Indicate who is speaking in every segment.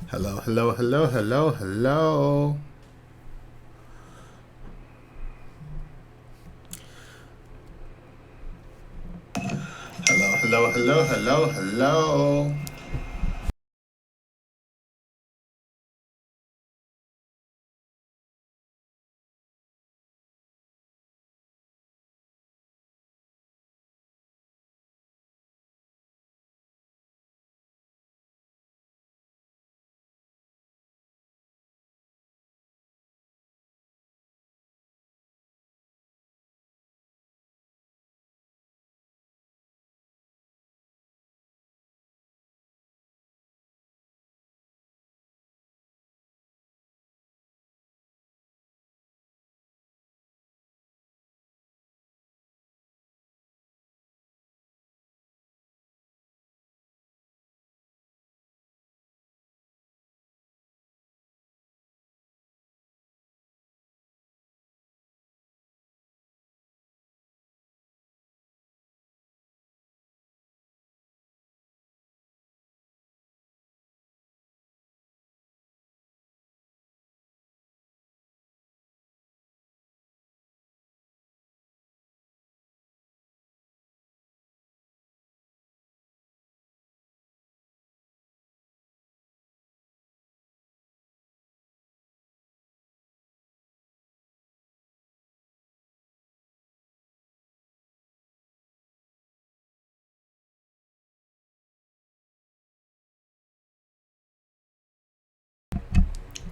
Speaker 1: Hello, hello, hello, hello, hello. Hello, hello, hello, hello, hello.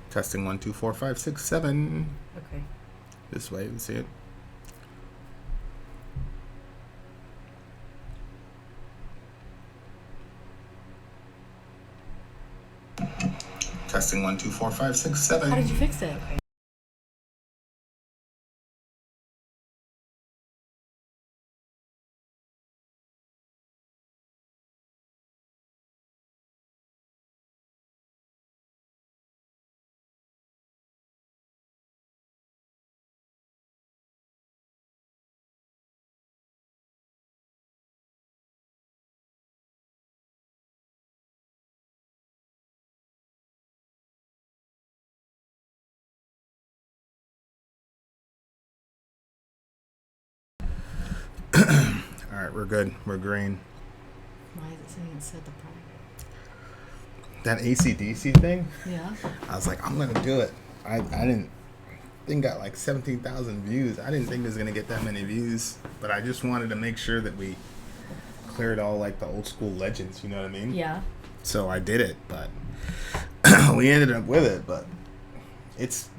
Speaker 1: Testing 1, 2, 4, 5, 6, 7.
Speaker 2: Okay.
Speaker 1: This way, you can see it. Testing 1, 2, 4, 5, 6, 7.
Speaker 2: How did you fix it?
Speaker 1: All right, we're good. We're green.
Speaker 2: Why is it saying it set the price?
Speaker 1: That ACDC thing,
Speaker 2: Yeah.
Speaker 1: I was like, I'm going to do it. I didn't think got like 17,000 views. I didn't think it was going to get that many views, but I just wanted to make sure that we cleared all like the old school legends, you know what I mean?
Speaker 2: Yeah.
Speaker 1: So I did it, but we ended up with it, but it's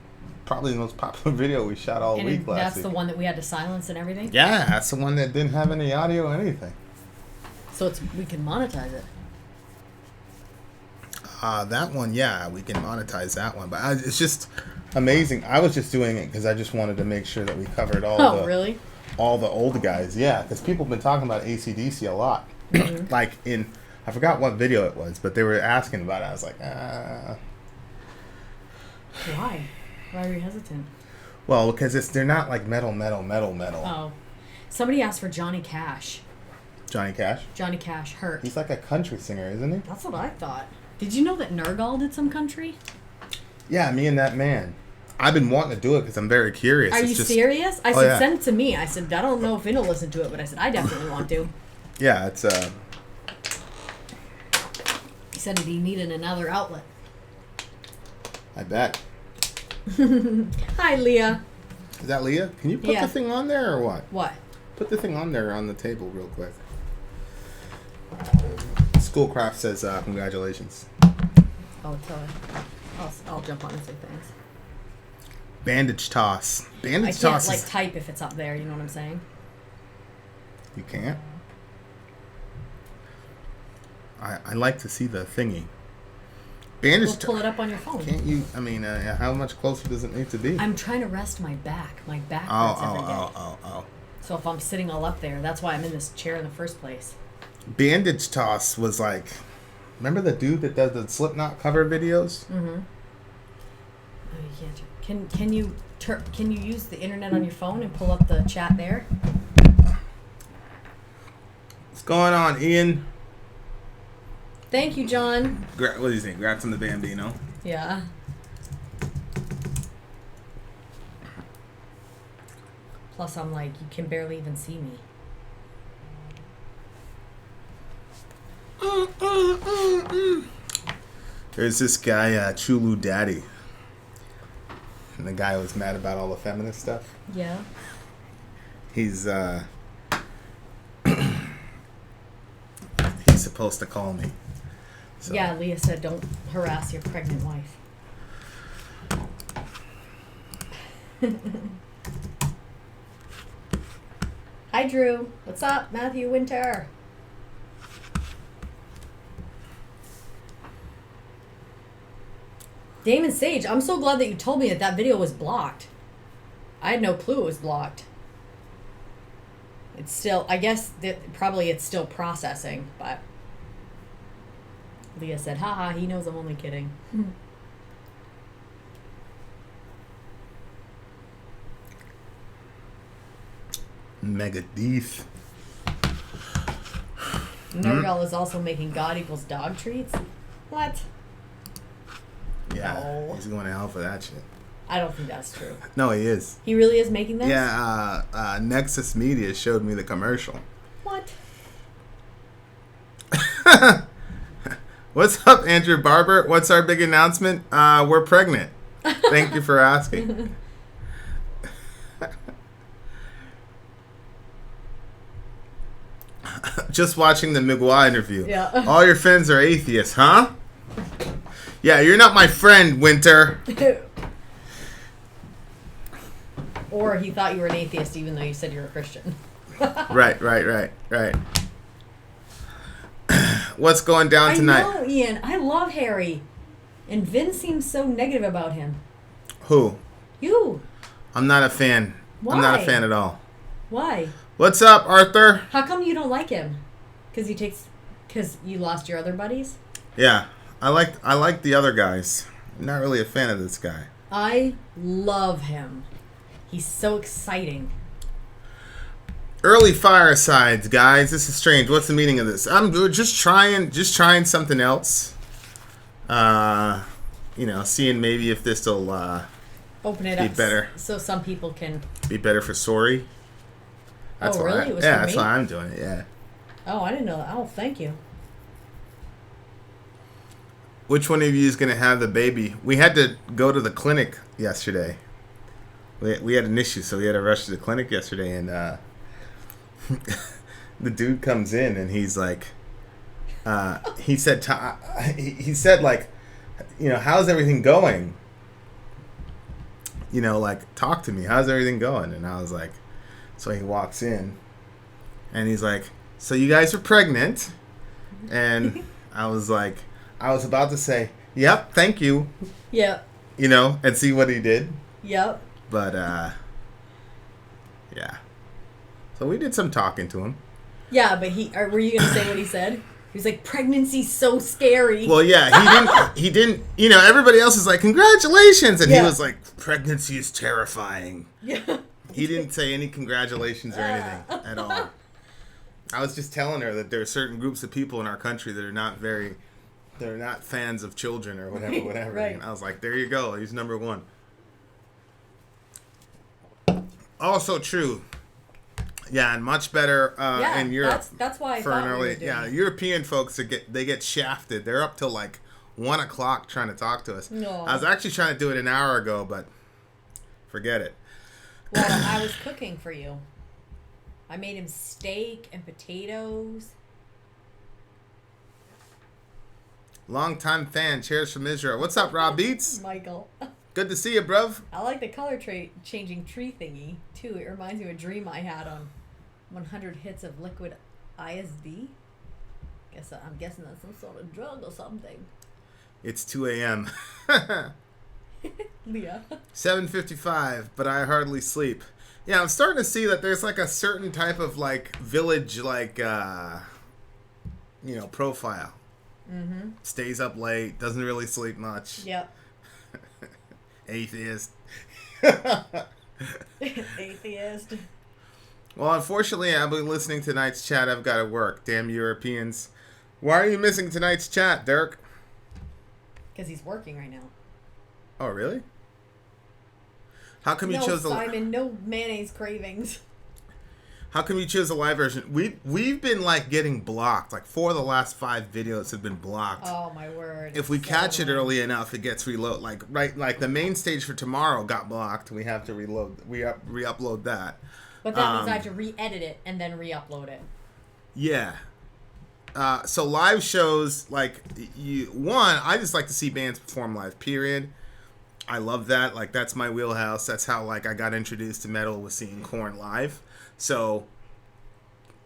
Speaker 1: probably the most popular video we shot all
Speaker 2: And
Speaker 1: week last
Speaker 2: that's
Speaker 1: week.
Speaker 2: the one that we had to silence and everything?
Speaker 1: Yeah, that's the one that didn't have any audio or anything.
Speaker 2: So we can monetize it.
Speaker 1: That one, yeah, we can monetize that one, but it's just amazing. I was just doing it because I just wanted to make sure that we covered
Speaker 2: Really?
Speaker 1: all the old guys. Yeah, because people have been talking about ACDC a lot.
Speaker 2: Mm-hmm.
Speaker 1: Like I forgot what video it was, but they were asking about it. I was like,
Speaker 2: Why? Why are you hesitant?
Speaker 1: well, because they're not like metal.
Speaker 2: Oh. Somebody asked for Johnny Cash.
Speaker 1: Johnny Cash.
Speaker 2: Johnny Cash, Hurt.
Speaker 1: He's like a country singer, isn't he?
Speaker 2: That's what I thought. Did you know that Nergal did some country?
Speaker 1: Yeah, me and that man. I've been wanting to do it because I'm very curious.
Speaker 2: Are you serious? I said,
Speaker 1: yeah.
Speaker 2: Send it to me. I said, I don't know if Vin will listen to it, but I said, I definitely want to.
Speaker 1: Yeah, it's
Speaker 2: He said he needed another outlet.
Speaker 1: I bet.
Speaker 2: Hi, Leah.
Speaker 1: Is that Leah? Can you put
Speaker 2: Yeah.
Speaker 1: the thing on there or what?
Speaker 2: What?
Speaker 1: Put the thing on there on the table real quick. Schoolcraft says congratulations.
Speaker 2: Oh, tell her. I'll jump on and say thanks.
Speaker 1: Bandage toss.
Speaker 2: I
Speaker 1: Bandage
Speaker 2: can't
Speaker 1: toss.
Speaker 2: type if it's up there. You know what I'm saying?
Speaker 1: You can't. I like to see the thingy. Bandage.
Speaker 2: We'll pull it up on your phone.
Speaker 1: Can't you? I mean, how much closer does it need to be?
Speaker 2: I'm trying to rest my back. My back hurts every day.
Speaker 1: Oh.
Speaker 2: So if I'm sitting all up there, that's why I'm in this chair in the first place.
Speaker 1: Bandage toss was like, remember the dude that does the Slipknot cover videos?
Speaker 2: Mm-hmm. Oh, you can't. Can you use the internet on your phone and pull up the chat there?
Speaker 1: What's going on, Ian?
Speaker 2: Thank you, John.
Speaker 1: What do you think? Grats on the Bambino.
Speaker 2: Yeah. Plus, I'm like, you can barely even see me.
Speaker 1: There's this guy, Chulu Daddy. And the guy was mad about all the feminist stuff.
Speaker 2: Yeah.
Speaker 1: He's he's supposed to call me. So.
Speaker 2: Yeah, Leah said don't harass your pregnant wife. Hi, Drew. What's up, Matthew Winter? Damon Sage, I'm so glad that you told me that video was blocked. I had no clue it was blocked. It's still, I guess that probably it's still processing, but Leah said, haha, he knows I'm only kidding.
Speaker 1: Mega Deef.
Speaker 2: Nergal is also making God equals dog treats. What?
Speaker 1: Yeah,
Speaker 2: No.
Speaker 1: he's going to hell for that shit.
Speaker 2: I don't think that's true.
Speaker 1: No, he is.
Speaker 2: He really is making this?
Speaker 1: Yeah, Nexus Media showed me the commercial.
Speaker 2: What?
Speaker 1: What's up, Andrew Barber? What's our big announcement? We're pregnant. Thank you for asking. Just watching the Miguel interview.
Speaker 2: Yeah.
Speaker 1: All your friends are atheists, huh? Yeah, you're not my friend, Winter.
Speaker 2: Or he thought you were an atheist even though you said you were a Christian.
Speaker 1: Right. What's going down tonight?
Speaker 2: I know, Ian. I love Harry. And Vin seems so negative about him.
Speaker 1: Who?
Speaker 2: You.
Speaker 1: I'm not a fan.
Speaker 2: Why?
Speaker 1: I'm not a fan at all.
Speaker 2: Why?
Speaker 1: What's up, Arthur?
Speaker 2: How come you don't like him? Because you lost your other buddies?
Speaker 1: Yeah, I like the other guys. I'm not really a fan of this guy.
Speaker 2: I love him. He's so exciting.
Speaker 1: Early firesides, guys. This is strange. What's the meaning of this? I'm just trying something else. Seeing maybe if this will
Speaker 2: Open it
Speaker 1: be
Speaker 2: up
Speaker 1: better.
Speaker 2: so some people can.
Speaker 1: Be better for Sori. That's
Speaker 2: Really?
Speaker 1: why.
Speaker 2: It was
Speaker 1: Yeah,
Speaker 2: for
Speaker 1: that's
Speaker 2: me?
Speaker 1: why I'm doing it. Yeah.
Speaker 2: Oh, I didn't know that. Oh, thank you.
Speaker 1: Which one of you is gonna have the baby? We had to go to the clinic yesterday. We had an issue, so we had to rush to the clinic yesterday, and the dude comes in and he's like, he said like, how's everything going? Like, talk to me. How's everything going? And I was like, so he walks in, and he's like, so you guys are pregnant, and I was like, I was about to say, yep, thank you.
Speaker 2: Yep.
Speaker 1: And see what he did.
Speaker 2: Yep.
Speaker 1: But, yeah. So we did some talking to him.
Speaker 2: Yeah, but were you going to say what he said? He was like, pregnancy's so scary.
Speaker 1: Well, yeah, he didn't, everybody else is like, congratulations. And he was like, pregnancy is terrifying.
Speaker 2: Yeah.
Speaker 1: He didn't say any congratulations or anything at all. I was just telling her that there are certain groups of people in our country that are they're not fans of children or whatever.
Speaker 2: Right.
Speaker 1: And I was like, there you go. He's number one. Also true. Yeah, and much better in Europe.
Speaker 2: That's why I
Speaker 1: for
Speaker 2: thought
Speaker 1: an early.
Speaker 2: we were doing it.
Speaker 1: European folks they get shafted. They're up till like 1:00 trying to talk to us.
Speaker 2: No.
Speaker 1: I was actually trying to do it an hour ago, but forget it.
Speaker 2: Well, I was cooking for you. I made him steak and potatoes.
Speaker 1: Long-time fan. Cheers from Israel. What's up, Rob Beats?
Speaker 2: Michael.
Speaker 1: Good to see you, bruv.
Speaker 2: I like the color changing tree thingy, too. It reminds me of a dream I had on 100 hits of liquid ISD. I'm guessing that's some sort of drug or something.
Speaker 1: It's 2 a.m.
Speaker 2: Leah.
Speaker 1: 7:55, but I hardly sleep. Yeah, I'm starting to see that there's like a certain type of like village profile.
Speaker 2: Mm-hmm.
Speaker 1: Stays up late, doesn't really sleep much.
Speaker 2: Yep.
Speaker 1: Atheist.
Speaker 2: Atheist.
Speaker 1: Well, unfortunately, I'll be listening to tonight's chat. I've got to work. Damn Europeans. Why are you missing tonight's chat, Dirk?
Speaker 2: Because he's working right now.
Speaker 1: Oh, really? How come you chose the...
Speaker 2: Simon, no mayonnaise cravings.
Speaker 1: How come you chose the live version? We've been like getting blocked. Like 4 of the last 5 videos have been blocked.
Speaker 2: Oh my word!
Speaker 1: If we catch it early enough, it gets reload. Like the main stage for tomorrow got blocked. We have to reload. Re-upload that.
Speaker 2: But that means I have to re-edit it and then re-upload it.
Speaker 1: Yeah. So live shows, like I just like to see bands perform live. Period. I love that. Like that's my wheelhouse. That's how like I got introduced to metal, was seeing Korn live. So,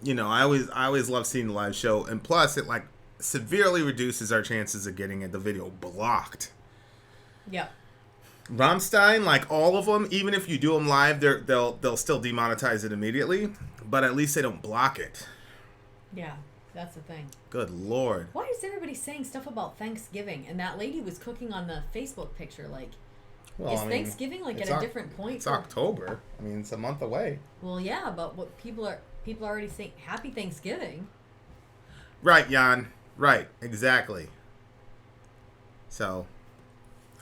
Speaker 1: you know, I always love seeing the live show, and plus it like severely reduces our chances of getting the video blocked.
Speaker 2: Yeah.
Speaker 1: Rammstein, like all of them, even if you do them live, they'll still demonetize it immediately, but at least they don't block it.
Speaker 2: Yeah, that's the thing.
Speaker 1: Good Lord.
Speaker 2: Why is everybody saying stuff about Thanksgiving? And that lady was cooking on the Facebook picture, like. Well, is Thanksgiving like at a different point?
Speaker 1: It's October. I mean, it's a month away.
Speaker 2: Well, yeah, but what people are already saying Happy Thanksgiving.
Speaker 1: Right, Jan. Right, exactly. So,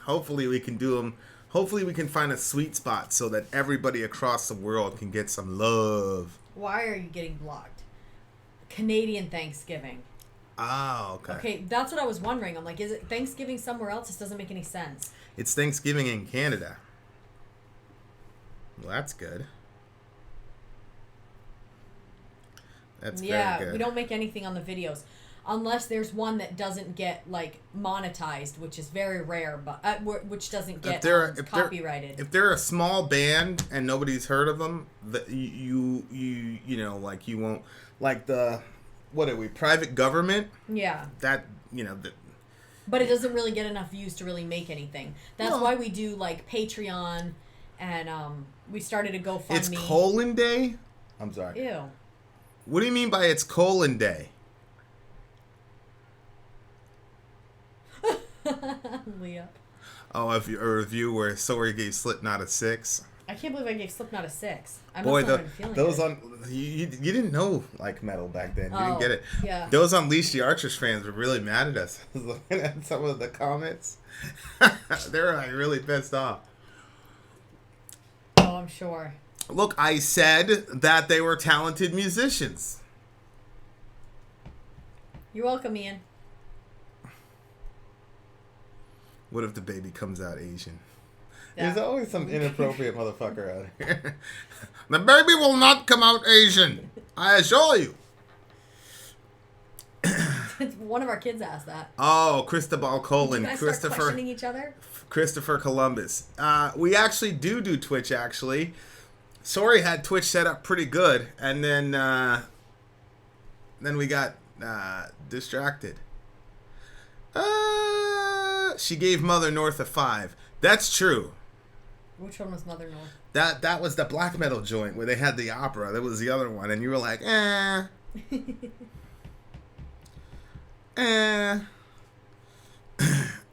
Speaker 1: hopefully we can do them. Hopefully we can find a sweet spot so that everybody across the world can get some love.
Speaker 2: Why are you getting blocked? Canadian Thanksgiving.
Speaker 1: Oh, okay.
Speaker 2: Okay, that's what I was wondering. I'm like, is it Thanksgiving somewhere else? This doesn't make any sense.
Speaker 1: It's Thanksgiving in Canada. Well, that's good. That's very good.
Speaker 2: Yeah, we don't make anything on the videos. Unless there's one that doesn't get, like, monetized, which is very rare, but which doesn't get copyrighted.
Speaker 1: If they're a small band and nobody's heard of them, you know, like, you won't... Like the... What are we? Private government?
Speaker 2: Yeah.
Speaker 1: That, you know...
Speaker 2: But it doesn't really get enough views to really make anything. That's why we do, like, Patreon, and we started a GoFundMe.
Speaker 1: It's colon day? I'm sorry.
Speaker 2: Ew.
Speaker 1: What do you mean by it's colon day?
Speaker 2: Leah.
Speaker 1: Oh, a review where Sori gave Slipknot a 6.
Speaker 2: I can't believe I gave Slipknot a 6.
Speaker 1: Boy, those on you didn't know like metal back then. You didn't get it.
Speaker 2: Yeah.
Speaker 1: Those Unleash the Archers fans were really mad at us. I was looking at some of the comments. They were like really pissed off.
Speaker 2: Oh, I'm sure.
Speaker 1: Look, I said that they were talented musicians.
Speaker 2: You're welcome, Ian.
Speaker 1: What if the baby comes out Asian? There's always some inappropriate motherfucker out here. The baby will not come out Asian. I assure you.
Speaker 2: One of our kids asked that.
Speaker 1: Oh, Cristobal Colon.
Speaker 2: Did you guys start questioning each other?
Speaker 1: Christopher Columbus. We actually do Twitch, actually. Sori had Twitch set up pretty good, and then we got distracted. She gave Mother North a 5. That's true.
Speaker 2: Which one was Mother North?
Speaker 1: That was the black metal joint where they had the opera. That was the other one, and you were like,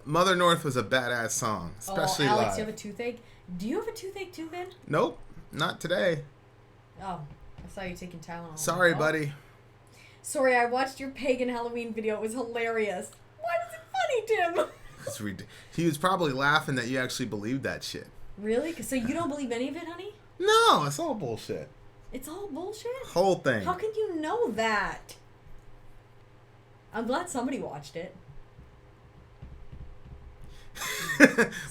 Speaker 1: Mother North was a badass song, especially
Speaker 2: Alex,
Speaker 1: live.
Speaker 2: you have a toothache? Do you have a toothache too, Vin?
Speaker 1: Nope, not today.
Speaker 2: Oh, I saw you taking Tylenol.
Speaker 1: Sorry, buddy.
Speaker 2: Sorry, I watched your pagan Halloween video. It was hilarious. Why was it funny, Tim?
Speaker 1: He was probably laughing that you actually believed that shit.
Speaker 2: Really? So you don't believe any of it, honey?
Speaker 1: No, it's all bullshit.
Speaker 2: It's all bullshit?
Speaker 1: Whole thing.
Speaker 2: How can you know that? I'm glad somebody watched it.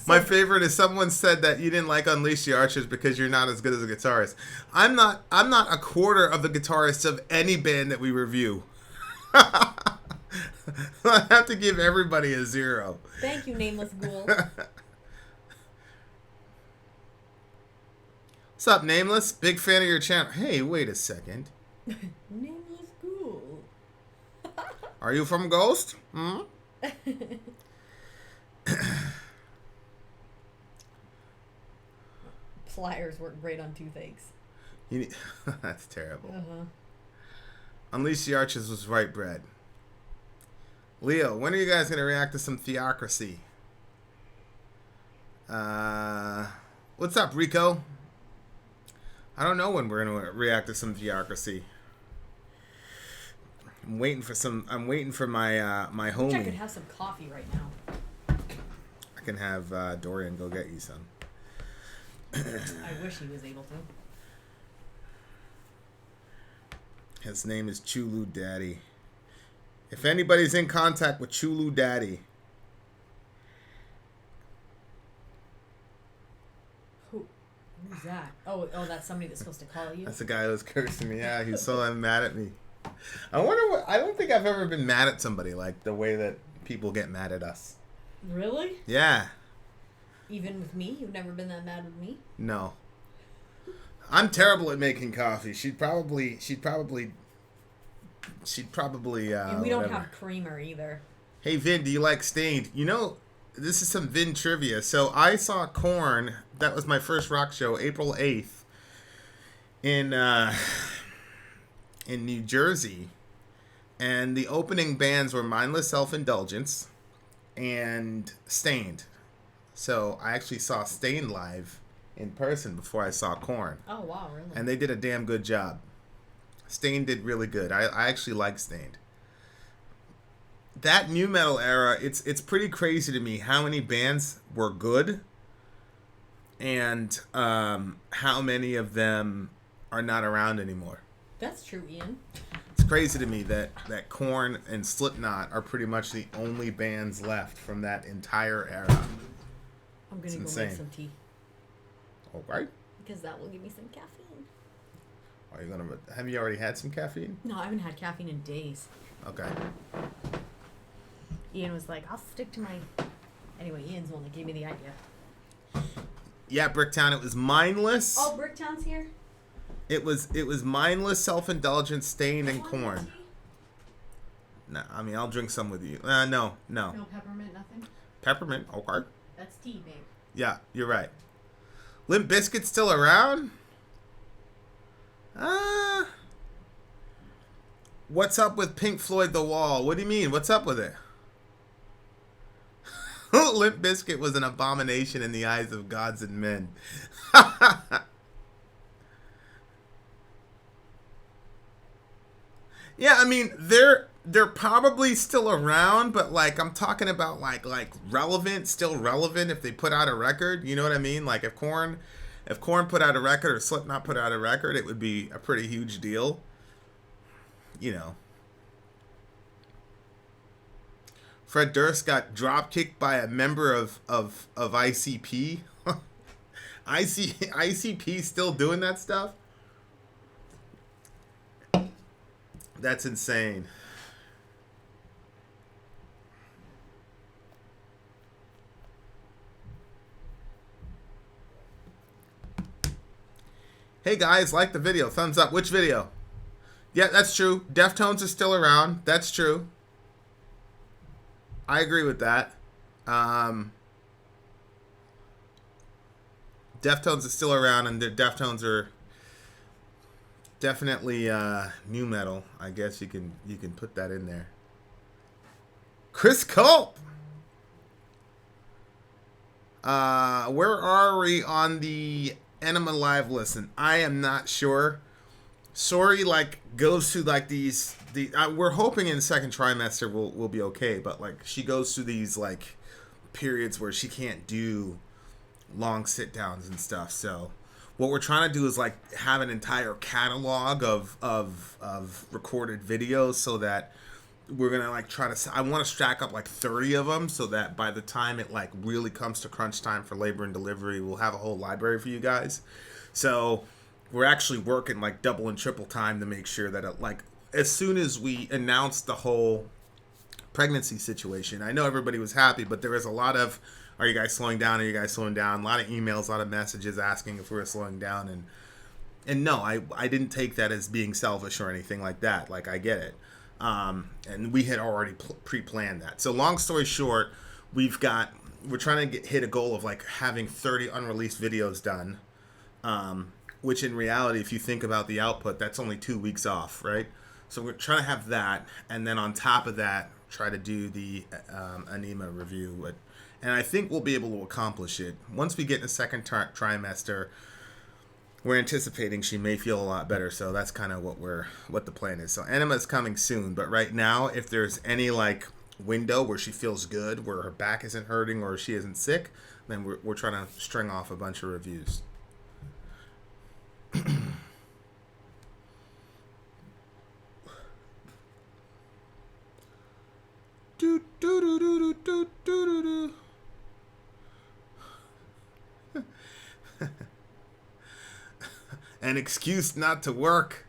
Speaker 1: My favorite is someone said that you didn't like Unleash the Archers because you're not as good as a guitarist. I'm not a quarter of the guitarists of any band that we review. I have to give everybody a 0.
Speaker 2: Thank you, nameless ghoul.
Speaker 1: What's up, Nameless? Big fan of your channel. Hey, wait a second.
Speaker 2: Nameless ghoul.
Speaker 1: Are you from Ghost? Hmm?
Speaker 2: Pliers work great on toothaches.
Speaker 1: That's terrible.
Speaker 2: Uh-huh.
Speaker 1: Unleash the Archers was right bread. Leo, when are you guys going to react to some Theocracy? What's up, Rico? I don't know when we're going to react to some Theocracy. I'm waiting for my my
Speaker 2: I wish I
Speaker 1: homie.
Speaker 2: could have some coffee right now.
Speaker 1: I can have Dorian go get you some.
Speaker 2: I wish he was able to.
Speaker 1: His name is Chulu Daddy. If anybody's in contact with Chulu Daddy,
Speaker 2: Who's that? Oh, that's somebody that's supposed to call you.
Speaker 1: that's the guy who was cursing me. Yeah, he's so mad at me. I wonder what. I don't think I've ever been mad at somebody like the way that people get mad at us.
Speaker 2: Really?
Speaker 1: Yeah.
Speaker 2: Even with me? You've never been that mad with me?
Speaker 1: No. I'm terrible at making coffee. She'd probably.
Speaker 2: And we don't
Speaker 1: whatever.
Speaker 2: have creamer either.
Speaker 1: Hey Vin, do you like Stained? You know, this is some Vin trivia. So I saw Korn. That was my first rock show, April 8th, in New Jersey, and the opening bands were Mindless Self-Indulgence and Stained. So I actually saw Stained live in person before I saw Korn.
Speaker 2: Oh, wow, really?
Speaker 1: And they did a damn good job. Stained did really good. I actually like Stained. That new metal era, it's pretty crazy to me how many bands were good and how many of them are not around anymore.
Speaker 2: That's true, Ian.
Speaker 1: It's crazy to me that Korn and Slipknot are pretty much the only bands left from that entire era.
Speaker 2: I'm going to go
Speaker 1: insane.
Speaker 2: make some tea.
Speaker 1: Okay.
Speaker 2: Because that will give me some caffeine.
Speaker 1: Are you gonna? Have you already had some caffeine?
Speaker 2: No, I haven't had caffeine in days.
Speaker 1: Okay.
Speaker 2: Ian was like, I'll stick to my... Anyway, Ian's the one that gave me the idea.
Speaker 1: Yeah, Bricktown. It was mindless.
Speaker 2: Oh, Bricktown's here?
Speaker 1: It was mindless, self-indulgent, Stained, and Korn. No, I mean I'll drink some with you. No.
Speaker 2: No peppermint, nothing?
Speaker 1: Peppermint. Okay.
Speaker 2: That's tea, babe.
Speaker 1: Yeah, you're right. Limp Bizkit's still around? What's up with Pink Floyd The Wall? What do you mean? What's up with it? Limp Bizkit was an abomination in the eyes of gods and men. Yeah, I mean they're probably still around, but like I'm talking about like relevant, still relevant if they put out a record. You know what I mean? Like if Korn put out a record or Slipknot put out a record, it would be a pretty huge deal. You know. Fred Durst got drop kicked by a member of ICP. ICP still doing that stuff? That's insane. Hey guys, like the video. Thumbs up. Which video? Yeah, that's true. Deftones is still around. That's true. I agree with that. Deftones is still around, and the Deftones are definitely new metal. I guess you can put that in there. Chris Culp. Where are we on the Enema Live listen? I am not sure. Sori goes through we're hoping in second trimester we'll be okay, but she goes through these periods where she can't do long sit downs and stuff. So what we're trying to do is have an entire catalog of recorded videos so that we're gonna I want to stack up 30 of them so that by the time it really comes to crunch time for labor and delivery, we'll have a whole library for you guys. So we're actually working double and triple time to make sure that as soon as we announce the whole pregnancy situation, I know everybody was happy, but there was a lot of, are you guys slowing down? Are you guys slowing down? A lot of emails, a lot of messages asking if we were slowing down. And no, I didn't take that as being selfish or anything like that. I get it. And we had already pre-planned that. So long story short, we're trying to hit a goal of having 30 unreleased videos done. Which in reality, if you think about the output, that's only 2 weeks off, right? So we're trying to have that, and then on top of that, try to do the anema review. And I think we'll be able to accomplish it. Once we get in the second trimester, we're anticipating she may feel a lot better. So that's kind of what the plan is. So enema's coming soon, but right now, if there's any like window where she feels good, where her back isn't hurting or she isn't sick, then we're trying to string off a bunch of reviews. do, do, do, do, do, do, do, do. An excuse not to work.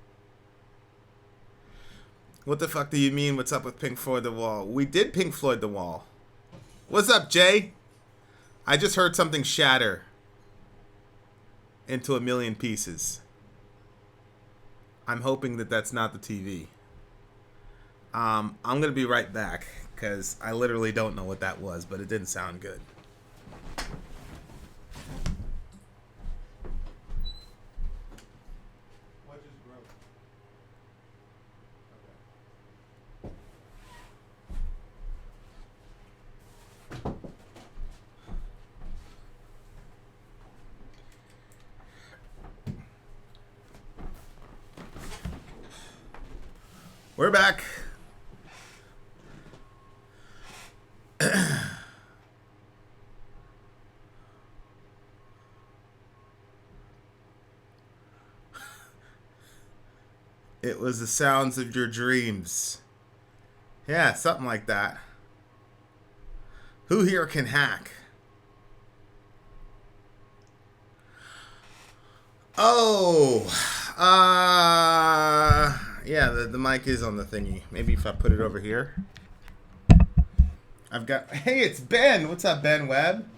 Speaker 1: What the fuck do you mean? What's up with Pink Floyd The Wall? We did Pink Floyd The Wall. What's up, Jay? I just heard something shatter into a million pieces. I'm hoping that that's not the TV. I'm going to be right back because I literally don't know what that was, but it didn't sound good. What just broke? We're back. It was the sounds of your dreams. Yeah, something like that. Who here can hack? Oh, yeah, the mic is on the thingy. Maybe if I put it over here. I've got, hey, it's Ben. What's up, Ben Webb?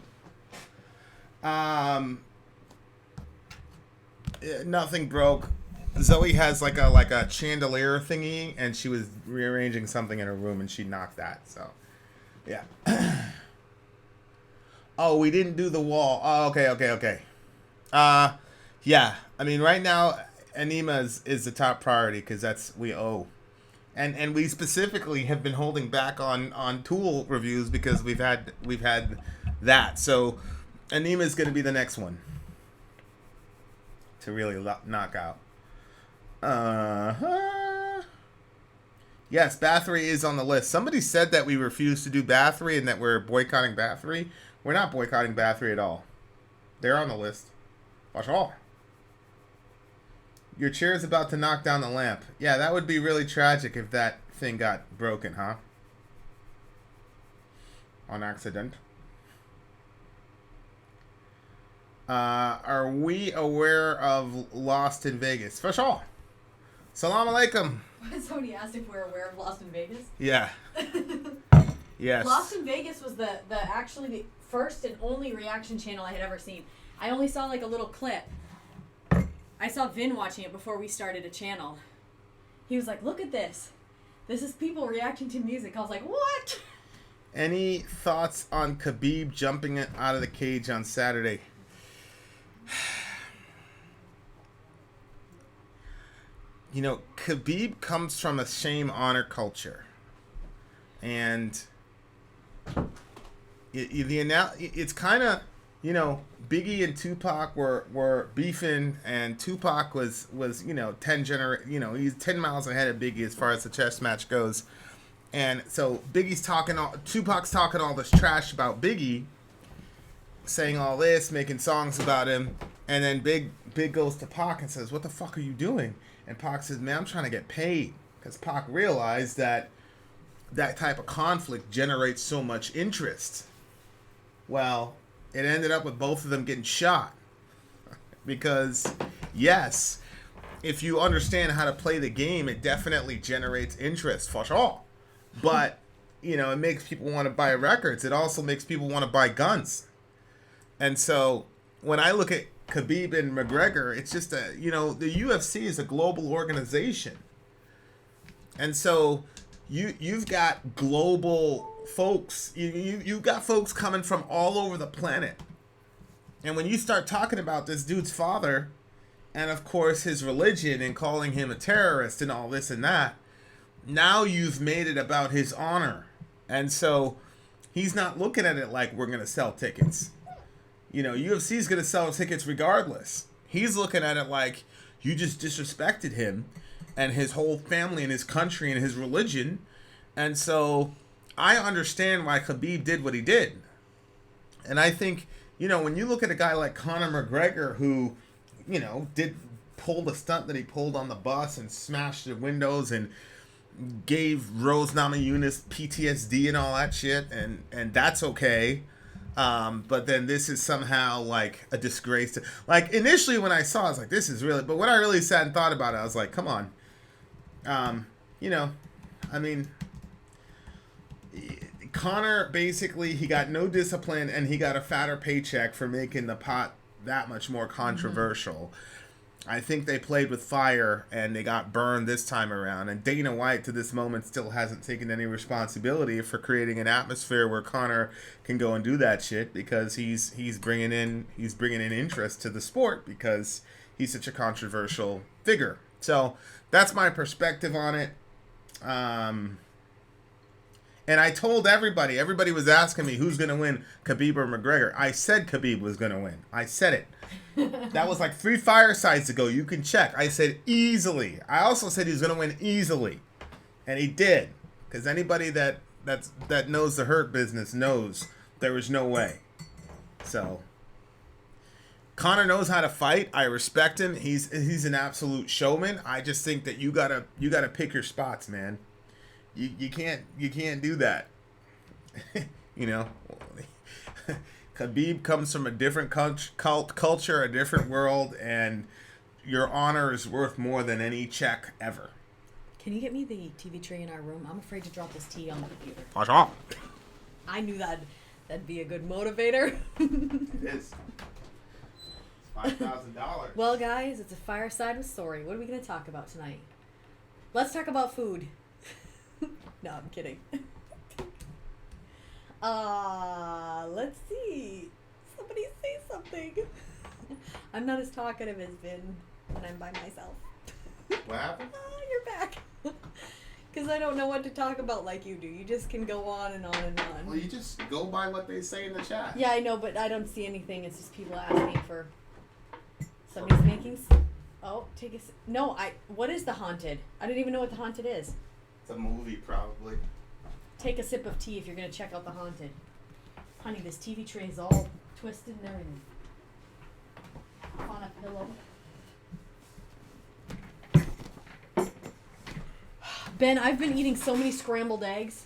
Speaker 1: Nothing broke. Zoe has like a chandelier thingy, and she was rearranging something in her room, and she knocked that. So, yeah. Oh, we didn't do the wall. Oh, okay. Yeah. I mean, right now, Anima is the top priority because that's we owe, and we specifically have been holding back on Tool reviews because we've had that. So, Anima is going to be the next one to really knock out. Yes, Bathory is on the list. Somebody said that we refuse to do Bathory and that we're boycotting Bathory. We're not boycotting Bathory at all. They're on the list. Watch all. Your chair is about to knock down the lamp. Yeah, that would be really tragic if that thing got broken, huh? On accident. Are we aware of Lost in Vegas? For sure. Salam alaikum.
Speaker 2: Somebody asked if we're aware of Lost in Vegas.
Speaker 1: Yeah. Yes.
Speaker 2: Lost in Vegas was the first and only reaction channel I had ever seen. I only saw like a little clip. I saw Vin watching it before we started a channel. He was like, look at this. This is people reacting to music. I was like, what?
Speaker 1: Any thoughts on Khabib jumping out of the cage on Saturday? You know, Khabib comes from a shame-honor culture. And it's kind of, you know, Biggie and Tupac were beefing, and Tupac was he's 10 miles ahead of Biggie as far as the chess match goes. And so Tupac's talking all this trash about Biggie, saying all this, making songs about him, and then Big goes to Pac and says, "What the fuck are you doing?" And Pac says, "Man, I'm trying to get paid," because Pac realized that type of conflict generates so much interest. Well, it ended up with both of them getting shot. Because, yes, if you understand how to play the game, it definitely generates interest, for sure. But, you know, it makes people want to buy records. It also makes people want to buy guns. And so, when I look at Khabib and McGregor, it's just the UFC is a global organization. And so, you've got global folks. You've got folks coming from all over the planet. And when you start talking about this dude's father, and of course his religion, and calling him a terrorist and all this and that, now you've made it about his honor. And so he's not looking at it like we're going to sell tickets. You know, UFC is going to sell tickets regardless. He's looking at it like you just disrespected him and his whole family and his country and his religion. And so I understand why Khabib did what he did. And I think, when you look at a guy like Conor McGregor who, pulled the stunt that he pulled on the bus and smashed the windows and gave Rose Namajunas PTSD and all that shit, and that's okay. But then this is somehow like a disgrace to, like, initially when I saw it, I was like, this is really, but when I really sat and thought about it, I was like, come on. I mean, Connor basically, he got no discipline and he got a fatter paycheck for making the pot that much more controversial. I think they played with fire and they got burned this time around. And Dana White, to this moment, still hasn't taken any responsibility for creating an atmosphere where Conor can go and do that shit, because he's bringing in interest to the sport because he's such a controversial figure. So that's my perspective on it. And I told everybody was asking me who's going to win, Khabib or McGregor. I said Khabib was going to win. I said it. That was like 3 firesides ago. You can check. I said easily. I also said he was going to win easily. And he did. Because anybody that knows the Hurt business knows there was no way. So Conor knows how to fight. I respect him. He's an absolute showman. I just think that you gotta pick your spots, man. You can't do that. Khabib comes from a different culture, a different world, and your honor is worth more than any check ever.
Speaker 2: Can you get me the TV tray in our room? I'm afraid to drop this tea on the computer.
Speaker 1: Watch off.
Speaker 2: I knew that'd be a good motivator.
Speaker 1: It is. It's $5,000.
Speaker 2: Well, guys, it's a fireside with Sori. What are we going to talk about tonight? Let's talk about food. No, I'm kidding. Let's see. Somebody say something. I'm not as talkative as Vin when I'm by myself.
Speaker 1: What happened?
Speaker 2: You're back. Because I don't know what to talk about like you do. You just can go on and on and on.
Speaker 1: Well, you just go by what they say in the chat.
Speaker 2: Yeah, I know, but I don't see anything. It's just people asking for... Somebody's making... Oh, take a... No, what is The Haunted? I don't even know what The Haunted is.
Speaker 1: It's a movie, probably.
Speaker 2: Take a sip of tea if you're going to check out The Haunted. Honey, this TV tray is all twisted and everything. On a pillow. Ben, I've been eating so many scrambled eggs.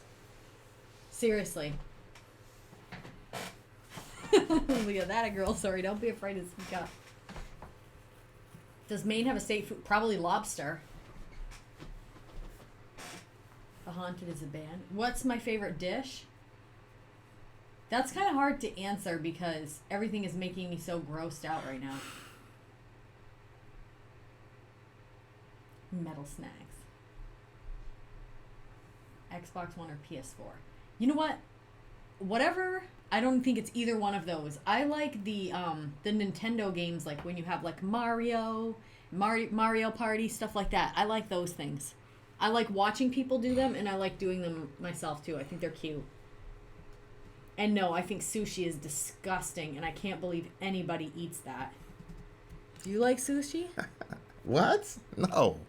Speaker 2: Seriously. Look at that, a girl. Sorry, don't be afraid to speak up. Does Maine have a state food? Probably lobster. The Haunted is a band. What's my favorite dish? That's kind of hard to answer because everything is making me so grossed out right now. Metal snacks. Xbox One or PS4. You know what? Whatever. I don't think it's either one of those. I like the Nintendo games, like when you have like Mario Party, stuff like that. I like those things. I like watching people do them, and I like doing them myself, too. I think they're cute. And no, I think sushi is disgusting, and I can't believe anybody eats that. Do you like sushi?
Speaker 1: What? No.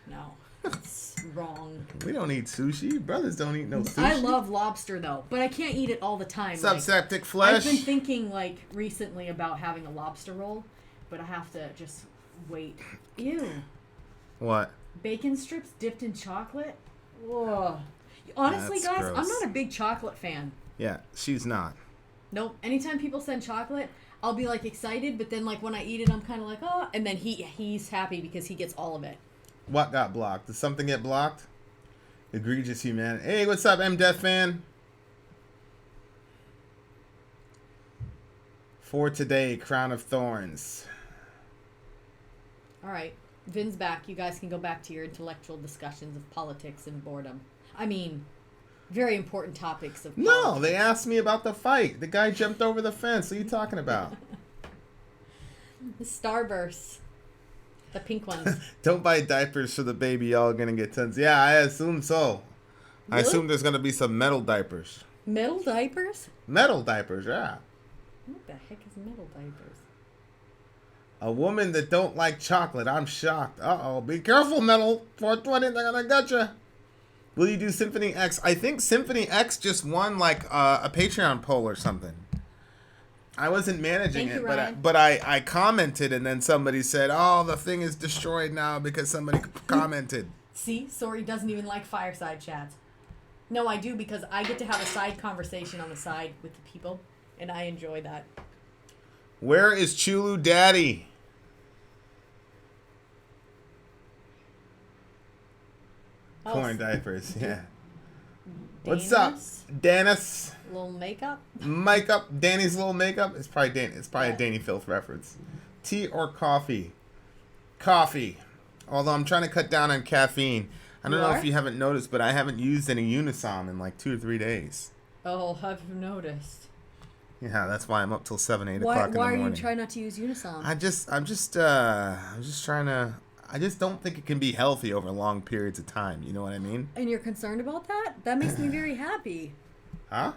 Speaker 2: No. It's wrong.
Speaker 1: We don't eat sushi. Brothers don't eat no sushi.
Speaker 2: I love lobster, though, but I can't eat it all the time.
Speaker 1: Subseptic flesh.
Speaker 2: I've been thinking, recently about having a lobster roll, but I have to just wait. Ew.
Speaker 1: What?
Speaker 2: Bacon strips dipped in chocolate? Whoa. Honestly,
Speaker 1: That's
Speaker 2: guys,
Speaker 1: gross.
Speaker 2: I'm not a big chocolate fan.
Speaker 1: Yeah, she's not.
Speaker 2: Nope. Anytime people send chocolate, I'll be, excited, but then, when I eat it, I'm kind of like, oh. And then he's happy because he gets all of it.
Speaker 1: What got blocked? Did something get blocked? Egregious humanity. Hey, what's up, M-Death fan? For today, Crown of Thorns.
Speaker 2: All right. Vin's back. You guys can go back to your intellectual discussions of politics and boredom. I mean, very important topics of politics.
Speaker 1: No, they asked me about the fight. The guy jumped over the fence. What are you talking about?
Speaker 2: The Starbursts. The pink ones.
Speaker 1: Don't buy diapers for the baby. Y'all are going to get tons. Yeah, I assume so. Really? I assume there's going to be some metal diapers.
Speaker 2: Metal diapers?
Speaker 1: Metal diapers, yeah.
Speaker 2: What the heck is metal diapers?
Speaker 1: A woman that don't like chocolate. I'm shocked. Uh-oh. Be careful, Metal 420. They're gonna get you. Will you do Symphony X? I think Symphony X just won like a Patreon poll or something. I wasn't managing
Speaker 2: Thank
Speaker 1: it,
Speaker 2: you, Ryan.
Speaker 1: but I commented, and then somebody said, "Oh, the thing is destroyed now because somebody commented."
Speaker 2: See, Sori doesn't even like fireside chats. No, I do, because I get to have a side conversation on the side with the people, and I enjoy that.
Speaker 1: Where is Chulu Daddy? Corn diapers, yeah. What's up, Dennis?
Speaker 2: Little makeup.
Speaker 1: Makeup, Danny's little makeup. It's probably Danny. It's probably
Speaker 2: Yeah.
Speaker 1: a Danny Filth reference. Tea or coffee? Coffee. Although I'm trying to cut down on caffeine. I don't know if you haven't noticed, but I haven't used any Unisom in like 2 or 3 days.
Speaker 2: Oh, have noticed.
Speaker 1: Yeah, that's why I'm up till 7, 8 o'clock in the morning.
Speaker 2: Why are you trying not to use Unisom?
Speaker 1: I'm just trying to. I just don't think it can be healthy over long periods of time. You know what I mean?
Speaker 2: And you're concerned about that? That makes me very happy.
Speaker 1: Huh?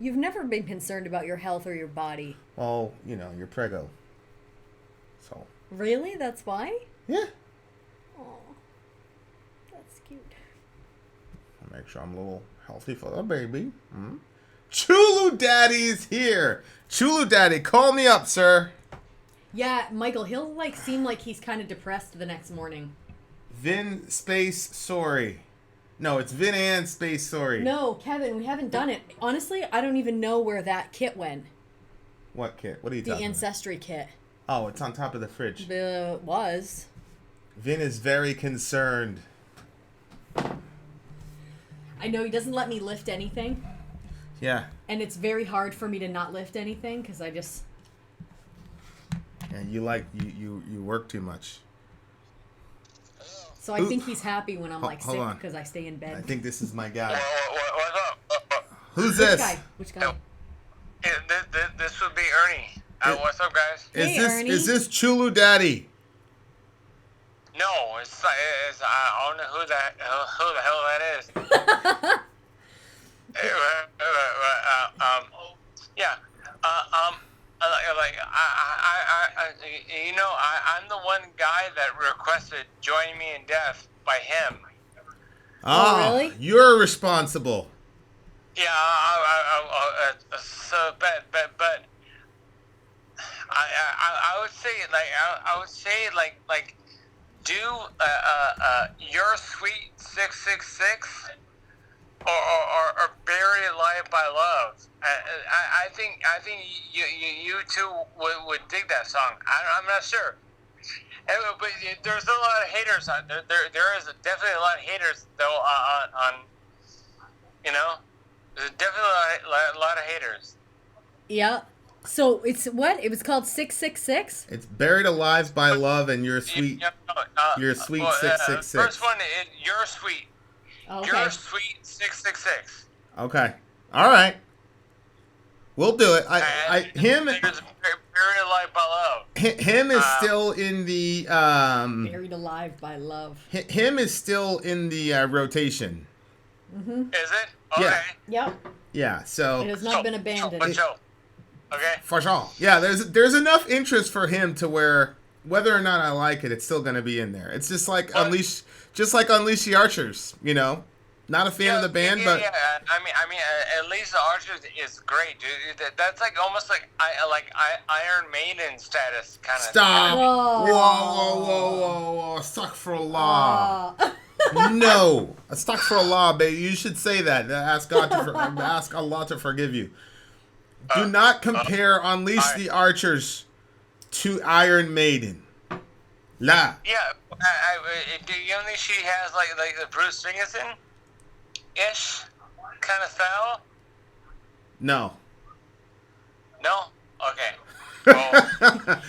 Speaker 2: You've never been concerned about your health or your body.
Speaker 1: Well, you know, you're preggo. So.
Speaker 2: Really? That's why?
Speaker 1: Yeah.
Speaker 2: Oh, that's cute.
Speaker 1: I'll make sure I'm a little healthy for the baby. Mm-hmm. Chulu Daddy's here. Chulu Daddy, call me up, sir.
Speaker 2: Yeah, Michael, he'll like seem like he's kind of depressed the next morning.
Speaker 1: Vin space Sori. No, it's Vin and space Sori.
Speaker 2: No, Kevin, we haven't done it. Honestly, I don't even know where that kit went.
Speaker 1: What kit? What are you
Speaker 2: The
Speaker 1: talking
Speaker 2: Ancestry kit.
Speaker 1: about? Oh, it's on top of the fridge.
Speaker 2: Was.
Speaker 1: Vin is very concerned.
Speaker 2: I know he doesn't let me lift anything.
Speaker 1: Yeah.
Speaker 2: And it's very hard for me to not lift anything because I just...
Speaker 1: Yeah, you work too much.
Speaker 2: So I think he's happy when I'm like
Speaker 1: hold
Speaker 2: sick
Speaker 1: on.
Speaker 2: because I stay in bed.
Speaker 1: I think this is my guy.
Speaker 3: What's up?
Speaker 1: Who's
Speaker 2: Which
Speaker 1: this?
Speaker 2: guy? Which guy?
Speaker 3: This would be Ernie. What's up, guys?
Speaker 2: Hey, Ernie.
Speaker 1: Is this Chulu Daddy?
Speaker 3: No, it's I don't know who the hell that is. Yeah. I'm the one guy that requested "Join Me in Death" by him.
Speaker 1: Oh,
Speaker 2: really?
Speaker 1: You're responsible.
Speaker 3: Yeah, so but I would say do Your Sweet 666 or Buried Alive by Love. I think you two would dig that song. I'm not sure. But there's a lot of haters on there. There is definitely a lot of haters though on there's definitely a lot of haters.
Speaker 2: Yeah. So it's what? It was called 666?
Speaker 1: It's Buried Alive by Love and Your Sweet. Your Sweet 666.
Speaker 3: First one is Your Sweet.
Speaker 2: Okay.
Speaker 3: Your Sweet 666.
Speaker 1: Okay. All right. We'll do it. Him
Speaker 3: There's Buried Alive by Love.
Speaker 1: him is still in the
Speaker 2: Buried Alive by Love.
Speaker 1: him is still in the rotation.
Speaker 2: Mm-hmm.
Speaker 3: Is it? Okay.
Speaker 1: Yeah.
Speaker 2: Yep.
Speaker 1: Yeah. So
Speaker 2: It has not been abandoned.
Speaker 3: Okay.
Speaker 1: for sure. Yeah. There's enough interest for him to where whether or not I like it, it's still gonna be in there. It's just like Unleash the Archers. You know, not a fan of the band, but
Speaker 3: I mean, at least the Archers is great, dude. That's like almost like Iron Maiden status kind of.
Speaker 1: stop.
Speaker 2: Oh.
Speaker 1: Whoa. Astaghfirullah. No, astaghfirullah, baby. You should say that. Ask Allah to forgive you. Do not compare Unleash the Archers to Iron Maiden. La.
Speaker 3: Yeah, do you think she has like the Bruce Springsteen-ish kind of style?
Speaker 1: No.
Speaker 3: No? Okay. Well,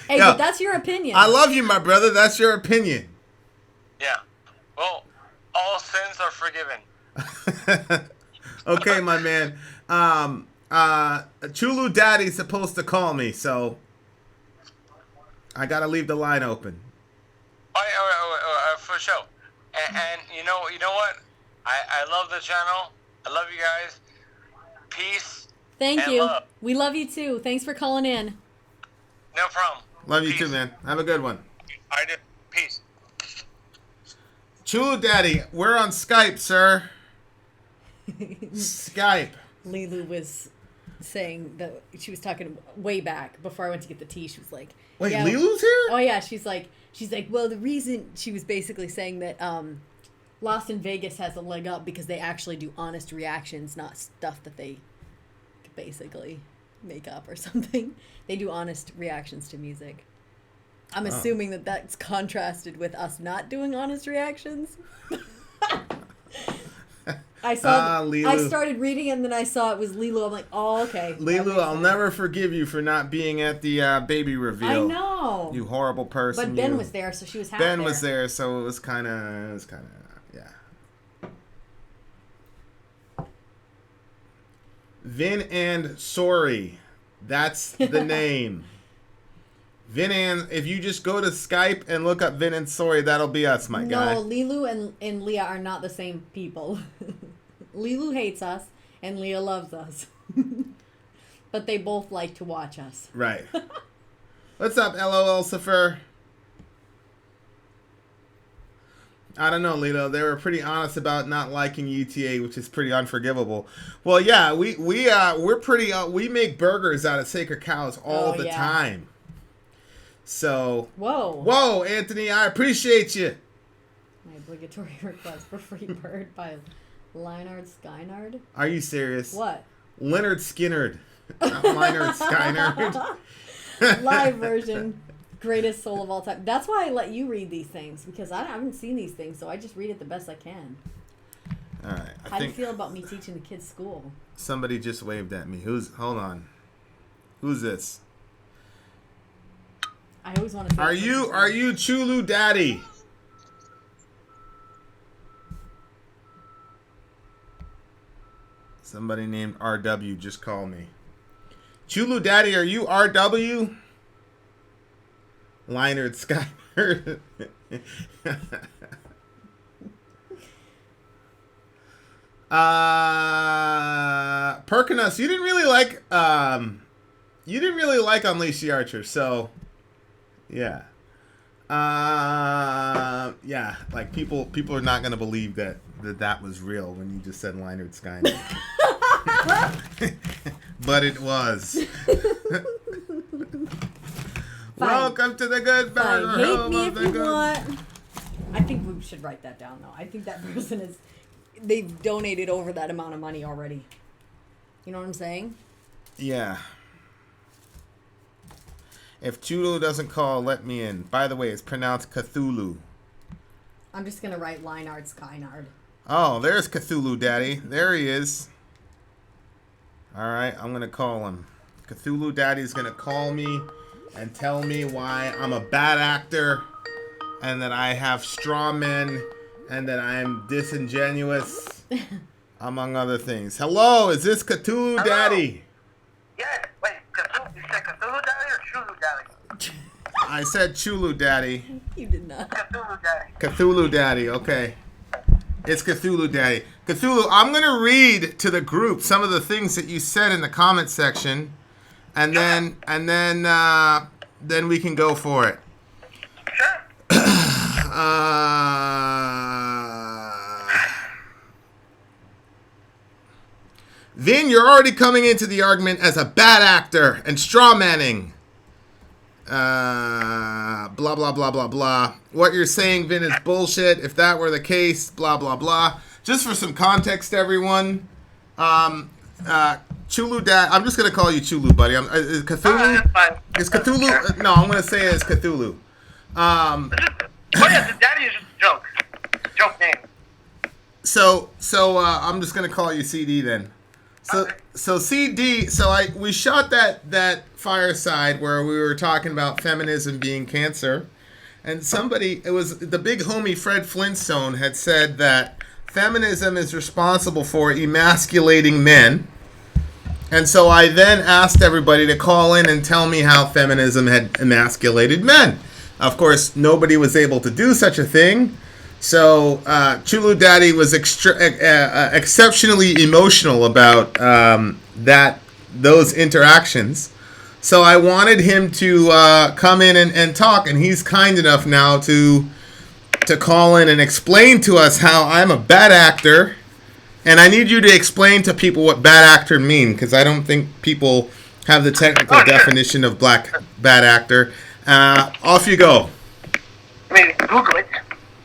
Speaker 2: Hey,
Speaker 1: Yeah.
Speaker 2: but that's your opinion.
Speaker 1: I love you, my brother. That's your opinion.
Speaker 3: yeah. Well, all sins are forgiven.
Speaker 1: Okay, my man. Chulu Daddy's supposed to call me, so I gotta leave the line open.
Speaker 3: For sure. And you know what? I love the channel. I love you guys. Peace.
Speaker 2: Thank
Speaker 3: and
Speaker 2: you.
Speaker 3: love.
Speaker 2: We love you too. Thanks for calling in.
Speaker 3: No problem.
Speaker 1: Love you
Speaker 3: Peace.
Speaker 1: too, man. Have a good one.
Speaker 3: I do. Peace.
Speaker 1: Chulu Daddy, we're on Skype, sir. Skype.
Speaker 2: Lilu was saying that she was talking way back before I went to get the tea. She was like,
Speaker 1: Wait,
Speaker 2: yeah,
Speaker 1: Lilu's here?
Speaker 2: oh yeah, she's like, well, the reason she was basically saying that Lost in Vegas has a leg up because they actually do honest reactions, not stuff that they basically make up or something. They do honest reactions to music. I'm assuming that that's contrasted with us not doing honest reactions. I saw. I started reading and then I saw it was Lilu. I'm like, oh, okay.
Speaker 1: Lilu, I'll never forgive you for not being at the baby reveal.
Speaker 2: I know.
Speaker 1: You horrible person.
Speaker 2: But Ben was there, so she was happy.
Speaker 1: Ben was there, so it was kind of, yeah. Vin and Sori. That's the name. Vin and, if you just go to Skype and look up Vin and Sori, that'll be us, my guy.
Speaker 2: No, Lilu and Leah are not the same people. Lilu hates us, and Leah loves us. But they both like to watch us.
Speaker 1: Right. What's up, LOL Safer? I don't know, Lito. They were pretty honest about not liking UTA, which is pretty unforgivable. Well, yeah, we're pretty. We make burgers out of sacred cows all the time. So. Whoa, Anthony, I appreciate you.
Speaker 2: My obligatory request for free bird by Leinard Skynard.
Speaker 1: Are you serious?
Speaker 2: What?
Speaker 1: Leonard Skinnard. Not Leinard Skynard.
Speaker 2: Live version. Greatest soul of all time. That's why I let you read these things, because I haven't seen these things, so I just read it the best I can.
Speaker 1: All right.
Speaker 2: How do you feel about me teaching the kids school?
Speaker 1: Somebody just waved at me. Hold on. Who's this?
Speaker 2: I always want to say
Speaker 1: Are you Chulu Daddy? Somebody named RW just called me. Chulu Daddy, are you RW? Leinard Skynerd. Perkinus, you didn't really like Unleash the Archer, so yeah. Yeah, like people are not gonna believe that was real when you just said Leinard Skynerd. But it was. Welcome to the good burger.
Speaker 2: Hate me if you want. I think we should write that down, though. I think that person they've donated over that amount of money already. You know what I'm saying?
Speaker 1: Yeah. If Chulu doesn't call, let me in. By the way, it's pronounced Cthulhu.
Speaker 2: I'm just going to write Leinard Skynard.
Speaker 1: Oh, there's Cthulhu Daddy. There he is. All right, I'm going to call him. Cthulhu Daddy's going to call me and tell me why I'm a bad actor and that I have straw men and that I'm disingenuous, among other things. Hello, is this Cthulhu Daddy?
Speaker 3: Yes. Wait, Cthulhu, you said Cthulhu Daddy or Chulu Daddy?
Speaker 1: I said Chulu Daddy.
Speaker 2: You did not.
Speaker 3: Cthulhu Daddy.
Speaker 1: Cthulhu Daddy, okay. It's Cthulhu Daddy. Cthulhu, I'm going to read to the group some of the things that you said in the comment section. And then we can go for it.
Speaker 3: Sure.
Speaker 1: Vin, you're already coming into the argument as a bad actor and strawmanning. Blah, blah, blah, blah, blah. What you're saying, Vin, is bullshit. If that were the case, blah, blah, blah. Just for some context, everyone. Chulu Dad, I'm just gonna call you Chulu, buddy. Is Cthulhu? Is Cthulhu? No, I'm gonna say it's Cthulhu.
Speaker 3: Oh yeah, the Daddy is just a joke. Joke name.
Speaker 1: So I'm just gonna call you CD then. So CD. We shot that fireside where we were talking about feminism being cancer, and it was the big homie Fred Flintstone had said that feminism is responsible for emasculating men. And so I then asked everybody to call in and tell me how feminism had emasculated men. Of course, nobody was able to do such a thing. So Chulu Daddy was exceptionally emotional about those interactions. So I wanted him to come in and talk, and he's kind enough now to call in and explain to us how I'm a bad actor. And I need you to explain to people what bad actor mean, because I don't think people have the technical definition of bad actor. Off you go.
Speaker 4: I mean, Google it.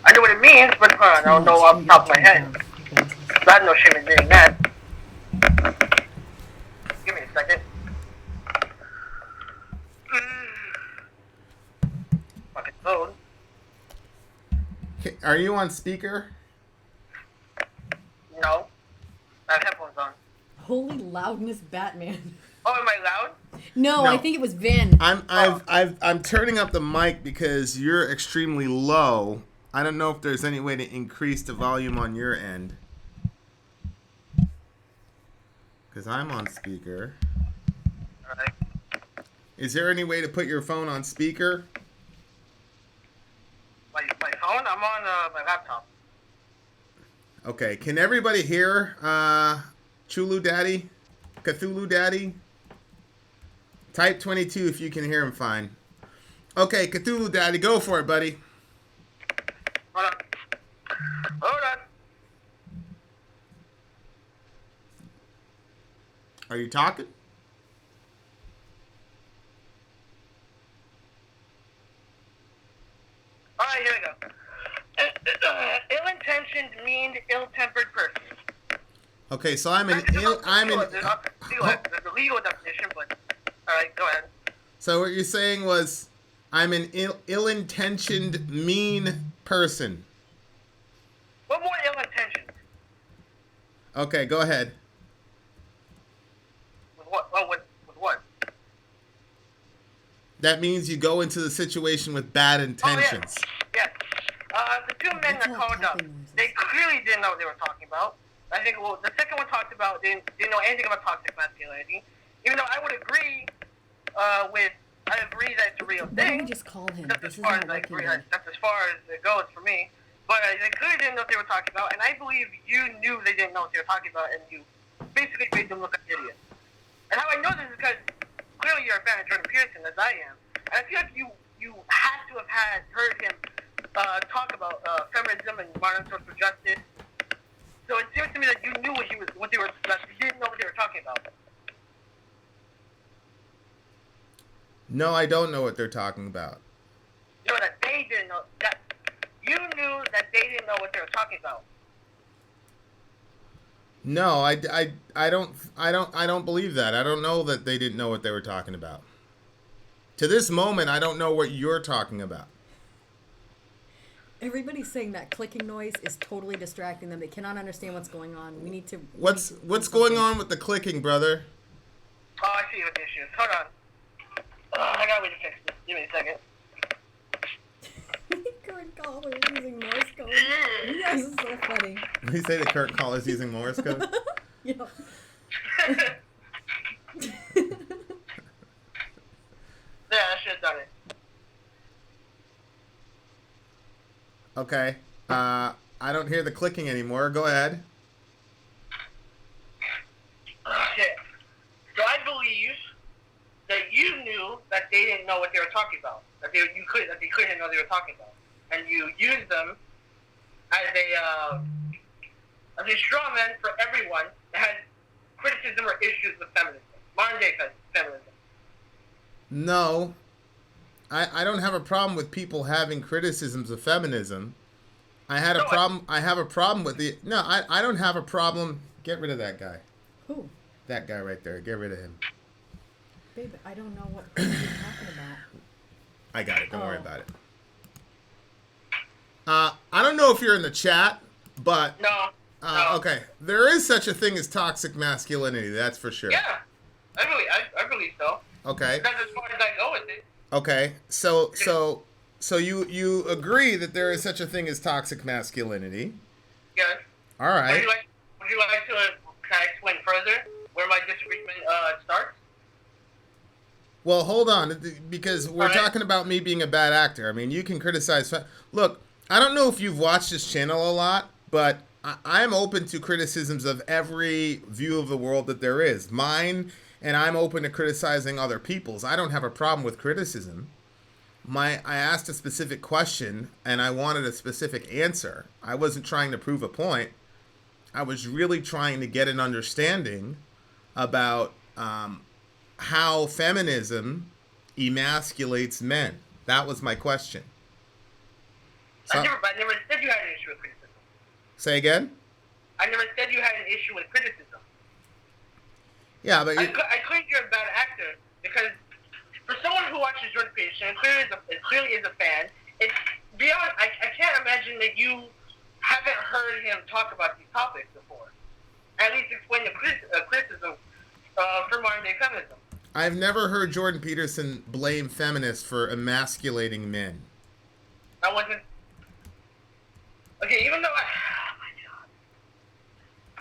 Speaker 4: I know what it means, but I don't know off the top of my head. So I have no shame in doing that. Give me a second. Fucking phone.
Speaker 1: Are you on speaker?
Speaker 4: No. I have headphones on.
Speaker 2: Holy loudness, Batman.
Speaker 4: Oh, am I loud?
Speaker 2: No,
Speaker 1: No.
Speaker 2: I think it was Vin.
Speaker 1: I'm turning up the mic because you're extremely low. I don't know if there's any way to increase the volume on your end. Because I'm on speaker.
Speaker 4: Alright.
Speaker 1: Is there any way to put your phone on speaker?
Speaker 4: My phone? I'm on my laptop.
Speaker 1: Okay, can everybody hear Chulu Daddy? Cthulhu Daddy? Type 22 if you can hear him fine. Okay, Cthulhu Daddy, go for it, buddy.
Speaker 4: Hold on. Hold on.
Speaker 1: Are you talking?
Speaker 4: Alright, here we go. Ill-intentioned, mean, ill-tempered person.
Speaker 1: Okay, so I'm an
Speaker 4: There's
Speaker 1: Ho-
Speaker 4: a legal definition, but alright, go ahead.
Speaker 1: So what you're saying was, I'm an ill-intentioned, mean person.
Speaker 4: What more ill-intentioned?
Speaker 1: Okay, go ahead.
Speaker 4: With what? Oh, with what?
Speaker 1: That means you go into the situation with bad intentions.
Speaker 4: Yes. The two men that called up, they clearly didn't know what they were talking about. I think, well, the second one talked about, didn't know anything about toxic masculinity. Even though I would agree I agree that it's a real
Speaker 2: Why don't
Speaker 4: thing.
Speaker 2: we just call him?
Speaker 4: That's
Speaker 2: This
Speaker 4: as
Speaker 2: is
Speaker 4: far
Speaker 2: not
Speaker 4: as I
Speaker 2: working
Speaker 4: agree.
Speaker 2: right.
Speaker 4: That's as far as it goes for me. But they clearly didn't know what they were talking about, and I believe you knew they didn't know what they were talking about, and you basically made them look like idiots. And how I know this is because clearly you're a fan of Jordan Peterson, as I am. And I feel like you have to have heard him talk about feminism and modern social justice. So it seems to me that you knew that you didn't know what they were talking about.
Speaker 1: No, I don't know what they're talking about.
Speaker 4: You know that they didn't know that you knew that they didn't know what they were talking about.
Speaker 1: No, I don't believe that. I don't know that they didn't know what they were talking about. To this moment, I don't know what you're talking about.
Speaker 2: Everybody's saying that clicking noise is totally distracting them. They cannot understand what's going on. We need to.
Speaker 1: What's going on with the clicking, brother?
Speaker 4: Oh, I see what the issue is. Hold on. I gotta wait to fix this. Give me a second.
Speaker 2: Current caller is using Morse code. You guys are so funny.
Speaker 1: Did he say the current caller is using Morse code?
Speaker 2: Yeah.
Speaker 4: Yeah, I should have done it.
Speaker 1: Okay. I don't hear the clicking anymore. Go ahead.
Speaker 4: Okay. So I believe that you knew that they didn't know what they were talking about. That they couldn't know what they were talking about, and you used them as a straw man for everyone that had criticism or issues with feminism, modern day feminism.
Speaker 1: No. I don't have a problem with people having criticisms of feminism. I have a problem with the... No, I don't have a problem... Get rid of that guy.
Speaker 2: Who?
Speaker 1: That guy right there. Get rid of him.
Speaker 2: Babe, I don't know what you're talking about.
Speaker 1: I got it. Don't worry about it. I don't know if you're in the chat, but...
Speaker 4: No.
Speaker 1: Okay. There is such a thing as toxic masculinity. That's for sure.
Speaker 4: Yeah. I believe so.
Speaker 1: Okay.
Speaker 4: That's as far as I go with it.
Speaker 1: Okay. So you agree that there is such a thing as toxic masculinity.
Speaker 4: Yes.
Speaker 1: All right.
Speaker 4: Would you like to can I explain further where my disagreement starts?
Speaker 1: Well, hold on, because we're
Speaker 4: All right.
Speaker 1: talking about me being a bad actor. I mean, you can criticize... Look, I don't know if you've watched this channel a lot, but I'm open to criticisms of every view of the world that there is. Mine, and I'm open to criticizing other people's. I don't have a problem with criticism. I asked a specific question and I wanted a specific answer. I wasn't trying to prove a point. I was really trying to get an understanding about how feminism emasculates men. That was my question. So,
Speaker 4: I never said you had an issue with criticism.
Speaker 1: Say again?
Speaker 4: I never said you had an issue with criticism.
Speaker 1: Yeah, but
Speaker 4: I claim you're a bad actor because for someone who watches Jordan Peterson and clearly is a fan, it's beyond. I can't imagine that you haven't heard him talk about these topics before. At least explain the criticism for modern day feminism.
Speaker 1: I've never heard Jordan Peterson blame feminists for emasculating men.
Speaker 4: I wasn't. Okay, even though oh my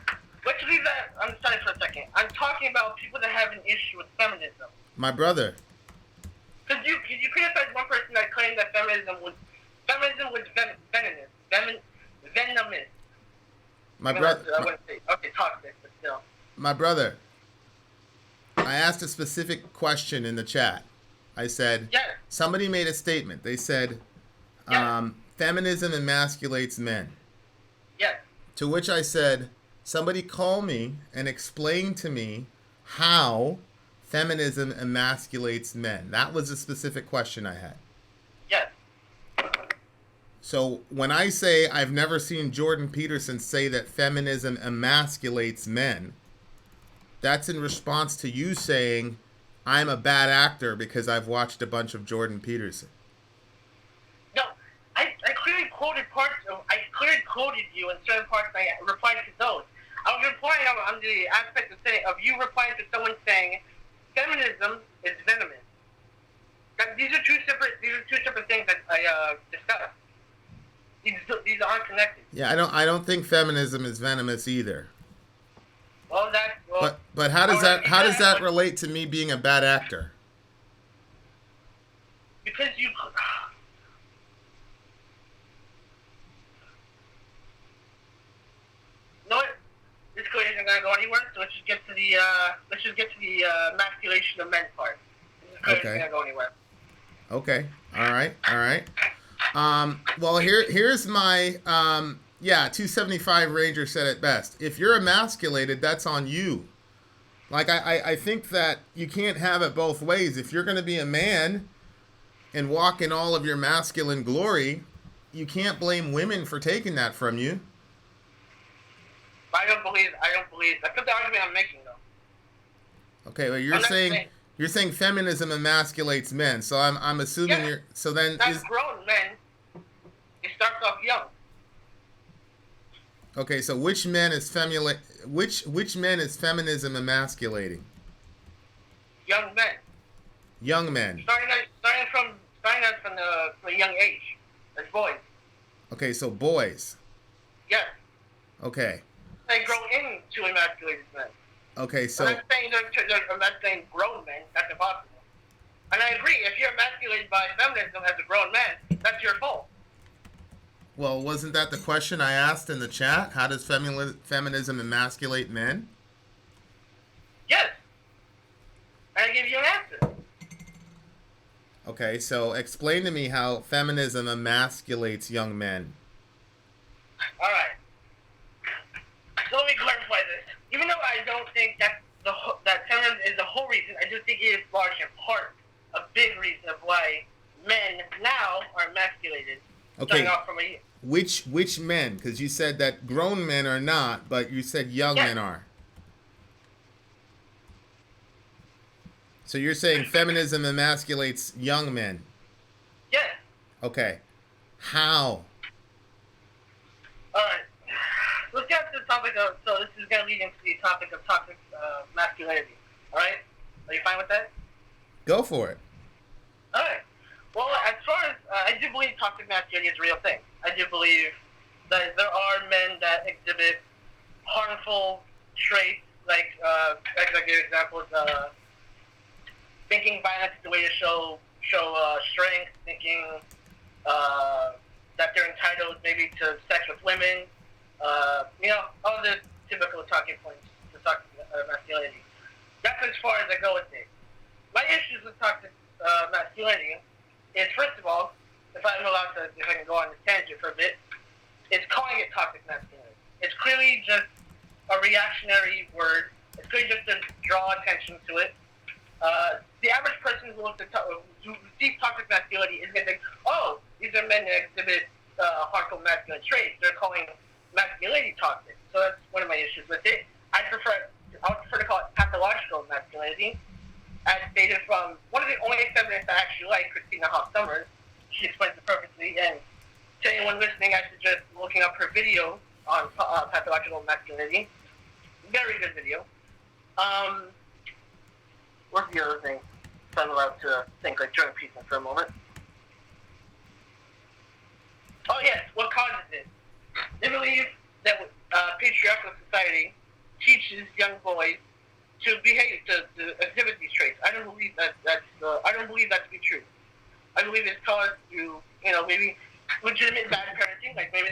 Speaker 4: God. Let's leave that. I'm sorry for a second. I'm talking about people that have an issue with feminism.
Speaker 1: My brother.
Speaker 4: Because you criticize one person that claimed that feminism was venomous.
Speaker 1: My brother.
Speaker 4: I wouldn't say toxic, but still.
Speaker 1: My brother. I asked a specific question in the chat. I said,
Speaker 4: yes.
Speaker 1: Somebody made a statement. They said,
Speaker 4: Yes.
Speaker 1: Feminism emasculates men.
Speaker 4: Yes.
Speaker 1: To which I said, somebody call me and explain to me how feminism emasculates men. That was a specific question I had.
Speaker 4: Yes.
Speaker 1: So when I say I've never seen Jordan Peterson say that feminism emasculates men, that's in response to you saying I'm a bad actor because I've watched a bunch of Jordan Peterson.
Speaker 4: No, I clearly quoted you in certain parts. And I replied to those. I was replying on the aspect of you replying to someone saying feminism is venomous. These are two separate things that I discussed. These aren't connected.
Speaker 1: Yeah, I don't think feminism is venomous either.
Speaker 4: Well,
Speaker 1: but how does that relate to me being a bad actor?
Speaker 4: Because you. You know what? This code isn't gonna go anywhere. So let's just get to the emasculation of men part. This code isn't gonna go anywhere.
Speaker 1: Okay. All right. Well, here's my 275 Ranger said it best. If you're emasculated, that's on you. Like I think that you can't have it both ways. If you're going to be a man and walk in all of your masculine glory, you can't blame women for taking that from you.
Speaker 4: I don't believe. That's not the argument I'm making, though.
Speaker 1: Okay, well you're saying feminism emasculates men. So I'm assuming you're. So then
Speaker 4: that's grown men. It starts off young.
Speaker 1: Okay, so which men is feminism emasculating?
Speaker 4: Young men.
Speaker 1: Young men.
Speaker 4: Starting from the young age. As boys.
Speaker 1: Okay, so boys.
Speaker 4: Yes.
Speaker 1: Okay.
Speaker 4: They grow into emasculated men.
Speaker 1: Okay, so.
Speaker 4: I'm not saying grown men. That's impossible. And I agree. If you're emasculated by feminism as a grown man, that's your fault.
Speaker 1: Well, wasn't that the question I asked in the chat? How does feminism emasculate men?
Speaker 4: Yes. And I gave you an answer.
Speaker 1: Okay, so explain to me how feminism emasculates young men.
Speaker 4: All right. So let me clarify this. Even though I don't think that feminism is the whole reason, I do think it is large in part a big reason of why men now are emasculated.
Speaker 1: Okay. Which men? Because you said that grown men are not, but you said young men are. So you're saying feminism emasculates young men?
Speaker 4: Yes.
Speaker 1: Okay. How?
Speaker 4: All right. Let's get to the topic of. So this is going to lead into the topic of toxic masculinity. All right. Are you fine with that?
Speaker 1: Go for it.
Speaker 4: All right. Well, as far as I do believe toxic masculinity is a real thing. I do believe that there are men that exhibit harmful traits, like I give examples, thinking violence is the way to show strength, thinking that they're entitled maybe to sex with women, all the typical talking points to toxic masculinity. That's as far as I go with it. My issues with toxic masculinity is, first of all, if I can go on this tangent for a bit, is calling it toxic masculinity. It's clearly just a reactionary word. It's clearly just to draw attention to it. The average person who sees toxic masculinity is going to think, oh, these are men that exhibit harmful masculine traits. They're calling masculinity toxic. So that's one of my issues with it. I would prefer to call it pathological masculinity, as stated from one of the only feminists I actually like, Christina Hoff Summers. She explains it perfectly. And to anyone listening, I suggest looking up her video on pathological masculinity. Very good video. What's the other thing? So I'm allowed to think like during pieces for a moment. Oh yes, what causes it? They believe that patriarchal society teaches young boys to behave, to exhibit these traits. I don't believe I don't believe that to be true. I believe it's caused through, maybe legitimate bad parenting. Like maybe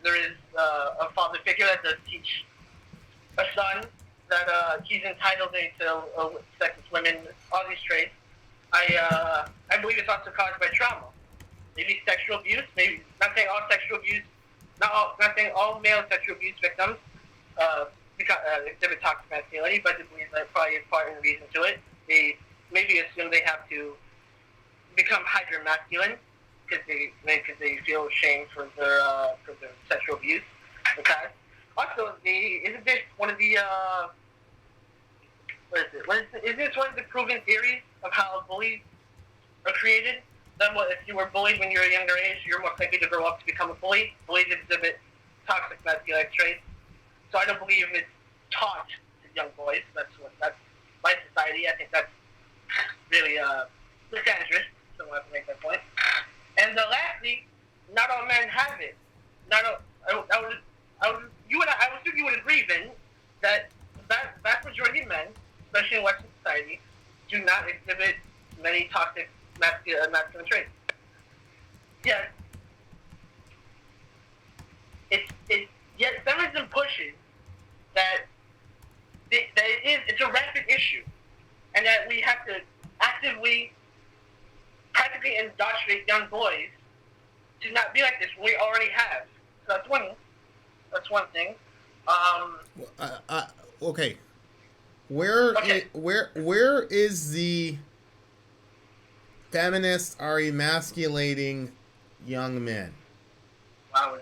Speaker 4: there is a father figure that does teach a son that he's entitled to sex with women, all these traits. I believe it's also caused by trauma. Maybe sexual abuse. Maybe not saying all sexual abuse, not saying all male sexual abuse victims exhibit toxic masculinity, but I believe that probably is part of the reason to it. They maybe assume they have to become hyper masculine because they feel ashamed for their sexual abuse. Okay. Also, isn't this one of the Is this one of the proven theories of how bullies are created? That if you were bullied when you were a younger age, you're more likely to grow up to become a bully. Bullies exhibit toxic masculine traits. So I don't believe it's taught to young boys. That's my society. I think that's really misandrous. So I have to make that point. And lastly, not all men have it. I would assume you would agree, Vin, that the vast majority of men, especially in Western society, do not exhibit many toxic masculine traits. Yes. Yet feminism pushes that it's a rampant issue, and that we have to actively, practically indoctrinate young boys to not be like this when we already have. So that's one thing.
Speaker 1: Okay. Where is the feminists are emasculating young men?
Speaker 4: Wow.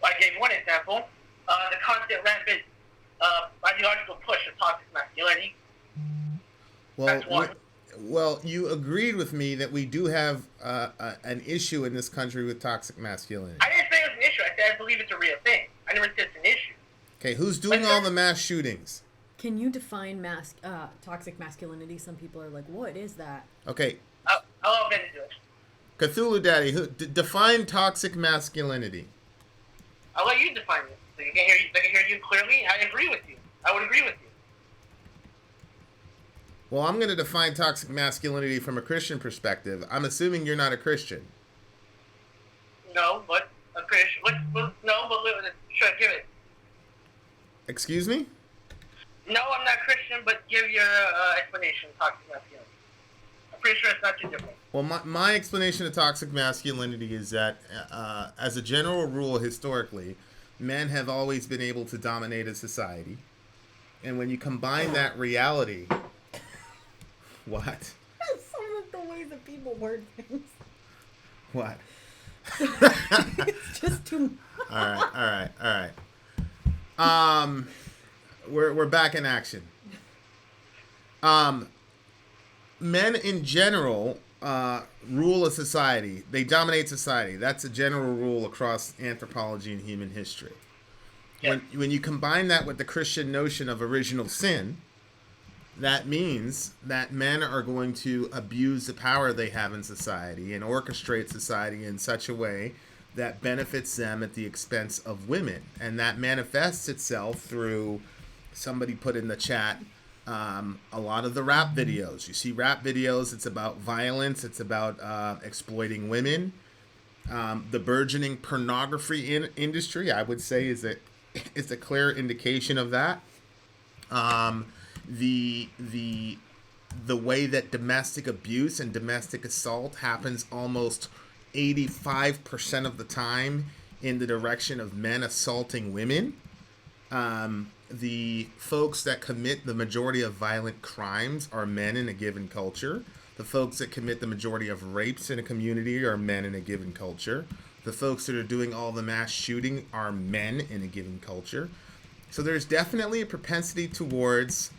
Speaker 4: I gave one example. The constant rampant ideological push of toxic masculinity. That's one.
Speaker 1: Well, you agreed with me that we do have an issue in this country with toxic masculinity.
Speaker 4: I didn't say it was an issue. I said I believe it's a real thing. I never said it's an issue.
Speaker 1: Okay, who's doing all the mass shootings?
Speaker 2: Can you define toxic masculinity? Some people are like, what is that?
Speaker 1: Okay.
Speaker 4: I'll get into it.
Speaker 1: Cthulhu Daddy, define toxic masculinity.
Speaker 4: I'll let you define it. So I can hear you clearly. I agree with you. I would agree with you.
Speaker 1: Well, I'm going to define toxic masculinity from a Christian perspective. I'm assuming you're not a Christian.
Speaker 4: No, but a Christian. Should I give it?
Speaker 1: Excuse me?
Speaker 4: No, I'm not Christian, but give your explanation of toxic masculinity. I'm pretty sure it's not too different.
Speaker 1: Well, my explanation of toxic masculinity is that, as a general rule, historically, men have always been able to dominate a society. And when you combine that reality... What?
Speaker 2: Some of the ways that people word things.
Speaker 1: What?
Speaker 2: It's just too much.
Speaker 1: All right. We're back in action. Men in general rule a society. They dominate society. That's a general rule across anthropology and human history. Yeah. When you combine that with the Christian notion of original sin, that means that men are going to abuse the power they have in society and orchestrate society in such a way that benefits them at the expense of women. And that manifests itself through, somebody put in the chat, a lot of the rap videos. You see rap videos, it's about violence, it's about exploiting women. The burgeoning pornography industry, I would say, is a clear indication of that. Um, the way that domestic abuse and domestic assault happens almost 85% of the time in the direction of men assaulting women. The folks that commit the majority of violent crimes are men in a given culture. The folks that commit the majority of rapes in a community are men in a given culture. The folks that are doing all the mass shooting are men in a given culture. So there's definitely a propensity towards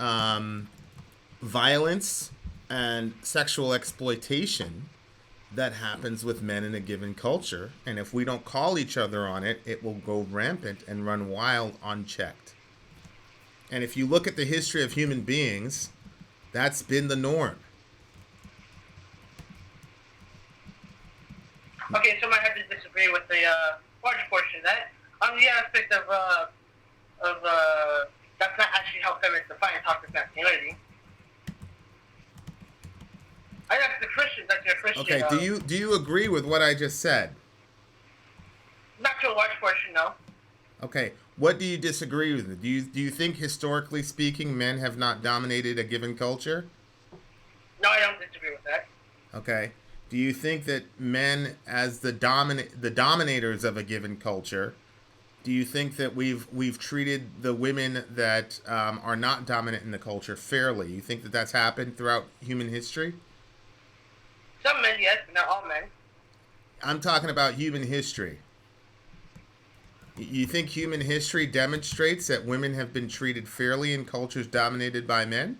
Speaker 1: violence and sexual exploitation that happens with men in a given culture. And if we don't call each other on it, it will go rampant and run wild unchecked. And if you look at the history of human beings, that's been the norm.
Speaker 4: Okay, so I might have to disagree with the large portion of that. On the aspect of that's not actually how feminists define toxic masculinity. I asked the Christian, that's your Christian.
Speaker 1: Okay, do you agree with what I just said?
Speaker 4: Not to a large portion, no.
Speaker 1: Okay, what do you disagree with? Do you think historically speaking men have not dominated a given culture?
Speaker 4: No, I don't disagree with that.
Speaker 1: Okay. Do you think that men, as the dominators of a given culture, do you think that we've treated the women that are not dominant in the culture fairly? You think that that's happened throughout human history?
Speaker 4: Some men, yes, but not all men.
Speaker 1: I'm talking about human history. You think human history demonstrates that women have been treated fairly in cultures dominated by men?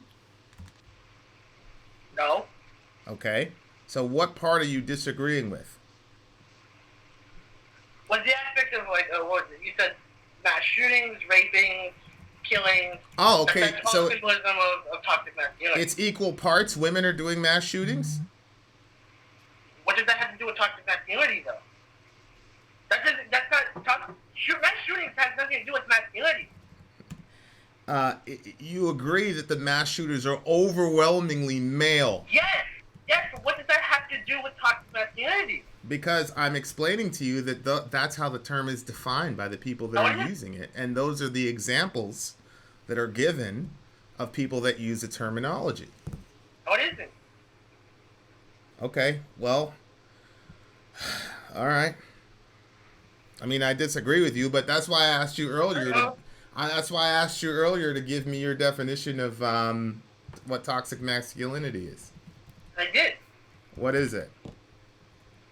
Speaker 4: No.
Speaker 1: Okay. So what part are you disagreeing with?
Speaker 4: What's the aspect of, like, what was it? You said mass shootings, raping, killing.
Speaker 1: Oh, okay.
Speaker 4: That's all
Speaker 1: So
Speaker 4: symbolism of toxic masculinity.
Speaker 1: it's equal parts. Women are doing mass shootings?
Speaker 4: What does that have to do with toxic masculinity, though? That's not toxic. Mass shootings has nothing to do with masculinity.
Speaker 1: You agree that the mass shooters are overwhelmingly male?
Speaker 4: Yes, but what does that have to do with toxic masculinity?
Speaker 1: Because I'm explaining to you that that's how the term is defined by the people that are using it. And those are the examples that are given of people that use the terminology.
Speaker 4: No, it isn't.
Speaker 1: Okay, well, all right. I mean, I disagree with you, but that's why I asked you earlier. That's why I asked you earlier to give me your definition of what toxic masculinity is.
Speaker 4: I did.
Speaker 1: What is it?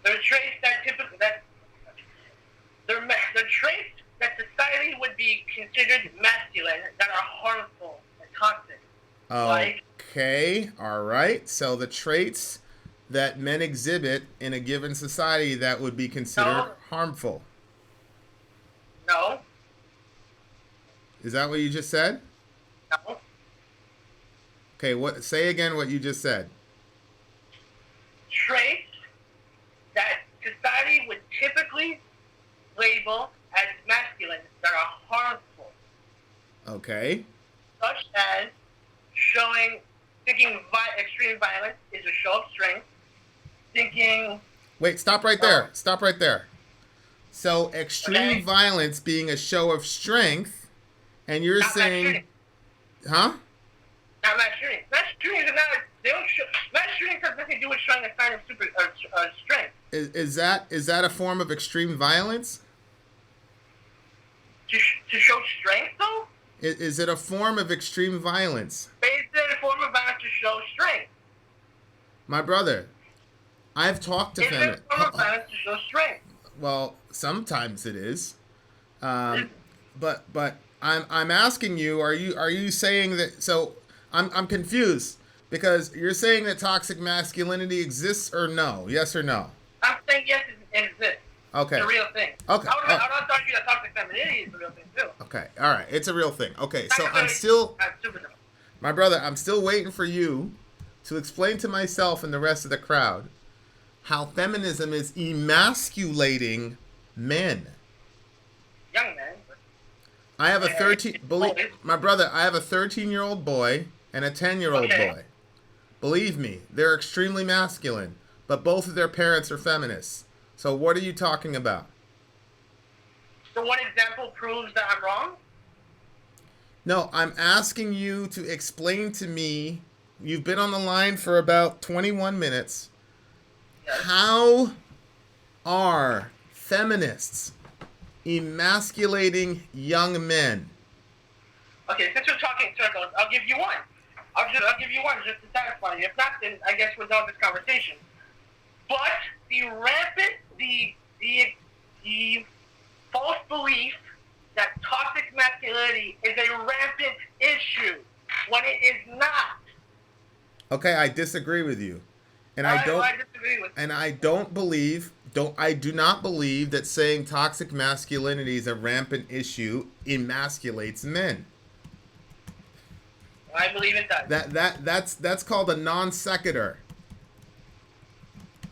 Speaker 4: They're traits they're traits that society would be considered masculine that are harmful and toxic.
Speaker 1: Okay, all right. So the traits that men exhibit in a given society that would be considered harmful.
Speaker 4: No.
Speaker 1: Is that what you just said?
Speaker 4: No.
Speaker 1: Okay, say again what you just said.
Speaker 4: Traits that society would typically label as masculine that are harmful.
Speaker 1: Okay.
Speaker 4: Such as thinking extreme violence is a show of strength.
Speaker 1: Wait, stop right there. Stop right there. So extreme violence being a show of strength, and you're saying, huh?
Speaker 4: Not mass shooting. Mass shootings are not. They don't show. Mass shooting has nothing to do with showing a sign of strength.
Speaker 1: Is that a form of extreme violence?
Speaker 4: To show strength, though.
Speaker 1: Is it a form of extreme violence?
Speaker 4: Is it a form of violence to show strength?
Speaker 1: My brother, I've talked to feminists.
Speaker 4: Is it a form of violence to show strength?
Speaker 1: Well, sometimes it is, but I'm asking you, are you saying that? So I'm confused because you're saying that toxic masculinity exists or no? Yes or no?
Speaker 4: I'm saying yes, it exists.
Speaker 1: Okay.
Speaker 4: It's a real thing.
Speaker 1: Okay.
Speaker 4: I would argue that toxic femininity is a real thing too.
Speaker 1: Okay. All right. It's a real thing. Okay. So my brother, I'm still waiting for you to explain to myself and the rest of the crowd how feminism is emasculating men.
Speaker 4: Young men.
Speaker 1: I have a 13-year-old boy and a 10-year-old boy. Believe me, they're extremely masculine, but both of their parents are feminists. So what are you talking about?
Speaker 4: The one example proves that I'm wrong?
Speaker 1: No, I'm asking you to explain to me. You've been on the line for about 21 minutes.
Speaker 4: Yes.
Speaker 1: How are feminists emasculating young men?
Speaker 4: Okay, since we're talking circles, I'll give you one. I'll give you one just to satisfy you. If not, then I guess we're done with this conversation. But the rampant, the false belief that toxic masculinity is a rampant issue when it is not.
Speaker 1: Okay, I disagree with you. And
Speaker 4: I disagree with you.
Speaker 1: And I do not believe that saying toxic masculinity is a rampant issue emasculates men.
Speaker 4: I believe it does.
Speaker 1: That's called a non sequitur.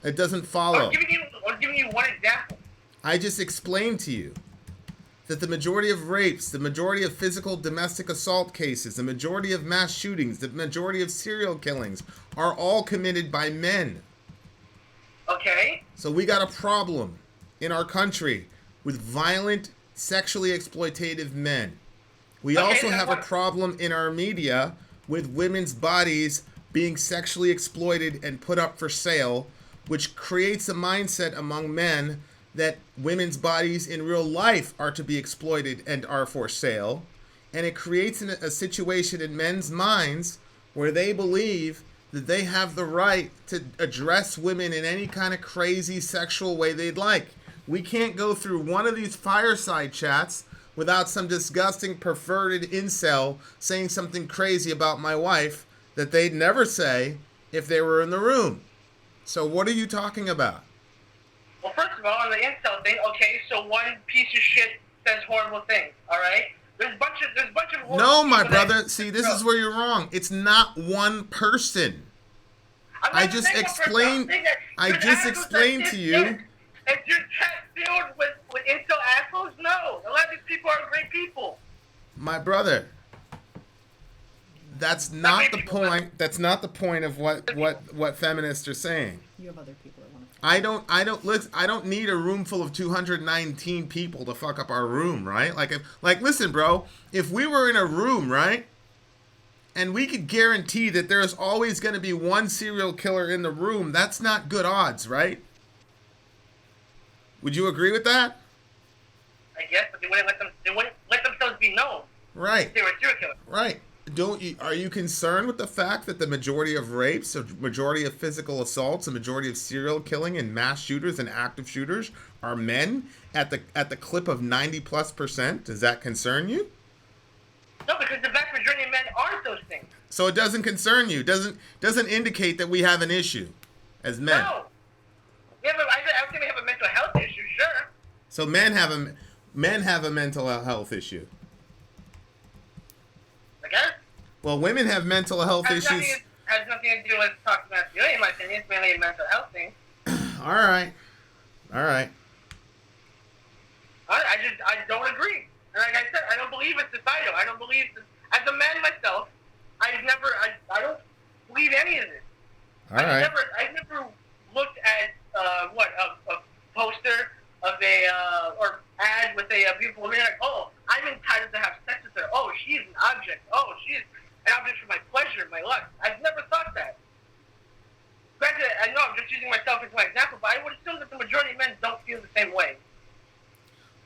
Speaker 1: It doesn't follow.
Speaker 4: I'm giving you one example.
Speaker 1: I just explained to you that the majority of rapes, the majority of physical domestic assault cases, the majority of mass shootings, the majority of serial killings are all committed by men.
Speaker 4: Okay.
Speaker 1: So we got a problem in our country with violent, sexually exploitative men. We also have a problem in our media with women's bodies being sexually exploited and put up for sale, which creates a mindset among men that women's bodies in real life are to be exploited and are for sale. And it creates a situation in men's minds where they believe that they have the right to address women in any kind of crazy sexual way they'd like. We can't go through one of these fireside chats without some disgusting perverted incel saying something crazy about my wife that they'd never say if they were in the room. So what are you talking about?
Speaker 4: Well, first of all, on the incel thing, okay, so one piece of shit says horrible things, all right? There's a bunch of horrible
Speaker 1: No, my
Speaker 4: people that-
Speaker 1: brother. See, this is where you're wrong. It's not one person. I just explained. I just explained to you.
Speaker 4: Is your chat filled with incel assholes? No. A lot of these people are great people.
Speaker 1: My brother. That's not the point. That's not the point of what feminists are saying.
Speaker 2: You have other people that want to.
Speaker 1: I don't need a room full of 219 people to fuck up our room, right? Listen, bro, if we were in a room, right? And we could guarantee that there's always going to be one serial killer in the room, that's not good odds, right? Would you agree with that?
Speaker 4: I guess, but they wouldn't let themselves be known.
Speaker 1: Right.
Speaker 4: They were a serial killer.
Speaker 1: Right. Are you concerned with the fact that the majority of rapes, a majority of physical assaults, a majority of serial killing and mass shooters and active shooters are men at the clip of 90+%? Does that concern you?
Speaker 4: No, because the vast majority of men aren't those things.
Speaker 1: So it doesn't concern you. Doesn't indicate that we have an issue as men.
Speaker 4: No. I would say we have a mental health issue, sure.
Speaker 1: So men have a mental health issue.
Speaker 4: I guess.
Speaker 1: Well, women have mental health issues.
Speaker 4: Has nothing to do with toxic masculinity, in my opinion. It's mainly a mental health thing.
Speaker 1: All right.
Speaker 4: I don't agree. And like I said, I don't believe it's societal. I don't believe as a man myself, I don't believe any of this. I've never looked at a poster of or ad with a beautiful woman like, oh, I'm entitled to have sex with her. Oh, she's an object. Oh, she's an object for my pleasure, my lust. I've never thought that. Granted, I know I'm just using myself as my example, but I would assume that the majority of men don't feel the same way.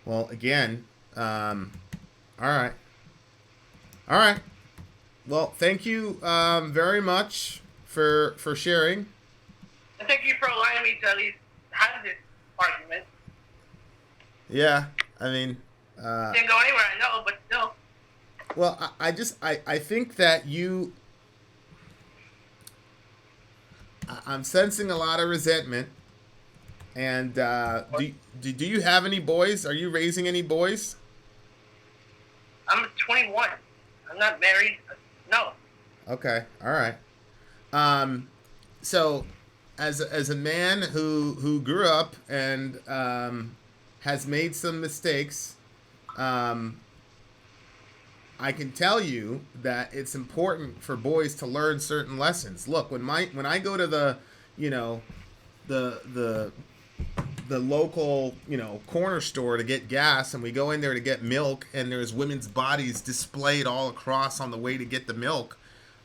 Speaker 1: Well, again, all right. Well, thank you very much for sharing.
Speaker 4: And thank you for allowing me to at least have this argument.
Speaker 1: Yeah, I mean...
Speaker 4: didn't go anywhere, I know, but still.
Speaker 1: Well, I think that I'm sensing a lot of resentment. And do you have any boys? Are you raising any boys?
Speaker 4: I'm 21. I'm not married. No.
Speaker 1: Okay. All right. So, as a man who grew up and has made some mistakes, I can tell you that it's important for boys to learn certain lessons. Look, when I go to the the local, corner store to get gas, and we go in there to get milk, and there's women's bodies displayed all across on the way to get the milk,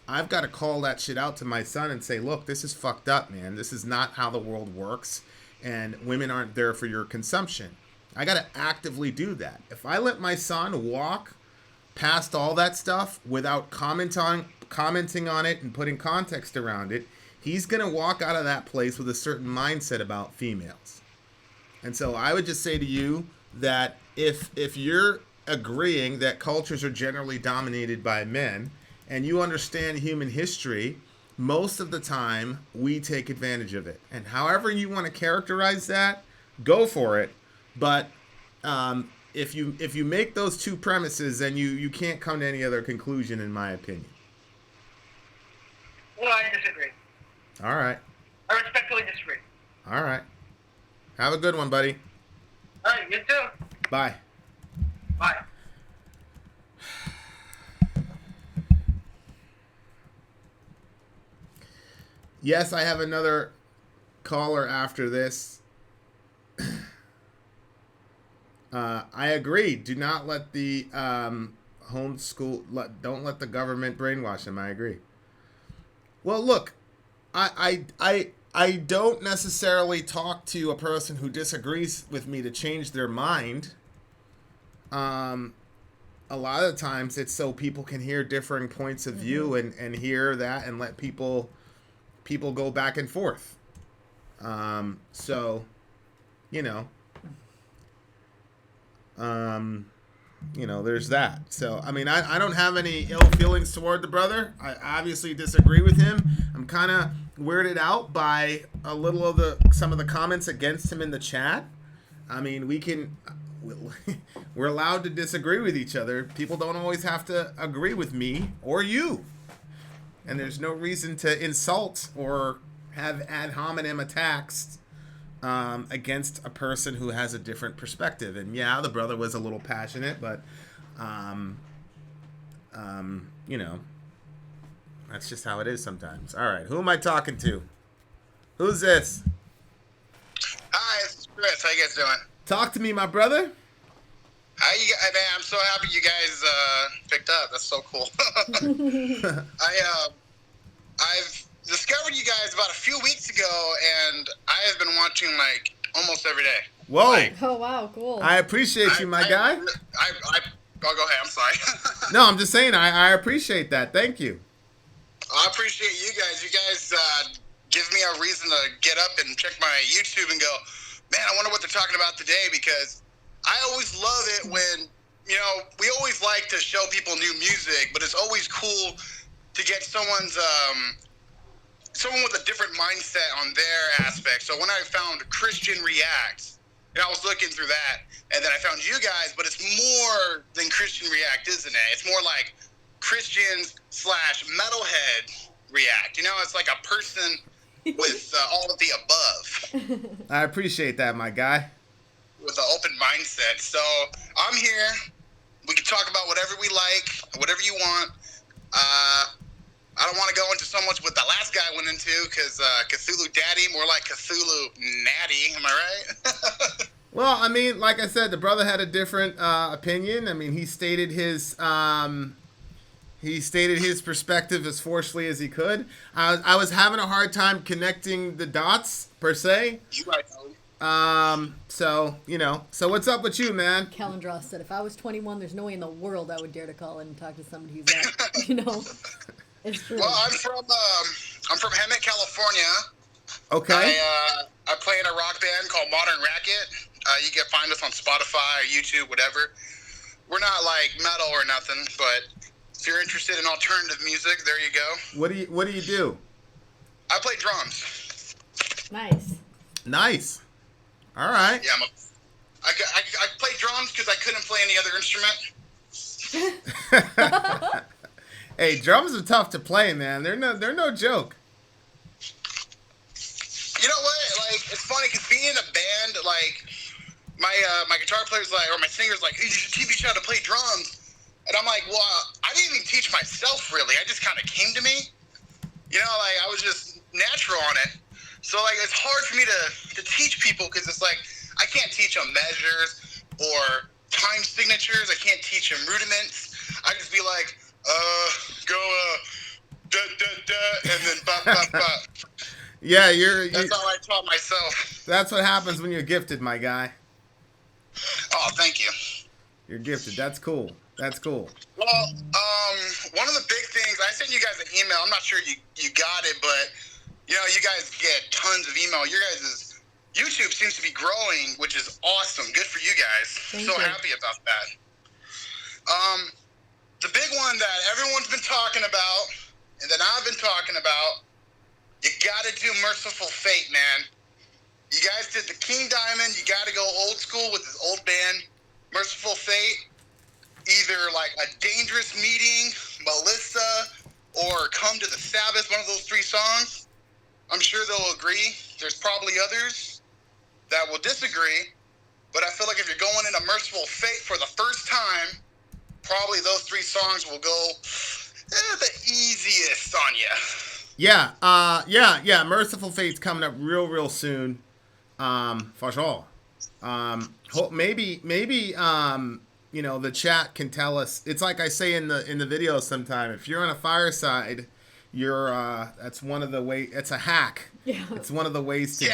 Speaker 1: I've got to call that shit out to my son and say, look, this is fucked up, man. This is not how the world works, and women aren't there for your consumption. I got to actively do that. If I let my son walk past all that stuff without commenting on it and putting context around it, he's going to walk out of that place with a certain mindset about females. And so I would just say to you that if you're agreeing that cultures are generally dominated by men and you understand human history, most of the time we take advantage of it. And however you want to characterize that, go for it. But if you make those two premises, then you can't come to any other conclusion, in my opinion.
Speaker 4: Well, I disagree.
Speaker 1: All right.
Speaker 4: I respectfully disagree.
Speaker 1: All right. Have a good one, buddy.
Speaker 4: All right, you too.
Speaker 1: Bye.
Speaker 4: Bye.
Speaker 1: Yes, I have another caller after this. I agree. Do not let the don't let the government brainwash them. I agree. Well, look, I don't necessarily talk to a person who disagrees with me to change their mind. A lot of the times it's so people can hear differing points of view and hear that and let people go back and forth. So, there's that. So, I mean, I don't have any ill feelings toward the brother. I obviously disagree with him. I'm kind of weirded out by a little of some of the comments against him in the chat. I mean, we're allowed to disagree with each other. People don't always have to agree with me or you. And there's no reason to insult or have ad hominem attacks against a person who has a different perspective. And yeah, the brother was a little passionate, but that's just how it is sometimes. All right, who am I talking to? Who's this?
Speaker 5: Hi, this is Chris. How you guys doing?
Speaker 1: Talk to me, my brother.
Speaker 5: How you? Man, I'm so happy you guys picked up. That's so cool. I've discovered you guys about a few weeks ago, and I have been watching like almost every day.
Speaker 1: Whoa!
Speaker 2: Oh wow, cool.
Speaker 1: I appreciate you, my guy.
Speaker 5: I'll go ahead. I'm sorry.
Speaker 1: No, I'm just saying I appreciate that. Thank you.
Speaker 5: I appreciate you guys. You guys give me a reason to get up and check my YouTube and go, man, I wonder what they're talking about today, because I always love it when, we always like to show people new music, but it's always cool to get someone with a different mindset on their aspect. So when I found Christian React, I was looking through that, and then I found you guys, but it's more than Christian React, isn't it? It's more like Christians / metalhead React. It's like a person with all of the above.
Speaker 1: I appreciate that, my guy.
Speaker 5: With an open mindset. So I'm here. We can talk about whatever we like, whatever you want. I don't want to go into so much what the last guy went into, because Cthulhu Daddy, more like Cthulhu Natty. Am I right?
Speaker 1: Well, I mean, like I said, the brother had a different opinion. I mean, he stated his perspective as forcefully as he could. I was having a hard time connecting the dots, per se.
Speaker 5: You right, though.
Speaker 1: So what's up with you, man?
Speaker 2: Calendra said, if I was 21, there's no way in the world I would dare to call in and talk to somebody who's that, It's true.
Speaker 5: Well, I'm from Hemet, California.
Speaker 1: Okay.
Speaker 5: I play in a rock band called Modern Racket. You can find us on Spotify or YouTube, whatever. We're not like metal or nothing, but if you're interested in alternative music, there you go.
Speaker 1: What do you do?
Speaker 5: I play drums.
Speaker 2: Nice.
Speaker 1: All right.
Speaker 5: Yeah, I play drums because I couldn't play any other instrument.
Speaker 1: Hey, drums are tough to play, man. They're no joke.
Speaker 5: You know what? Like, it's funny because being in a band, like, my guitar player's like, or my singer's like, hey, you should teach me how to play drums. And I'm like, well, I didn't even teach myself, really. I just kind of came to me. I was just natural on it. So, like, it's hard for me to teach people because it's like, I can't teach them measures or time signatures. I can't teach them rudiments. I just be like, go, da, da, da, and then bop, bop, bop.
Speaker 1: Yeah,
Speaker 5: That's all I taught myself.
Speaker 1: That's what happens when you're gifted, my guy.
Speaker 5: Oh, thank you.
Speaker 1: You're gifted. That's cool. That's cool.
Speaker 5: Well, one of the big things, I sent you guys an email. I'm not sure you got it, but, you know, you guys get tons of email. Your guys' YouTube seems to be growing, which is awesome. Good for you guys.
Speaker 2: Thank
Speaker 5: so
Speaker 2: you.
Speaker 5: happy about that. The big one that everyone's been talking about, and that I've been talking about, you got to do Merciful Fate, man. You guys did the King Diamond. You got to go old school with this old band, Merciful Fate. Either like A Dangerous Meeting, Melissa, or Come to the Sabbath, one of those 3 songs. I'm sure they'll agree. There's probably others that will disagree, but I feel like if you're going into Merciful Fate for the first time, probably those 3 songs will go the easiest on you.
Speaker 1: Yeah. Merciful Fate's coming up real soon. For sure. Maybe you know, the chat can tell us. It's like I say in the video sometime. If you're on a fireside, you're that's one of the way. It's a hack.
Speaker 2: Yeah.
Speaker 1: It's one of the ways to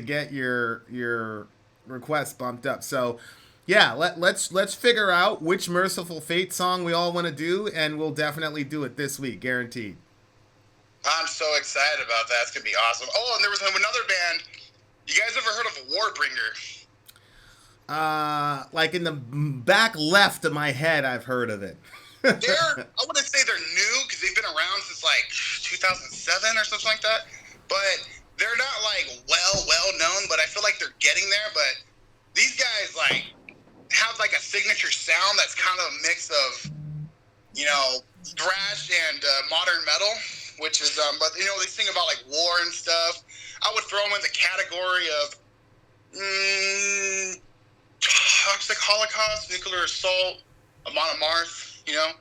Speaker 1: get your request bumped up. So, yeah, let's figure out which Merciful Fate song we all want to do, and we'll definitely do it this week, guaranteed.
Speaker 5: I'm so excited about that. It's gonna be awesome. Oh, and there was another band. You guys ever heard of Warbringer?
Speaker 1: Like in the back left of my head, I've heard of it.
Speaker 5: I wouldn't say they're new because they've been around since like 2007 or something like that. But they're not like well known. But I feel like they're getting there. But these guys like have like a signature sound that's kind of a mix of, you know, thrash and modern metal, which is but you know, they sing about like war and stuff. I would throw them in the category of toxic holocaust, nuclear assault, Amon Amarth, you know.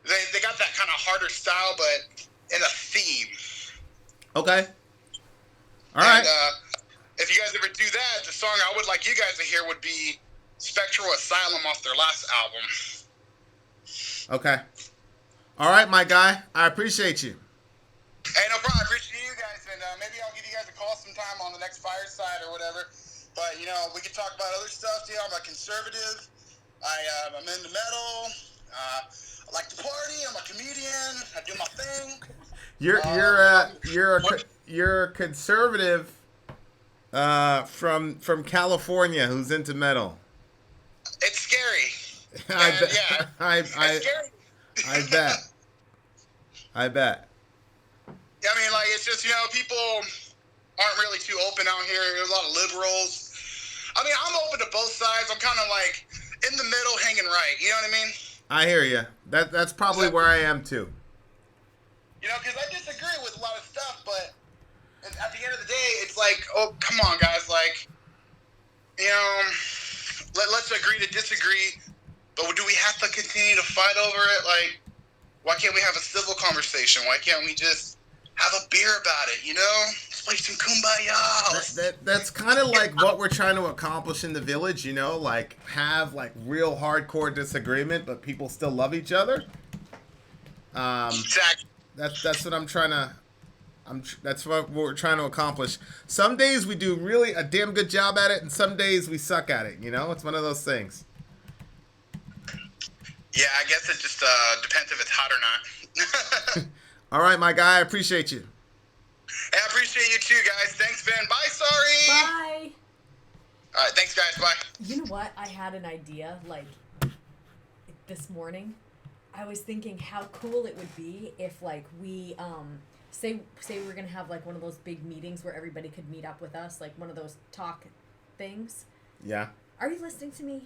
Speaker 5: They got that kind of harder style, but in a theme.
Speaker 1: Okay. All right.
Speaker 5: If you guys ever do that, the song I would like you guys to hear would be Spectral Asylum off their last album.
Speaker 1: Okay. All right, my guy. I appreciate you.
Speaker 5: Hey, no problem. I appreciate you guys, and maybe I'll give you guys a call sometime on the next fireside or whatever. But, you know, we can talk about other stuff, too. I'm a conservative. I'm into metal. I like to party. I'm a comedian. I do my thing.
Speaker 1: You're a conservative from California who's into metal.
Speaker 5: It's scary.
Speaker 1: I bet.
Speaker 5: Yeah, it's scary.
Speaker 1: I bet.
Speaker 5: Yeah, I mean, like, it's just, you know, people aren't really too open out here. There's a lot of liberals. I mean, I'm open to both sides. I'm kind of like in the middle, hanging right. You know what I mean?
Speaker 1: I hear you. That's probably where I am too.
Speaker 5: You know, because I disagree with a lot of stuff, but at the end of the day, it's like, oh, come on, guys. Like, you know, let's agree to disagree. But do we have to continue to fight over it? Like, why can't we have a civil conversation? Why can't we just have a beer about it, you know? Let's play some kumbaya.
Speaker 1: That's kind of like what we're trying to accomplish in the village, you know? Like, have, like, real hardcore disagreement, but people still love each other.
Speaker 5: Exactly.
Speaker 1: That's what I'm trying to... that's what we're trying to accomplish. Some days we do really a damn good job at it, and some days we suck at it, you know? It's one of those things.
Speaker 5: Yeah, I guess it just depends if it's hot or not.
Speaker 1: All right, my guy. I appreciate you.
Speaker 5: Hey, I appreciate you too, guys. Thanks, Vin. Bye, Sori.
Speaker 2: Bye.
Speaker 5: All right, thanks, guys. Bye.
Speaker 2: You know what? I had an idea, like, this morning. I was thinking how cool it would be if, like, we, say we're going to have, like, one of those big meetings where everybody could meet up with us, like one of those talk things.
Speaker 1: Yeah.
Speaker 2: Are you listening to me?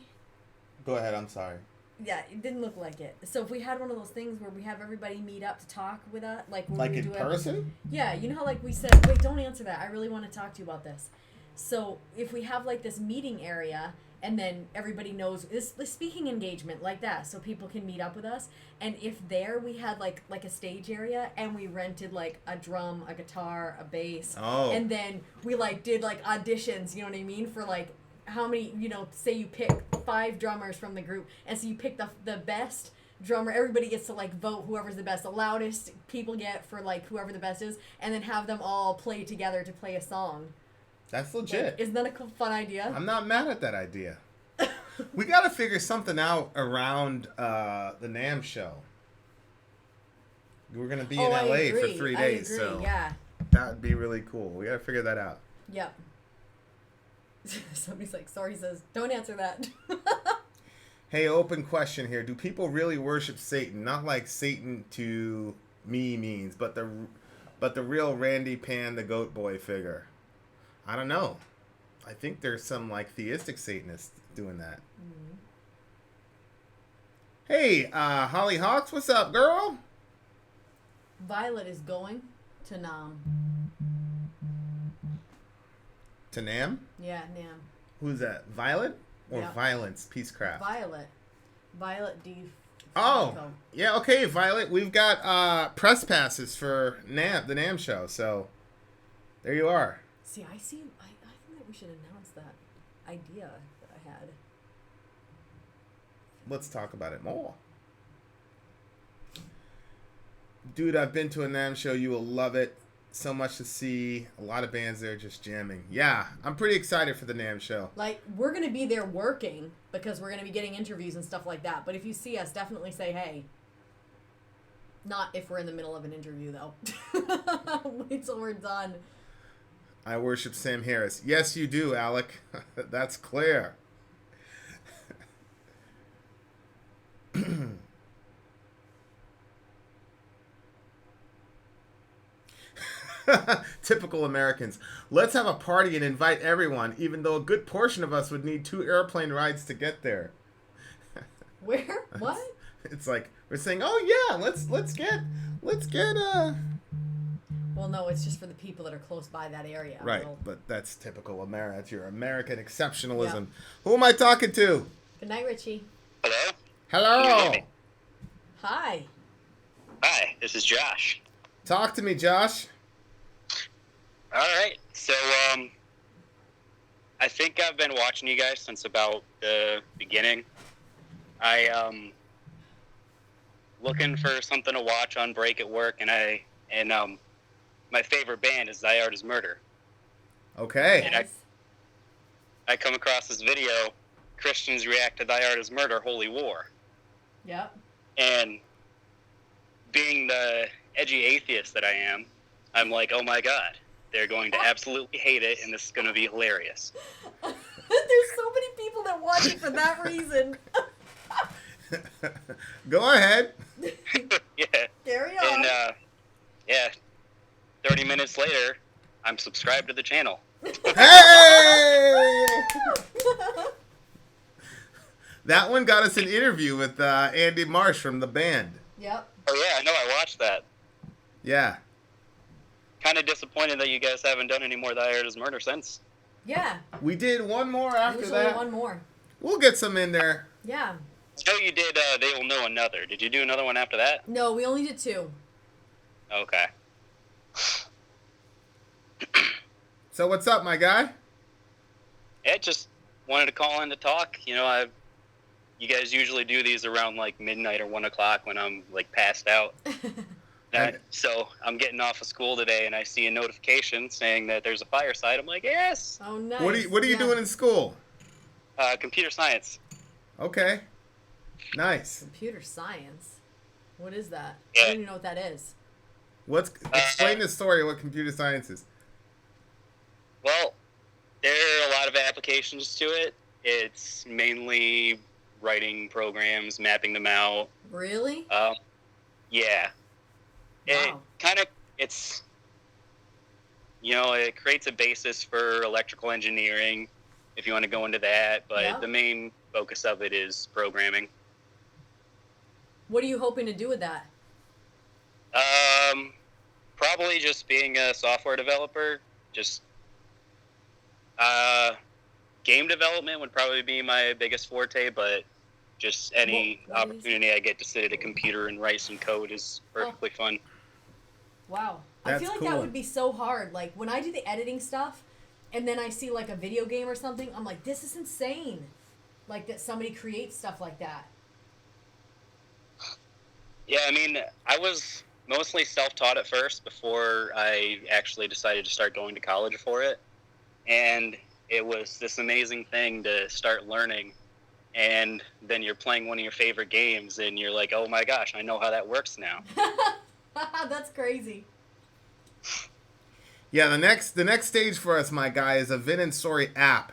Speaker 1: Go ahead. I'm sorry.
Speaker 2: Yeah, it didn't look like it. So if we had one of those things where we have everybody meet up to talk with us, like when
Speaker 1: Like
Speaker 2: we
Speaker 1: in
Speaker 2: do
Speaker 1: person?
Speaker 2: Yeah, you know how like we said, wait, don't answer that. I really want to talk to you about this. So if we have like this meeting area and then everybody knows this speaking engagement like that, so people can meet up with us. And if there we had like a stage area, and we rented like a drum, a guitar, a bass, and then we like did like auditions, you know what I mean, for like how many, you know, say you pick 5 drummers from the group, and so you pick the best drummer. Everybody gets to like vote whoever's the best, the loudest people get for like whoever the best is, and then have them all play together to play a song.
Speaker 1: That's legit.
Speaker 2: Like, isn't that a fun idea?
Speaker 1: I'm not mad at that idea. We got to figure something out around the NAMM show. We're going to be in LA for 3 days, so
Speaker 2: yeah.
Speaker 1: that would be really cool. We got to figure that out.
Speaker 2: Yep. Somebody's like, sorry, says, don't answer that.
Speaker 1: Hey, open question here. Do people really worship Satan? Not like Satan to me means, but the real Randy Pan, the goat boy figure. I don't know. I think there's some like theistic Satanists doing that. Mm-hmm. Hey, Holly Hawks, what's up, girl?
Speaker 2: Violet is going to Nam.
Speaker 1: To Nam?
Speaker 2: Yeah, Nam.
Speaker 1: Who's that? Violet or
Speaker 2: Yep.
Speaker 1: Violence Peacecraft?
Speaker 2: Violet D.
Speaker 1: Oh, yeah, okay, Violet. We've got press passes for the NAMM show, so there you are.
Speaker 2: See, I think that we should announce that idea that I had.
Speaker 1: Let's talk about it more. Dude, I've been to a NAMM show. You will love it. So much to see. A lot of bands there just jamming. Yeah, I'm pretty excited for the NAMM show.
Speaker 2: Like, we're going to be there working because we're going to be getting interviews and stuff like that. But if you see us, definitely say hey. Not if we're in the middle of an interview, though. Wait till we're done.
Speaker 1: I worship Sam Harris. Yes, you do, Alec. That's clear. Typical Americans. Let's have a party and invite everyone, even though a good portion of us would need 2 airplane rides to get there.
Speaker 2: Where? What?
Speaker 1: It's like we're saying, oh yeah, let's get
Speaker 2: Well, no, it's just for the people that are close by that area.
Speaker 1: Right,
Speaker 2: Well,
Speaker 1: but that's typical America. That's your American exceptionalism.
Speaker 2: Yeah.
Speaker 1: Who am I talking to?
Speaker 2: Good night, Richie.
Speaker 5: Hello?
Speaker 1: Hello.
Speaker 5: Can you hear me?
Speaker 2: Hi.
Speaker 5: Hi, this is Josh.
Speaker 1: Talk to me, Josh.
Speaker 5: All right. So, I think I've been watching you guys since about the beginning. Looking for something to watch on break at work, and my favorite band is Thy Art Is Murder.
Speaker 1: Okay.
Speaker 5: And I come across this video, Christians react to Thy Art Is Murder, Holy War.
Speaker 2: Yep.
Speaker 5: And being the edgy atheist that I am, I'm like, oh my God, they're going to absolutely hate it, and this is going to be hilarious.
Speaker 2: There's so many people that watch it for that reason.
Speaker 1: Go ahead.
Speaker 5: Yeah.
Speaker 2: Carry on.
Speaker 5: And, 30 minutes later, I'm subscribed to the channel.
Speaker 1: Hey! That one got us an interview with Andy Marsh from the band.
Speaker 2: Yep.
Speaker 5: Oh yeah, I know, I watched that.
Speaker 1: Yeah.
Speaker 5: Kind of disappointed that you guys haven't done any more Thy Art Is Murder since.
Speaker 2: Yeah.
Speaker 1: We did one more after
Speaker 2: There's
Speaker 1: that.
Speaker 2: only one more.
Speaker 1: We'll get some in there.
Speaker 2: Yeah.
Speaker 5: I know you did They Will Know Another. Did you do another one after that?
Speaker 2: No, we only did 2.
Speaker 5: Okay.
Speaker 1: So what's up, my guy?
Speaker 5: Yeah, just wanted to call in to talk. You know, you guys usually do these around like midnight or 1 o'clock when I'm like passed out. So I'm getting off of school today, and I see a notification saying that there's a fireside. I'm like, yes.
Speaker 2: Oh, nice.
Speaker 1: What are you doing in school?
Speaker 5: Computer science.
Speaker 1: Okay. Nice.
Speaker 2: Computer science? What is that?
Speaker 5: Yeah.
Speaker 2: I don't even know what that is.
Speaker 1: Explain the story of what computer science is.
Speaker 5: Well, there are a lot of applications to it. It's mainly writing programs, mapping them out.
Speaker 2: Really?
Speaker 5: Yeah.
Speaker 2: Wow.
Speaker 5: It creates a basis for electrical engineering, if you want to go into that, but
Speaker 2: Yeah.
Speaker 5: the main focus of it is programming.
Speaker 2: What are you hoping to do with that?
Speaker 5: Probably just being a software developer. Just,
Speaker 6: game development would probably be my biggest forte, but just any opportunity I get to sit at a computer and write some code is perfectly fun.
Speaker 2: Wow.
Speaker 1: That's
Speaker 2: I feel like
Speaker 1: cool.
Speaker 2: that would be so hard. Like, when I do the editing stuff, and then I see, like, a video game or something, I'm like, this is insane. Like, that somebody creates stuff like that.
Speaker 6: Yeah, I mean, I was mostly self-taught at first before I actually decided to start going to college for it. And it was this amazing thing to start learning. And then you're playing one of your favorite games, and you're like, oh my gosh, I know how that works now.
Speaker 2: That's crazy.
Speaker 1: Yeah, the next stage for us, my guy, is a Vin and Sori app.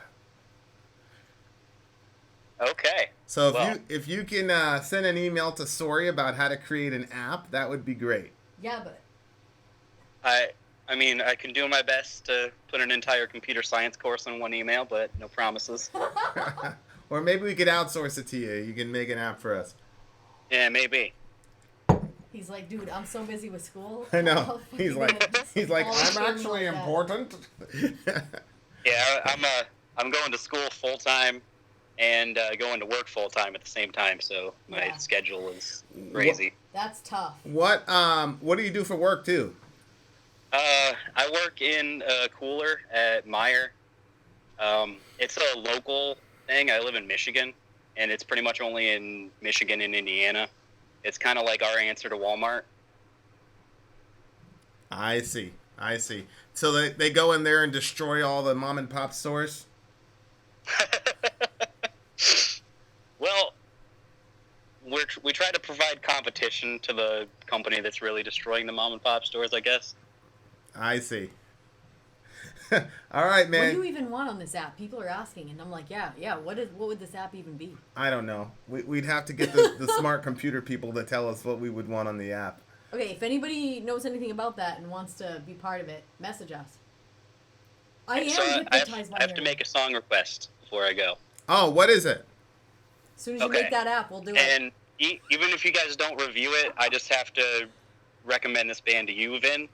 Speaker 6: Okay.
Speaker 1: So if you can send an email to Sori about how to create an app, that would be great.
Speaker 2: Yeah, but...
Speaker 6: I mean, I can do my best to put an entire computer science course in one email, but no promises.
Speaker 1: Or maybe we could outsource it to you. You can make an app for us.
Speaker 6: Yeah, maybe.
Speaker 2: He's like, dude, I'm so busy with school.
Speaker 1: I know. He's like, I'm
Speaker 2: volunteer
Speaker 1: actually
Speaker 2: like that."
Speaker 1: important.
Speaker 6: Yeah, I'm going to school full time and going to work full time at the same time, so my
Speaker 2: Yeah.
Speaker 6: schedule is crazy.
Speaker 2: That's tough.
Speaker 1: What do you do for work too?
Speaker 6: I work in a cooler at Meyer. It's a local thing. I live in Michigan, and it's pretty much only in Michigan and Indiana. It's kind of like our answer to Walmart.
Speaker 1: I see. So they go in there and destroy all the mom and pop stores?
Speaker 6: Well, we try to provide competition to the company that's really destroying the mom and pop stores, I guess.
Speaker 1: I see. All right, man.
Speaker 2: What do you even want on this app? People are asking, and I'm like, yeah. What would this app even be?
Speaker 1: I don't know. We'd have to get the smart computer people to tell us what we would want on the app.
Speaker 2: Okay, if anybody knows anything about that and wants to be part of it, message us. I am hypnotized by
Speaker 6: I have to make a song request before I go.
Speaker 1: Oh, what is it?
Speaker 2: As soon as you make that app, we'll do it.
Speaker 6: And even if you guys don't review it, I just have to recommend this band to you, Vin.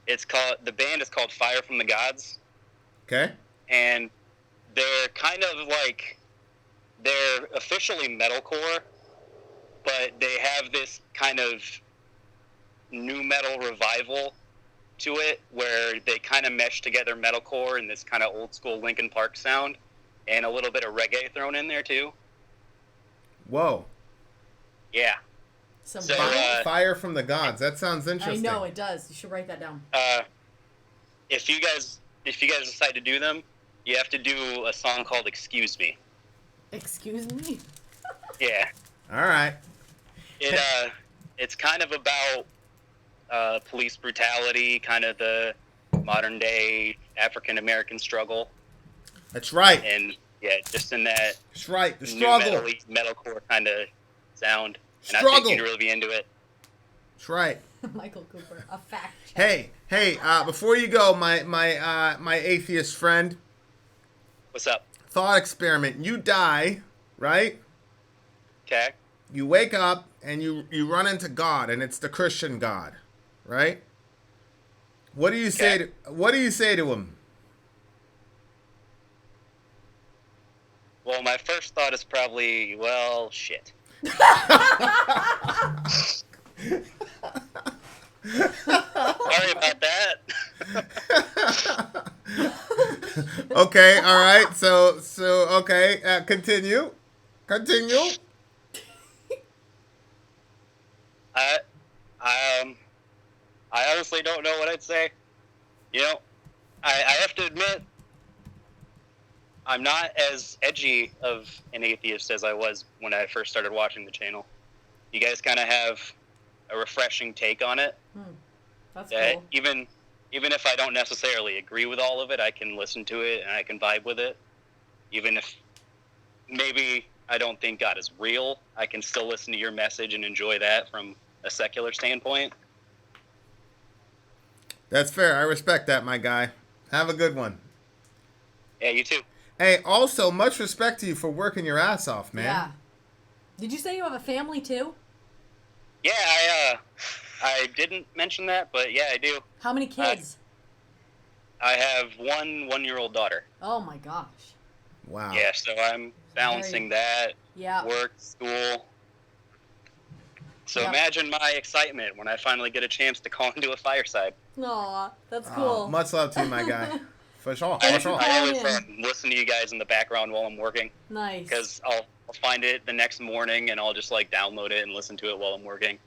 Speaker 6: The band is called Fire from the Gods.
Speaker 1: Okay.
Speaker 6: And they're kind of like, they're officially metalcore, but they have this kind of nu metal revival to it where they kind of mesh together metalcore and this kind of old school Linkin Park sound and a little bit of reggae thrown in there too.
Speaker 1: Whoa.
Speaker 6: Yeah.
Speaker 1: Fire from the Gods. That sounds interesting.
Speaker 2: I know it does. You should write that down.
Speaker 6: If you guys decide to do them, you have to do a song called "Excuse Me."
Speaker 2: Excuse me?
Speaker 6: Yeah.
Speaker 1: All right.
Speaker 6: It's kind of about police brutality, kind of the modern day African American struggle.
Speaker 1: That's right.
Speaker 6: And yeah, just in that.
Speaker 1: That's right. The struggle.
Speaker 6: Metalcore kind of sound. And
Speaker 1: Struggle.
Speaker 6: I think you'd really be into it.
Speaker 1: That's right.
Speaker 2: Michael Cooper, a fact check.
Speaker 1: Hey! Before you go, my atheist friend.
Speaker 6: What's up?
Speaker 1: Thought experiment. You die, right?
Speaker 6: Okay.
Speaker 1: You wake up and you run into God, and it's the Christian God, right? What do you say? What do you say to him?
Speaker 6: Well, my first thought is probably, well, shit. Sorry about that.
Speaker 1: Okay, all right. So okay. Continue.
Speaker 6: I honestly don't know what I'd say. You know, I have to admit, I'm not as edgy of an atheist as I was when I first started watching the channel. You guys kind of have a refreshing take on it.
Speaker 2: That's cool.
Speaker 6: Even if I don't necessarily agree with all of it, I can listen to it and I can vibe with it. Even if maybe I don't think God is real, I can still listen to your message and enjoy that from a secular standpoint.
Speaker 1: That's fair. I respect that, my guy. Have a good one.
Speaker 6: Yeah, you too.
Speaker 1: Hey, also, much respect to you for working your ass off, man.
Speaker 2: Yeah. Did you say you have a family too?
Speaker 6: Yeah, I didn't mention that, but yeah, I do.
Speaker 2: How many kids?
Speaker 6: I have one 1-year-old daughter.
Speaker 2: Oh my gosh.
Speaker 1: Wow.
Speaker 6: Yeah, so I'm balancing that,
Speaker 2: Yeah.
Speaker 6: work, school. So
Speaker 2: Yep.
Speaker 6: imagine my excitement when I finally get a chance to call into a fireside.
Speaker 2: Aw, that's cool.
Speaker 1: Much love to you, my guy. For sure.
Speaker 2: Thanks
Speaker 1: For
Speaker 2: for
Speaker 1: sure.
Speaker 6: I
Speaker 2: calling
Speaker 6: always
Speaker 2: in.
Speaker 6: listen to you guys in the background while I'm working,
Speaker 2: Nice.
Speaker 6: because I'll find it the next morning and I'll just like download it and listen to it while I'm working.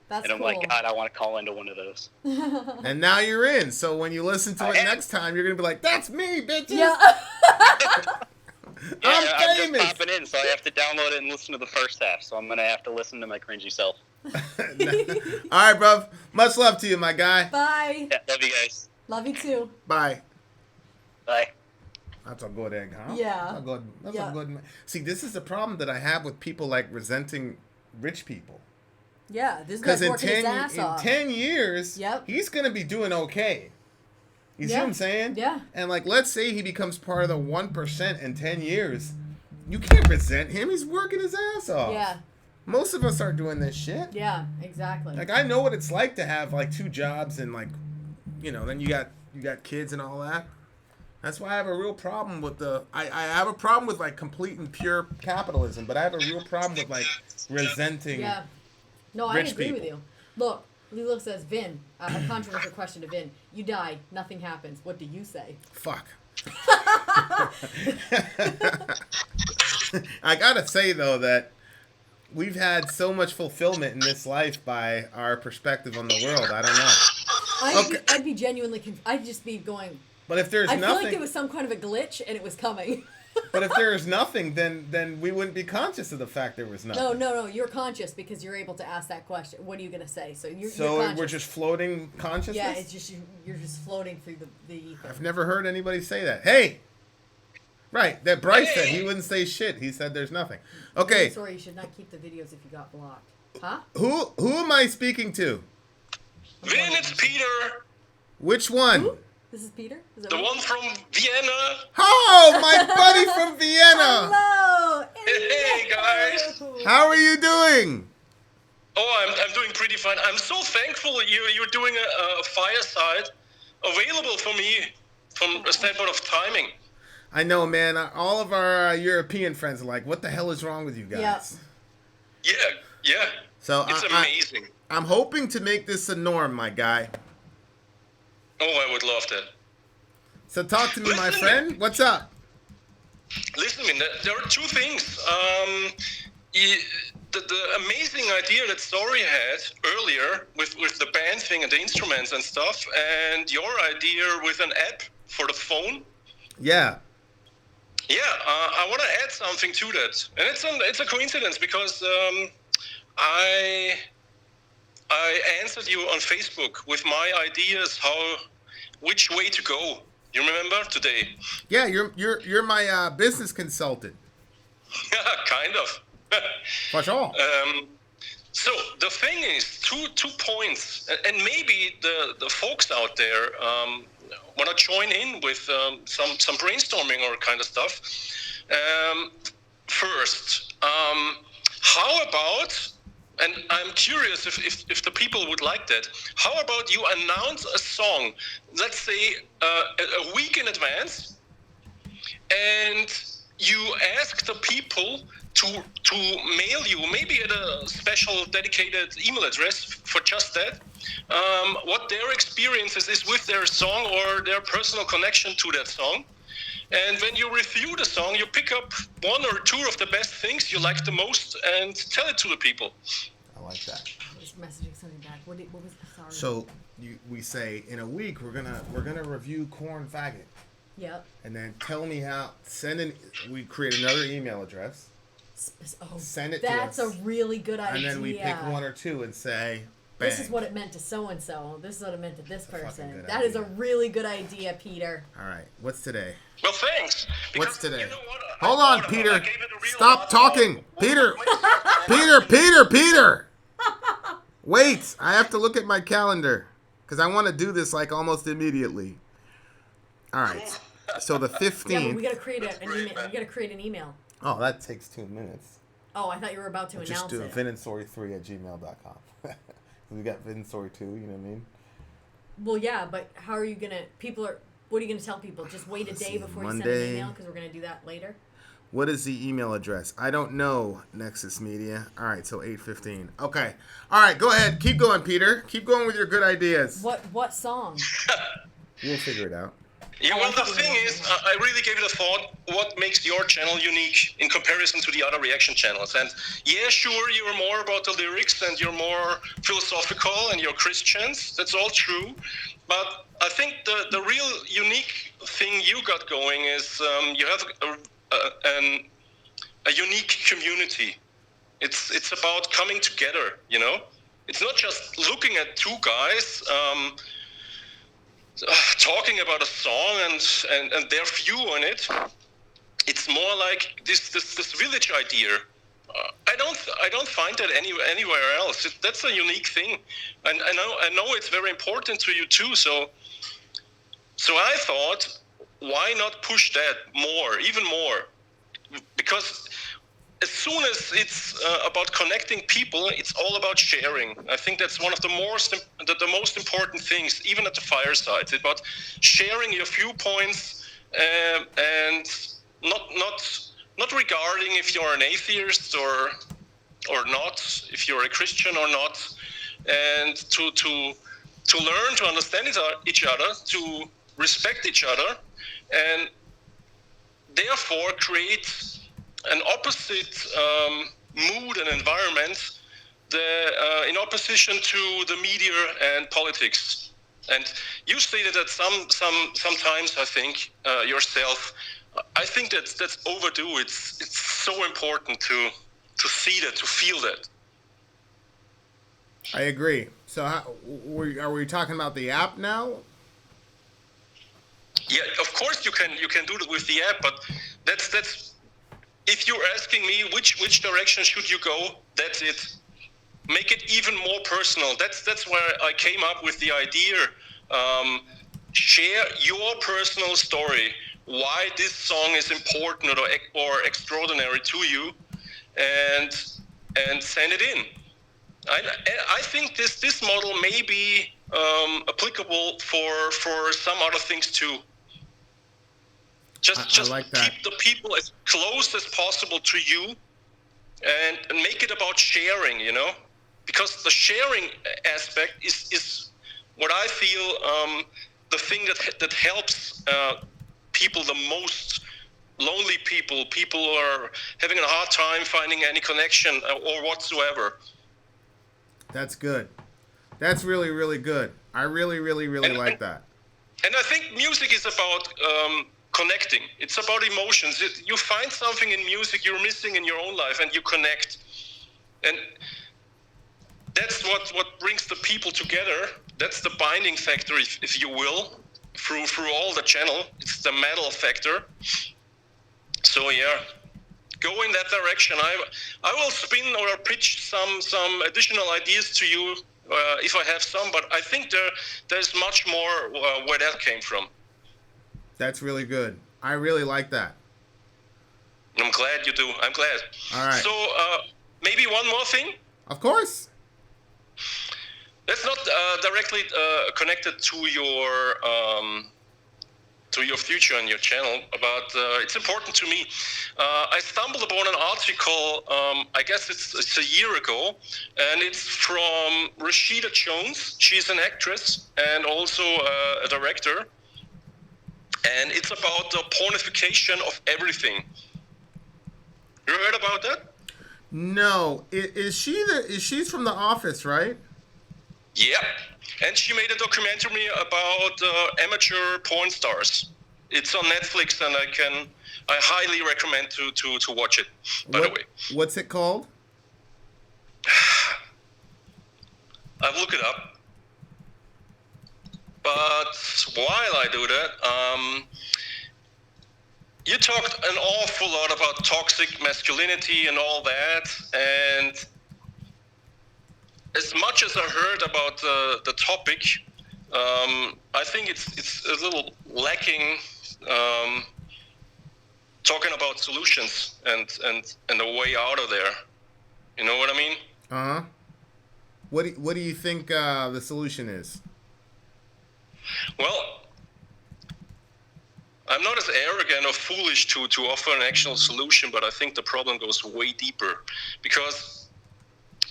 Speaker 2: That's
Speaker 6: And I'm
Speaker 2: cool.
Speaker 6: like, God, I want to call into one of those.
Speaker 1: And now you're in. So when you listen to
Speaker 6: I
Speaker 1: it
Speaker 6: am.
Speaker 1: next time, you're gonna be like, "That's me, bitches."
Speaker 2: Yeah.
Speaker 6: Yeah,
Speaker 1: I'm
Speaker 6: I'm just
Speaker 1: famous.
Speaker 6: popping in, so I have to download it and listen to the first half. So I'm gonna have to listen to my cringy self.
Speaker 1: All right, bruv. Much love to you, my guy.
Speaker 2: Bye.
Speaker 6: Yeah, love you guys.
Speaker 2: Love you too.
Speaker 1: Bye.
Speaker 6: Bye.
Speaker 1: That's a good egg, huh?
Speaker 2: Yeah.
Speaker 1: That's a good. That's
Speaker 2: Yeah.
Speaker 1: a good. See, this is the problem that I have with people like resenting rich people.
Speaker 2: Yeah, this
Speaker 1: Because
Speaker 2: guy's
Speaker 1: in
Speaker 2: working his ass off.
Speaker 1: 10 years,
Speaker 2: Yep.
Speaker 1: he's gonna be doing okay. You see
Speaker 2: Yeah.
Speaker 1: what I'm saying?
Speaker 2: Yeah.
Speaker 1: And like, let's say he becomes part of the 1% in 10 years. You can't resent him. He's working his ass off.
Speaker 2: Yeah.
Speaker 1: Most of us are doing this shit.
Speaker 2: Yeah. Exactly.
Speaker 1: Like, I know what it's like to have like 2 jobs and like, then you got kids and all that. That's why I have a real problem with I have a problem with like complete and pure capitalism, but I have a real problem with like resenting.
Speaker 2: Yeah. No, I
Speaker 1: rich
Speaker 2: agree with
Speaker 1: people.
Speaker 2: you. Look, Lilo says, Vin, a controversial question to Vin. You die, nothing happens. What do you say?
Speaker 1: Fuck. I gotta say though that we've had so much fulfillment in this life by our perspective on the world. I don't know.
Speaker 2: I'd be genuinely I'd just be going.
Speaker 1: But if there's
Speaker 2: I feel
Speaker 1: nothing,
Speaker 2: like there was some kind of a glitch and it was coming.
Speaker 1: but if there is nothing, then we wouldn't be conscious of the fact there was nothing.
Speaker 2: No. You're conscious because you're able to ask that question. What are you gonna say? So you're
Speaker 1: So
Speaker 2: conscious.
Speaker 1: we're just floating consciousness.
Speaker 2: Yeah, it's just you're just floating through the ether.
Speaker 1: I've never heard anybody say that. Hey, right? That Bryce said he wouldn't say shit. He said there's nothing. Okay.
Speaker 2: Sorry, you should not keep the videos if you got blocked. Huh?
Speaker 1: Who am I speaking to?
Speaker 3: Vin, it's Peter,
Speaker 1: Which one?
Speaker 2: Who? This is Peter? Is that
Speaker 3: the
Speaker 2: right?
Speaker 3: one from Vienna.
Speaker 1: Oh, my buddy from Vienna.
Speaker 2: Hello!
Speaker 3: Hey, guys.
Speaker 1: How are you doing?
Speaker 3: Oh, I'm doing pretty fine. I'm so thankful you're doing a fireside available for me from a standpoint of timing.
Speaker 1: I know, man. All of our European friends are like, what the hell is wrong with you guys?
Speaker 2: Yeah.
Speaker 3: Yeah.
Speaker 1: So
Speaker 3: It's amazing.
Speaker 1: I'm hoping to make this a norm, my guy.
Speaker 3: Oh, I would love that.
Speaker 1: So talk to me, my
Speaker 3: Listen.
Speaker 1: friend. What's up?
Speaker 3: Listen, man, there are 2 things. The amazing idea that Sori had earlier with the band thing and the instruments and stuff, and your idea with an app for the phone.
Speaker 1: Yeah.
Speaker 3: Yeah, I want to add something to that, and it's a coincidence because I answered you on Facebook with my ideas which way to go. You remember today?
Speaker 1: Yeah, you're my business consultant.
Speaker 3: Kind of.
Speaker 1: For sure.
Speaker 3: So the thing is, two points, and maybe the folks out there want to join in with some brainstorming or kind of stuff. First, how about, and I'm curious if the people would like that, how about you announce a song, let's say a week in advance, and you ask the people to mail you, maybe at a special dedicated email address for just that, what their experiences is with their song or their personal connection to that song. And when you review the song, you pick up 1 or 2 of the best things you like the most and tell it to the people.
Speaker 1: I like that.
Speaker 2: Just messaging something back. What was? Sorry.
Speaker 1: So we say in a week we're gonna review Corn Faggot,
Speaker 2: Yep.
Speaker 1: and then tell me how. We create another email address,
Speaker 2: Oh,
Speaker 1: send it to
Speaker 2: that's
Speaker 1: us,
Speaker 2: a really good idea.
Speaker 1: and then we pick 1 or 2 and say, bang.
Speaker 2: This is what it meant to so and so. This is what it meant to this
Speaker 1: fucking
Speaker 2: person.
Speaker 1: good
Speaker 2: That is a
Speaker 1: idea.
Speaker 2: really good idea, Peter.
Speaker 1: All right, what's today?
Speaker 3: Well, thanks.
Speaker 1: What's
Speaker 3: Because,
Speaker 1: today?
Speaker 3: you know what?
Speaker 1: Hold
Speaker 3: I
Speaker 1: on,
Speaker 3: thought
Speaker 1: Peter.
Speaker 3: I gave it a real
Speaker 1: Stop
Speaker 3: lot
Speaker 1: talking.
Speaker 3: of-
Speaker 1: Peter. Peter. Wait, I have to look at my calendar because I want to do this like almost immediately. All right. So the 15th.
Speaker 2: Yeah, but we gotta create an email. We gotta create an email.
Speaker 1: Oh, that takes 2 minutes.
Speaker 2: Oh, I thought you were about to
Speaker 1: Just
Speaker 2: announce
Speaker 1: do
Speaker 2: it.
Speaker 1: vinandsori3@gmail.com. We got Vin and Sori 2, you know what I mean?
Speaker 2: Well, yeah, but how are you gonna? People are. What are you going to tell people? Just wait a day before you send
Speaker 1: Monday.
Speaker 2: an email because we're going to do that later?
Speaker 1: What is the email address? I don't know, Nexus Media. All right, so 8:15. Okay. All right, go ahead. Keep going, Peter. Keep going with your good ideas.
Speaker 2: What song?
Speaker 1: We'll figure it out.
Speaker 7: Yeah, well, the thing is, I really gave it a thought, what makes your channel unique in comparison to the other reaction channels? And yeah, sure, you're more about the lyrics and you're more philosophical and you're Christians. That's all true. But I think the real unique thing you got going is you have a unique community. It's about coming together, you know? It's not just looking at two guys talking about a song and their view on it. It's more like this village idea. I don't find that anywhere else. That's a unique thing, and I know it's very important to you too. So I thought, why not push that more, even more? Because as soon as it's about connecting people, it's all about sharing. I think that's one of the most important things, even at the fireside. It's about sharing your viewpoints and not regarding if you're an atheist or not, if you're a Christian or not, and to learn to understand each other, to respect each other, and therefore create an opposite mood and environment in opposition to the media and politics. And you stated that sometimes, I think, yourself, I think that's overdue. It's so important to see that, to feel that.
Speaker 1: I agree. So are we talking about the app now?
Speaker 7: Yeah, of course you can do it with the app, but that's if you're asking me which direction should you go, that's it. Make it even more personal. That's where I came up with the idea. Share your personal story, why this song is important or extraordinary to you, and send it in. I think this model may be applicable for some other things too. Just
Speaker 1: like that.
Speaker 7: Keep the people as close as possible to you, and make it about sharing, you know, because the sharing aspect is what I feel the thing that helps people the most. Lonely people who are having a hard time finding any connection or whatsoever.
Speaker 1: That's good. That's really, really good. I really, really, really like that.
Speaker 7: And I think music is about connecting. It's about emotions. You find something in music you're missing in your own life, and you connect. And that's what brings the people together. That's the binding factor, if you will, through all the channel. It's the metal factor. So yeah, go in that direction. I will spin or pitch some additional ideas to you if I have some, but I think there's much more where that came from.
Speaker 1: That's really good. I really like that.
Speaker 7: I'm glad you do. I'm glad.
Speaker 1: All right.
Speaker 7: So maybe one more thing.
Speaker 1: Of course.
Speaker 7: That's not directly connected to your future and your channel, but it's important to me. I stumbled upon an article, I guess it's a year ago, and it's from Rashida Jones. She's an actress and also a director, and it's about the pornification of everything. You heard about that?
Speaker 1: No. She's from The Office, right?
Speaker 7: Yeah, and she made a documentary about amateur porn stars. It's on Netflix, and I highly recommend to watch it. By the way,
Speaker 1: what's it called?
Speaker 7: I'll look it up. But while I do that, you talked an awful lot about toxic masculinity and all that, and as much as I heard about the topic, I think it's a little lacking talking about solutions and the way out of there. You know what I mean?
Speaker 1: Uh-huh. What do you think the solution is?
Speaker 7: Well, I'm not as arrogant or foolish to offer an actual solution, but I think the problem goes way deeper, because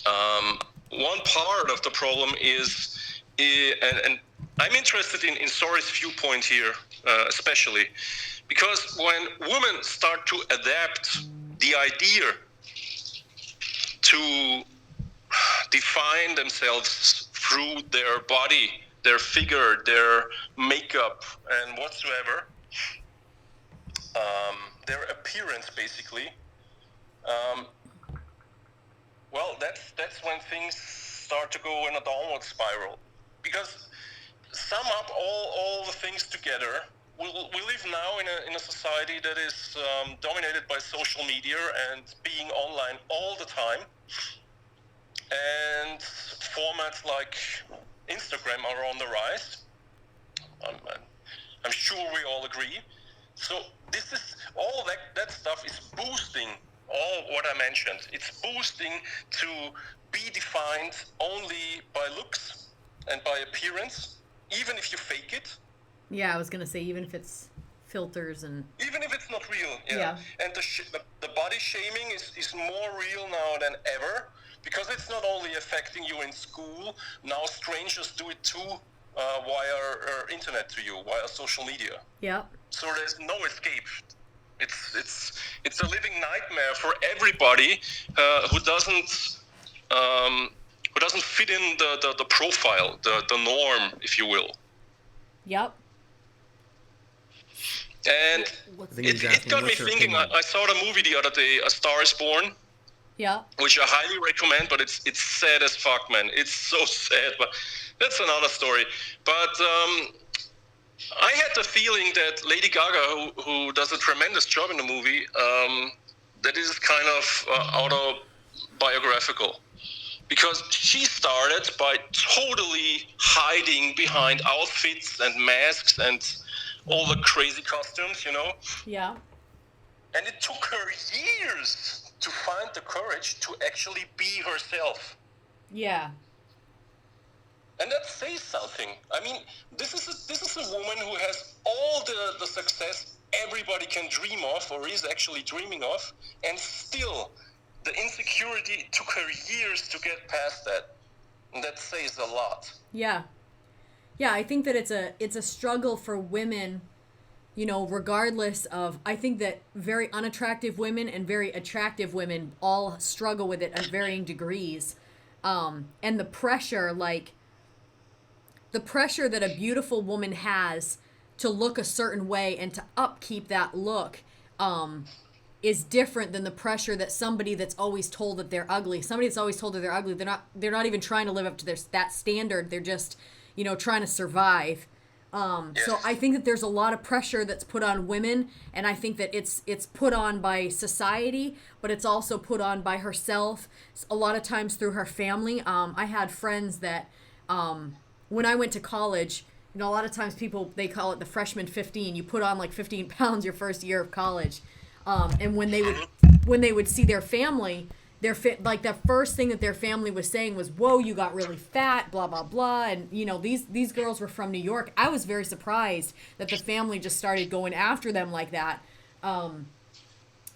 Speaker 7: one part of the problem is, and I'm interested in Sori's viewpoint here, especially, because when women start to adapt the idea to define themselves through their body, their figure, their makeup, and whatsoever, their appearance, basically, well, that's when things start to go in a downward spiral. Because sum up all the things together, we live now in a society that is dominated by social media and being online all the time. And formats like Instagram are on the rise. I'm sure we all agree. So this is all that stuff is boosting all what I mentioned. It's boosting to be defined only by looks and by appearance, even if you fake it.
Speaker 2: Yeah, I was gonna say, even if it's filters and...
Speaker 7: Even if it's not real, yeah. And the body shaming is more real now than ever, because it's not only affecting you in school, now strangers do it too via internet to you, via social media.
Speaker 2: Yeah.
Speaker 7: So there's no escape. It's a living nightmare for everybody who doesn't fit in the profile, the norm, if you will.
Speaker 2: Yep.
Speaker 7: And it got me thinking. I saw the movie the other day, A Star Is Born.
Speaker 2: Yeah.
Speaker 7: Which I highly recommend, but it's sad as fuck, man. It's so sad, but that's another story. But I had the feeling that Lady Gaga, who does a tremendous job in the movie, that is kind of autobiographical. Because she started by totally hiding behind outfits and masks and all the crazy costumes, you know?
Speaker 2: Yeah.
Speaker 7: And it took her years to find the courage to actually be herself.
Speaker 2: Yeah.
Speaker 7: And that says something. I mean, this is a woman who has all the success everybody can dream of, or is actually dreaming of, and still the insecurity took her years to get past that. And that says a lot.
Speaker 2: Yeah. Yeah, I think that it's a struggle for women, you know, regardless of... I think that very unattractive women and very attractive women all struggle with it at varying degrees. And the pressure, the pressure that a beautiful woman has to look a certain way and to upkeep that look is different than the pressure that somebody that's always told that they're ugly. Somebody that's always told that they're ugly, they're not even trying to live up to that standard. They're just, you know, trying to survive. So I think that there's a lot of pressure that's put on women, and I think that it's put on by society, but it's also put on by herself, a lot of times through her family. I had friends that, when I went to college, you know, a lot of times people, they call it the freshman 15. You put on like 15 pounds your first year of college. And when they would see their family, like the first thing that their family was saying was, "Whoa, you got really fat," blah blah blah. And you know, these girls were from New York. I was very surprised that the family just started going after them like that. And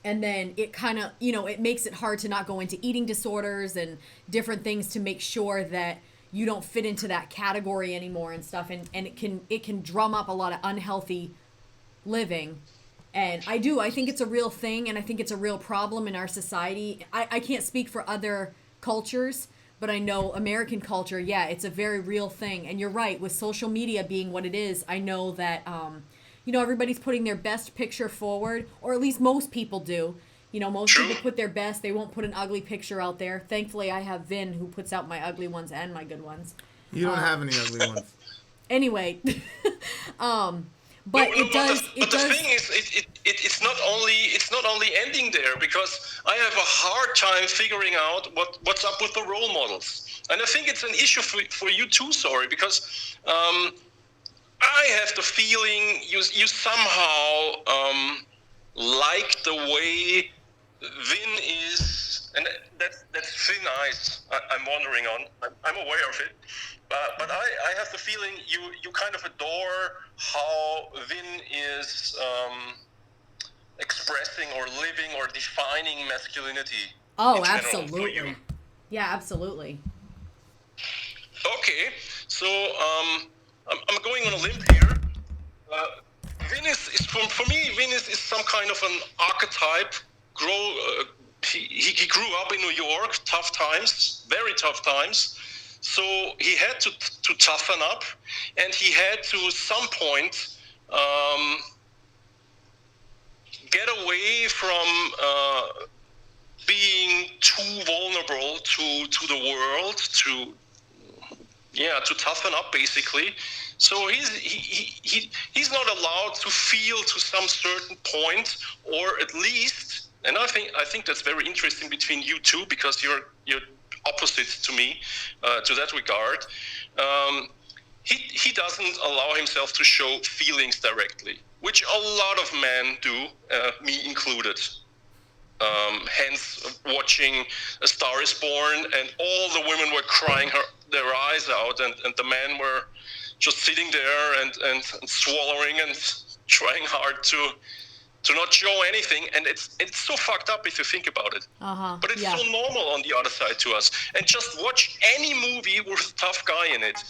Speaker 2: then it kind of, you know, it makes it hard to not go into eating disorders and different things to make sure that you don't fit into that category anymore and stuff. And it can drum up a lot of unhealthy living. And I think it's a real thing, and I think it's a real problem in our society. I can't speak for other cultures, but I know American culture, yeah, it's a very real thing. And you're right, with social media being what it is, I know that, you know, everybody's putting their best picture forward, or at least most people do. You know, most people put their best. They won't put an ugly picture out there. Thankfully, I have Vin, who puts out my ugly ones and my good ones.
Speaker 1: You don't have any ugly ones.
Speaker 2: Anyway, but
Speaker 7: the thing is, it's not only ending there, because I have a hard time figuring out what's up with the role models, and I think it's an issue for you too, Sori, because I have the feeling you somehow like the way Vin is, and that's thin ice I'm wandering on. I'm aware of it, but I have the feeling you kind of adore how Vin is expressing or living or defining masculinity.
Speaker 2: Oh,
Speaker 7: in general for
Speaker 2: absolutely.
Speaker 7: you.
Speaker 2: Yeah, absolutely.
Speaker 7: Okay, so I'm going on a limb here. Vin is for me. Vin is some kind of an archetype. He grew up in New York, tough times, very tough times. So he had to toughen up, and he had to some point get away from being too vulnerable to the world, to toughen up basically. So he's not allowed to feel to some certain point, or at least, and I think that's very interesting between you two, because you're opposite to me to that regard. He doesn't allow himself to show feelings directly, which a lot of men do, me included. Hence, watching A Star is Born, and all the women were crying their eyes out, and the men were just sitting there and swallowing and trying hard to not show anything. And it's so fucked up if you think about it. But it's so normal on the other side to us. And just watch any movie with a tough guy in it.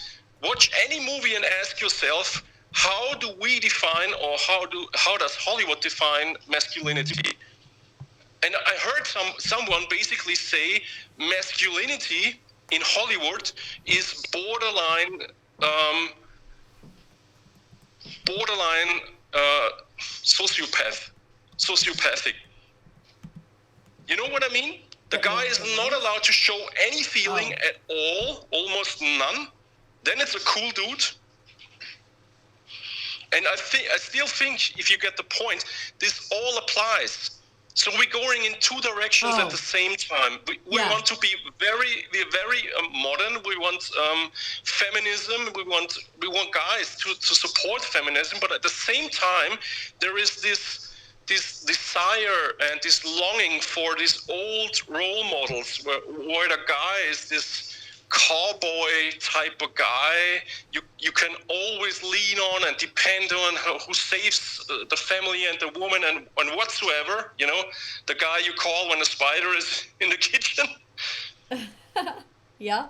Speaker 7: Watch any movie and ask yourself, how do we define, or how does Hollywood define masculinity? And I heard someone basically say masculinity in Hollywood is borderline sociopathic. You know what I mean? The guy is not allowed to show any feeling at all, almost none. Then it's a cool dude. And I still think, if you get the point, this all applies. So we're going in two directions at the same time. We want to be very modern. We want feminism. We want guys to support feminism. But at the same time, there is this desire and this longing for these old role models, where the guy is this cowboy type of guy you can always lean on and depend on, who saves the family and the woman and whatsoever, the guy you call when a spider is in the kitchen.
Speaker 2: Yeah.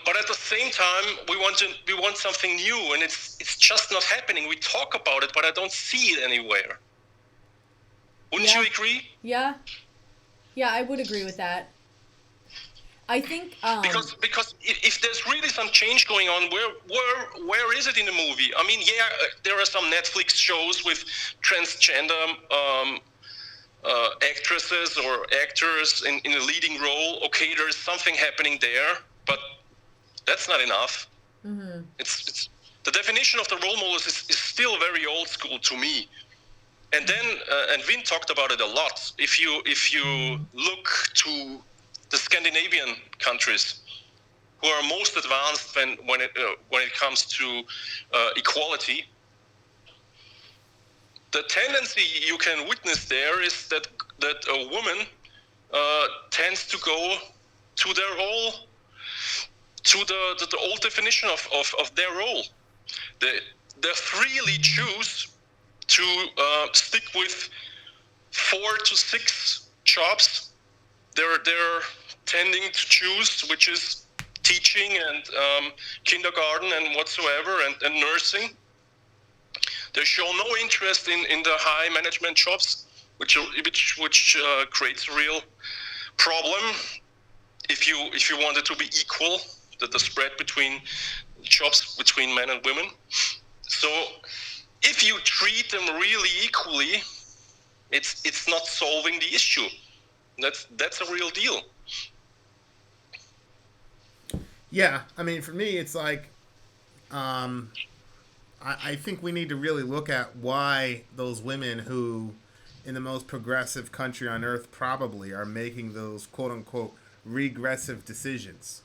Speaker 7: But at the same time, we want something new, and it's just not happening. We talk about it, but I don't see it anywhere. Wouldn't you agree?
Speaker 2: Yeah, I would agree with that. I think
Speaker 7: because if there's really some change going on, where is it in the movie? I mean, there are some Netflix shows with transgender actresses or actors in a leading role. Okay, there's something happening there, but that's not enough. Mm-hmm. It's the definition of the role models is still very old school to me. And then and Vin talked about it a lot. If you look to the Scandinavian countries, who are most advanced when it comes to equality, the tendency you can witness there is that a woman tends to go to their role, to the old definition of their role. They freely choose to stick with 4 to 6 jobs. They're tending to choose, which is teaching and kindergarten and whatsoever, and nursing. They show no interest in the high management jobs, which creates a real problem if you want it to be equal, the spread between jobs between men and women. So if you treat them really equally, it's not solving the issue. That's a real deal.
Speaker 1: Yeah, I mean, for me, it's like, I think we need to really look at why those women who, in the most progressive country on earth, probably are making those quote-unquote regressive decisions,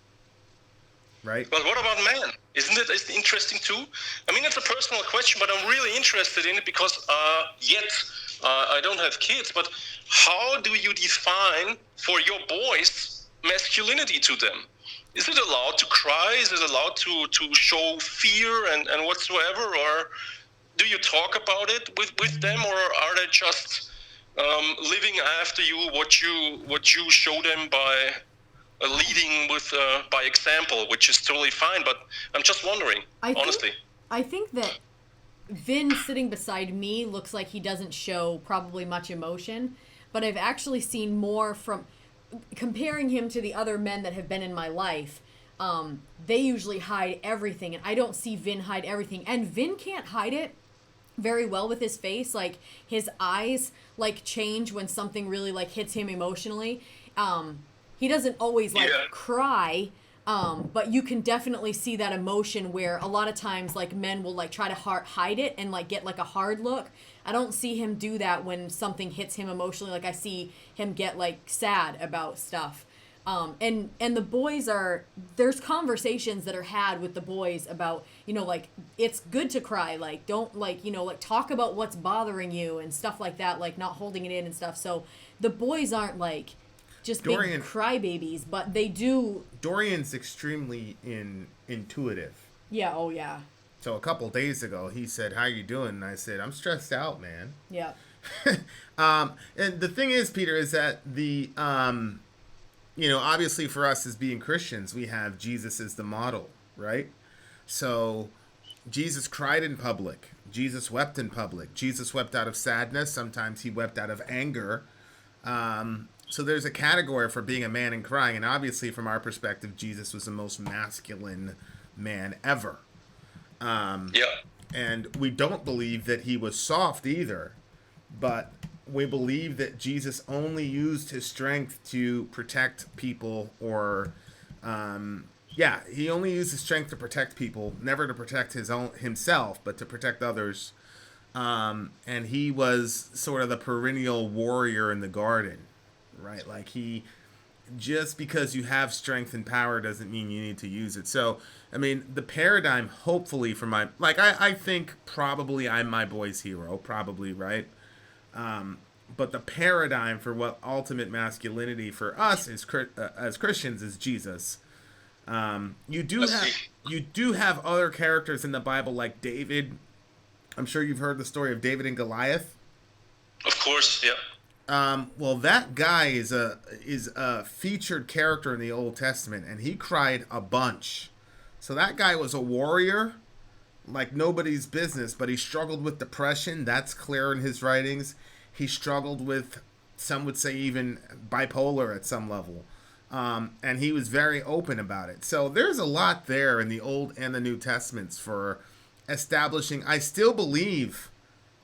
Speaker 1: right?
Speaker 7: But what about men? Isn't it interesting too? I mean, it's a personal question, but I'm really interested in it because yet I don't have kids, but how do you define for your boys masculinity to them? Is it allowed to cry? Is it allowed to show fear and whatsoever? Or do you talk about it with them, or are they just living after you what you show them by leading with by example, which is totally fine? But I'm just wondering, honestly.
Speaker 2: I think that Vin sitting beside me looks like he doesn't show probably much emotion, but I've actually seen more from comparing him to the other men that have been in my life. They usually hide everything, and I don't see Vin hide everything. And Vin can't hide it very well with his face. Like, his eyes like change when something really like hits him emotionally. He doesn't always like cry, but you can definitely see that emotion where a lot of times like men will like try to hide it and like get like a hard look. I don't see him do that when something hits him emotionally. Like, I see him get like sad about stuff. And the boys there's conversations that are had with the boys about, you know, like, it's good to cry, like, don't, like, you know, like, talk about what's bothering you and stuff like that, like, not holding it in and stuff. So the boys aren't like just big crybabies, but they do.
Speaker 1: Dorian's extremely intuitive.
Speaker 2: Yeah. Oh yeah.
Speaker 1: So a couple days ago, he said, "How you doing?" And I said, "I'm stressed out, man."
Speaker 2: Yeah.
Speaker 1: And the thing is, Peter, is that the you know, obviously for us as being Christians, we have Jesus as the model, right? So Jesus cried in public. Jesus wept in public. Jesus wept out of sadness. Sometimes he wept out of anger. So there's a category for being a man and crying. And obviously from our perspective, Jesus was the most masculine man ever. And we don't believe that he was soft either. But we believe that Jesus only used his strength to protect people, or he only used his strength to protect people, never to protect himself, but to protect others. And he was sort of the perennial warrior in the garden, right? Like, just because you have strength and power doesn't mean you need to use it. So, I mean, the paradigm, hopefully for I think probably I'm my boy's hero, probably, right? But the paradigm for what ultimate masculinity for us is as Christians is Jesus. You do have other characters in the Bible like David. I'm sure you've heard the story of David and Goliath.
Speaker 7: Of course, yeah.
Speaker 1: Well, that guy is a featured character in the Old Testament, and he cried a bunch. So that guy was a warrior like nobody's business, but he struggled with depression. That's clear in his writings. He struggled with, some would say, even bipolar at some level. And he was very open about it. So there's a lot there in the Old and the New Testaments for establishing. I still believe,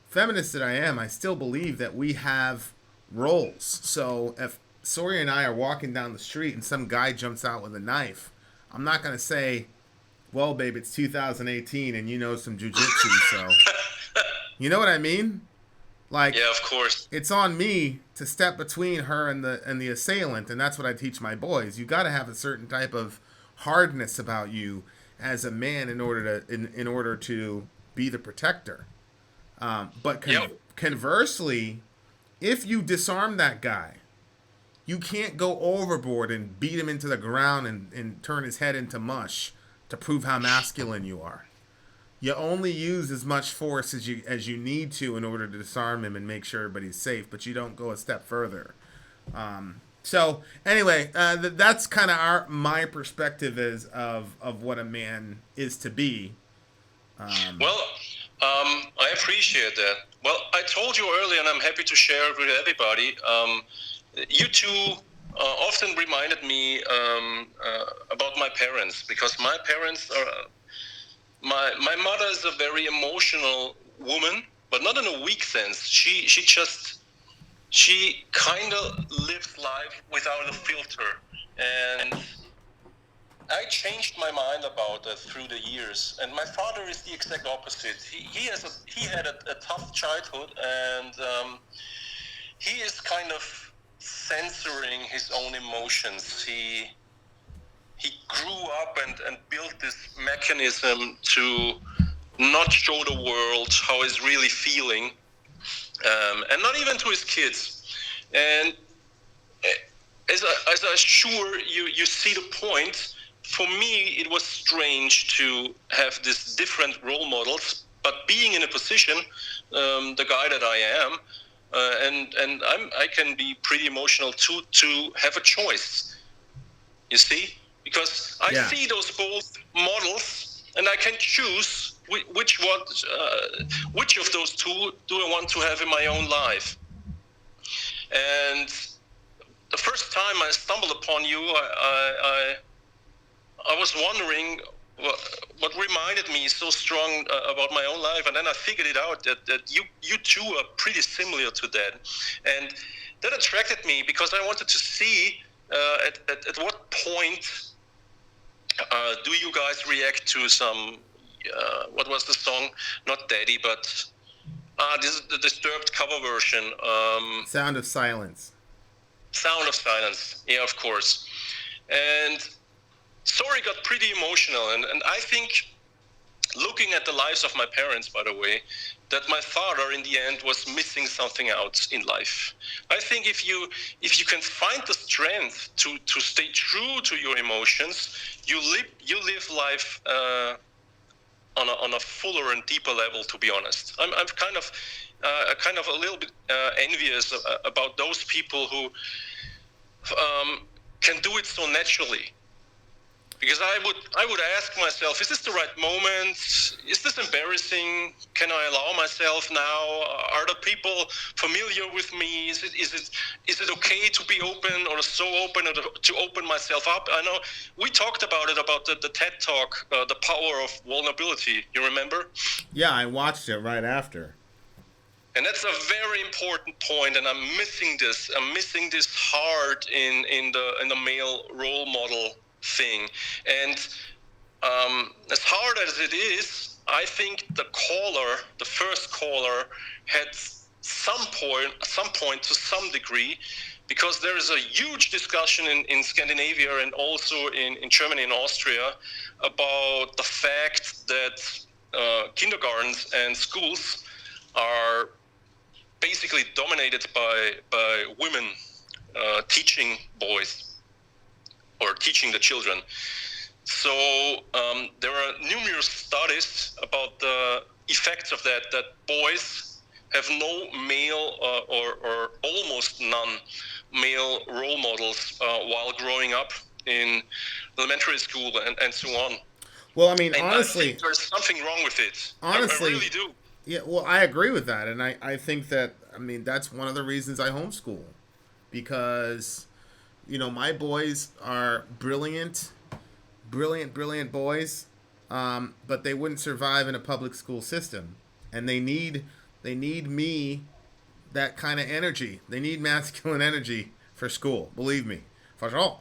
Speaker 1: feminist that I am, I still believe that we have roles. So if Sori and I are walking down the street and some guy jumps out with a knife, I'm not going to say, "Well, babe, it's 2018 and you know some jujitsu, so..." You know what I mean? Like,
Speaker 7: yeah, of course.
Speaker 1: It's on me to step between her and the assailant, and that's what I teach my boys. You got to have a certain type of hardness about you as a man in order to be the protector. But conversely, if you disarm that guy, you can't go overboard and beat him into the ground and turn his head into mush to prove how masculine you are. You only use as much force as you need to in order to disarm him and make sure everybody's safe, but you don't go a step further. So anyway, that's kind of my perspective of what a man is to be.
Speaker 7: I appreciate that. Well, I told you earlier, and I'm happy to share it with everybody. You two often reminded me about my parents, because my parents are. My mother is a very emotional woman, but not in a weak sense. She kind of lives life without a filter, and I changed my mind about that through the years. And my father is the exact opposite. He had a tough childhood, and he is kind of censoring his own emotions. He grew up and built this mechanism to not show the world how he's really feeling. and not even to his kids. And as I sure you see the point, for me it was strange to have these different role models, but being in a position, the guy that I am, and I can be pretty emotional to have a choice. You see, because I see those both models, and I can choose which of those two do I want to have in my own life. And the first time I stumbled upon you, I was wondering what reminded me so strong about my own life, and then I figured it out that you two are pretty similar to that, and that attracted me because I wanted to see at what point do you guys react to some what was the song? Not Daddy, but this is the Disturbed cover version.
Speaker 1: Sound of Silence.
Speaker 7: Sound of Silence, yeah, of course. And Sori got pretty emotional, and I think, looking at the lives of my parents, by the way, that my father in the end was missing something out in life. I think if you can find the strength to stay true to your emotions, you live life on a fuller and deeper level. To be honest, I'm kind of a little bit envious about those people who can do it so naturally. Because I would ask myself, is this the right moment? Is this embarrassing? Can I allow myself now? Are the people familiar with me? Is it okay to be open, or so open, or to open myself up? I know we talked about it, about the TED Talk, the power of vulnerability. You remember?
Speaker 1: Yeah, I watched it right after.
Speaker 7: And that's a very important point, and I'm missing this. I'm missing this hard in the male role model thing. And as hard as it is, I think the first caller, had some point to some degree, because there is a huge discussion in Scandinavia and also in Germany and Austria about the fact that kindergartens and schools are basically dominated by women teaching boys or teaching the children. So there are numerous studies about the effects of that boys have no male or almost none male role models while growing up in elementary school and so on.
Speaker 1: Well, I mean,
Speaker 7: and
Speaker 1: honestly,
Speaker 7: I think there's something wrong with it.
Speaker 1: Honestly,
Speaker 7: I really do.
Speaker 1: Yeah, well, I agree with that, and I think that, I mean, that's one of the reasons I homeschool, because, you know, my boys are brilliant boys, but they wouldn't survive in a public school system, and they need me, that kind of energy. They need masculine energy for school. Believe me, for sure.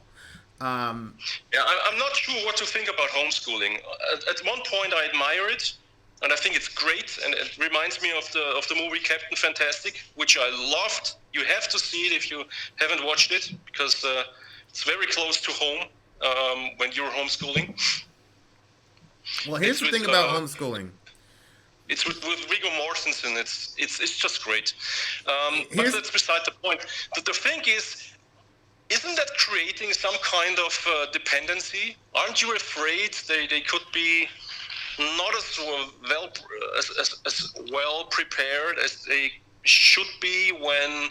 Speaker 7: I'm not sure what to think about homeschooling. At one point, I admire it, and I think it's great, and it reminds me of the movie Captain Fantastic, which I loved. You have to see it if you haven't watched it, because it's very close to home when you're homeschooling.
Speaker 1: Well, here's the thing about homeschooling.
Speaker 7: It's with Viggo Mortensen. It's just great. But that's beside the point. The thing is, isn't that creating some kind of dependency? Aren't you afraid they could be not as well prepared as they should be when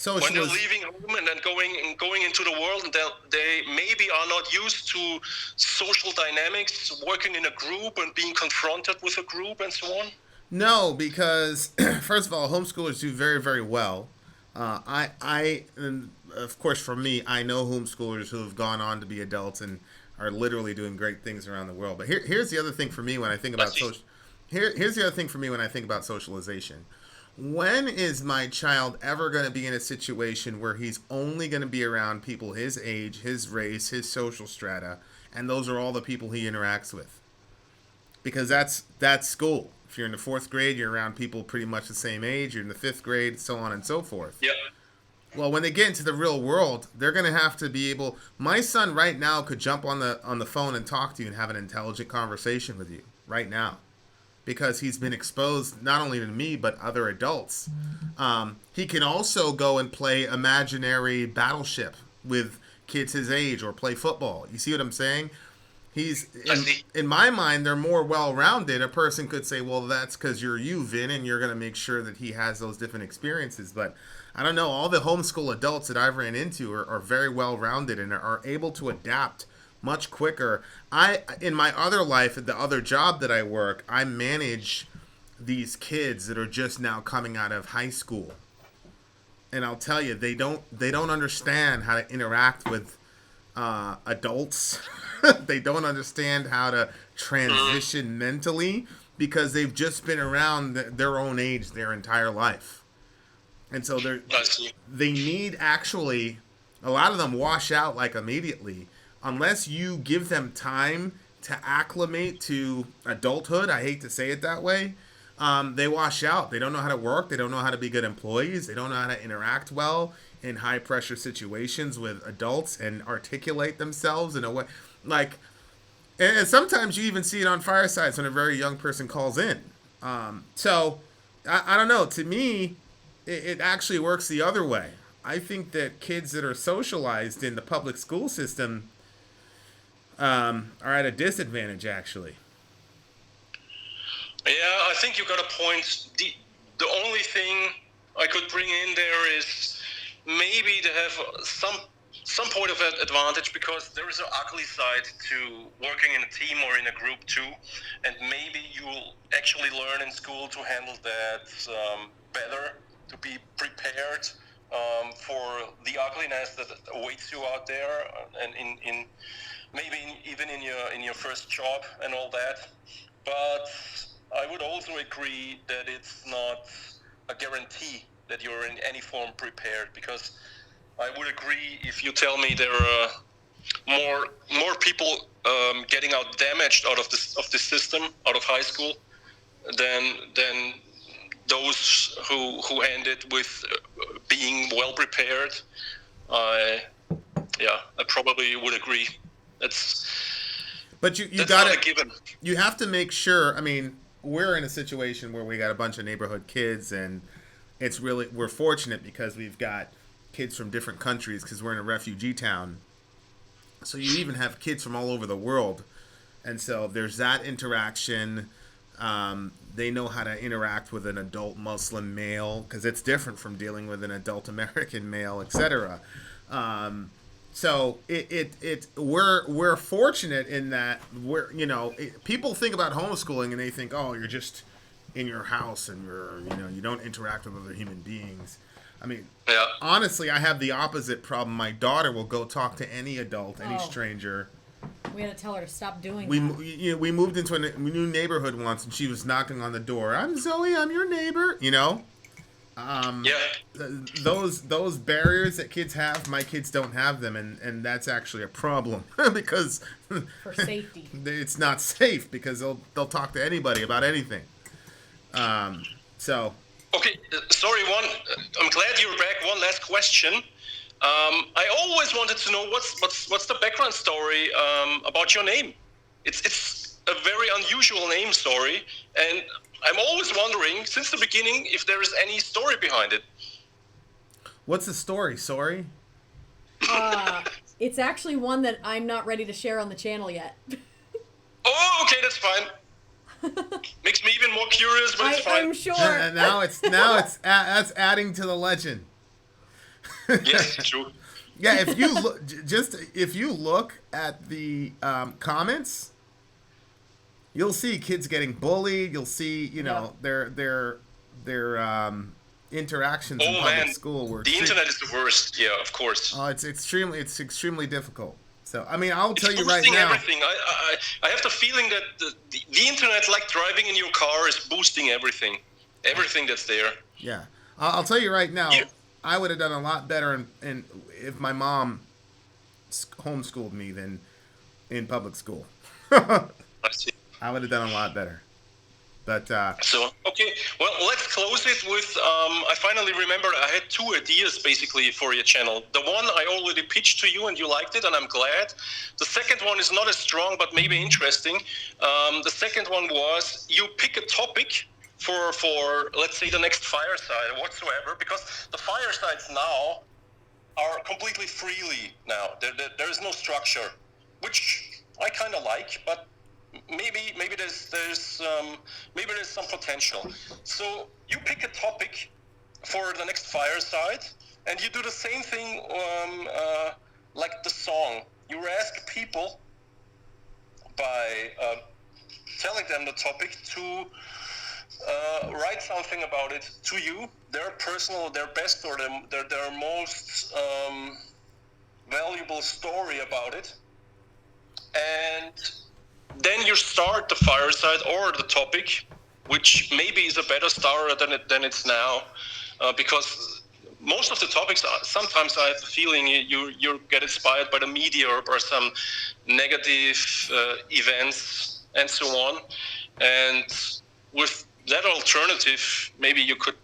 Speaker 7: when they're leaving home and then going into the world, and they maybe are not used to social dynamics, working in a group and being confronted with a group and so on?
Speaker 1: No, because first of all, homeschoolers do very, very well. And of course, for me, I know homeschoolers who have gone on to be adults and are literally doing great things around the world. But here's the other thing for me when I think about here's the other thing for me when I think about socialization. When is my child ever going to be in a situation where he's only going to be around people his age, his race, his social strata, and those are all the people he interacts with? Because that's school. If you're in the 4th grade, you're around people pretty much the same age. You're in the 5th grade, so on and so forth.
Speaker 7: Yep.
Speaker 1: Well, when they get into the real world, they're going to have to be able... My son right now could jump on the phone and talk to you and have an intelligent conversation with you right now. because he's been exposed not only to me but other adults. He can also go and play imaginary battleship with kids his age or play football. You see what I'm saying? He's in my mind, they're more well-rounded. A person could say, well, that's because you're you, Vin, and you're going to make sure that he has those different experiences. But I don't know. All the homeschool adults that I've ran into are very well-rounded and are able to adapt much quicker. In my other life, at the other job that I work, I manage these kids that are just now coming out of high school. And I'll tell you, they don't understand how to interact with adults. They don't understand how to transition mentally they they've just been around their own age their entire life. And so they need, actually, a lot of them wash out like immediately unless you give them time to acclimate to adulthood. I hate to say it that way. They wash out. They don't know how to work. They don't know how to be good employees. They don't know how to interact well in high pressure situations with adults and articulate themselves in a way and sometimes you even see it on firesides when a very young person calls in. So I don't know. To me, it actually works the other way. I think that kids that are socialized in the public school system are at a disadvantage, actually.
Speaker 7: Yeah, I think you got a point. The only thing I could bring in there is maybe to have some point of advantage, because there is an ugly side to working in a team or in a group too, and maybe you'll actually learn in school to handle that better, to be prepared for the ugliness that awaits you out there, and in maybe even in your first job and all that. But I would also agree that it's not a guarantee that you're in any form prepared, because I would agree if you tell me there are more people getting out damaged out of the system, out of high school, than those who ended with being well prepared. I probably would agree.
Speaker 1: But you got to, you have to make sure. I mean, we're in a situation where we got a bunch of neighborhood kids, and we're fortunate because we've got kids from different countries because we're in a refugee town. So you even have kids from all over the world, and so there's that interaction. They know how to interact with an adult Muslim male because it's different from dealing with an adult American male, etc. So we're fortunate in that people think about homeschooling and they think, oh, you're just in your house and you don't interact with other human beings. I mean, honestly, I have the opposite problem. My daughter will go talk to any adult, any stranger.
Speaker 2: We had to tell her to stop doing
Speaker 1: that. We moved into a new neighborhood once, and she was knocking on the door. I'm Zoe. I'm your neighbor. Those barriers that kids have, my kids don't have them, and that's actually a problem because
Speaker 2: for safety,
Speaker 1: it's not safe because they'll talk to anybody about anything.
Speaker 7: Okay, sorry. I'm glad you're back. One last question. I always wanted to know what's the background story about your name. It's a very unusual name, Sori, and I'm always wondering since the beginning if there is any story behind it.
Speaker 1: What's the story, Sori?
Speaker 2: It's actually one that I'm not ready to share on the channel yet.
Speaker 7: Oh, okay, that's fine. Makes me even more curious, but it's fine.
Speaker 2: I'm sure.
Speaker 1: Now it's that's adding to the legend.
Speaker 7: Yes, true.
Speaker 1: Yeah, if you look at the comments, you'll see kids getting bullied. You'll see their interactions in public school.
Speaker 7: The internet is the worst. Yeah, of course.
Speaker 1: It's extremely difficult. So I mean, I'll tell you right now.
Speaker 7: Everything. I have the feeling that the internet, like driving in your car, is boosting everything that's there.
Speaker 1: Yeah, I'll tell you right now.
Speaker 7: Yeah.
Speaker 1: I would have done a lot better if my mom homeschooled me than in public school.
Speaker 7: I see.
Speaker 1: I would have done a lot better. But
Speaker 7: So, okay, well, let's close it with, I finally remember I had 2 ideas basically for your channel. The one I already pitched to you and you liked it, and I'm glad. The second one is not as strong, but maybe interesting. The second one was you pick a topic for let's say, the next fireside or whatsoever, because the firesides now are completely freely now. There is no structure, which I kind of like, but maybe there's some potential. So you pick a topic for the next fireside, and you do the same thing like the song. You ask people by telling them the topic to write something about it to you, their personal, their best, or their most valuable story about it, and then you start the fireside or the topic, which maybe is a better start than it's now, because most of the topics, sometimes I have the feeling you get inspired by the media or by some negative events and so on. And with that alternative, maybe you could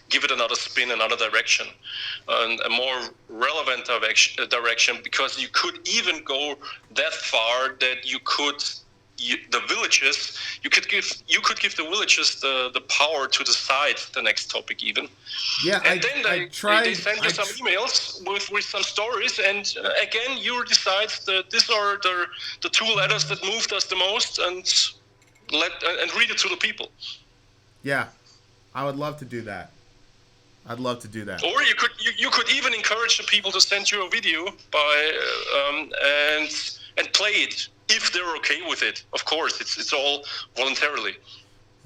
Speaker 7: give it another spin, another direction, and a more relevant direction, because you could even go that far that you could the villages, you could give the villages the power to decide the next topic even.
Speaker 1: Yeah,
Speaker 7: and then they send you some emails with some stories, and again you decide that these are the 2 letters that moved us the most, and read it to the people.
Speaker 1: Yeah, I would love to do that. I'd love to do that.
Speaker 7: Or you could even encourage the people to send you a video and play it if they're okay with it. Of course, it's all voluntarily.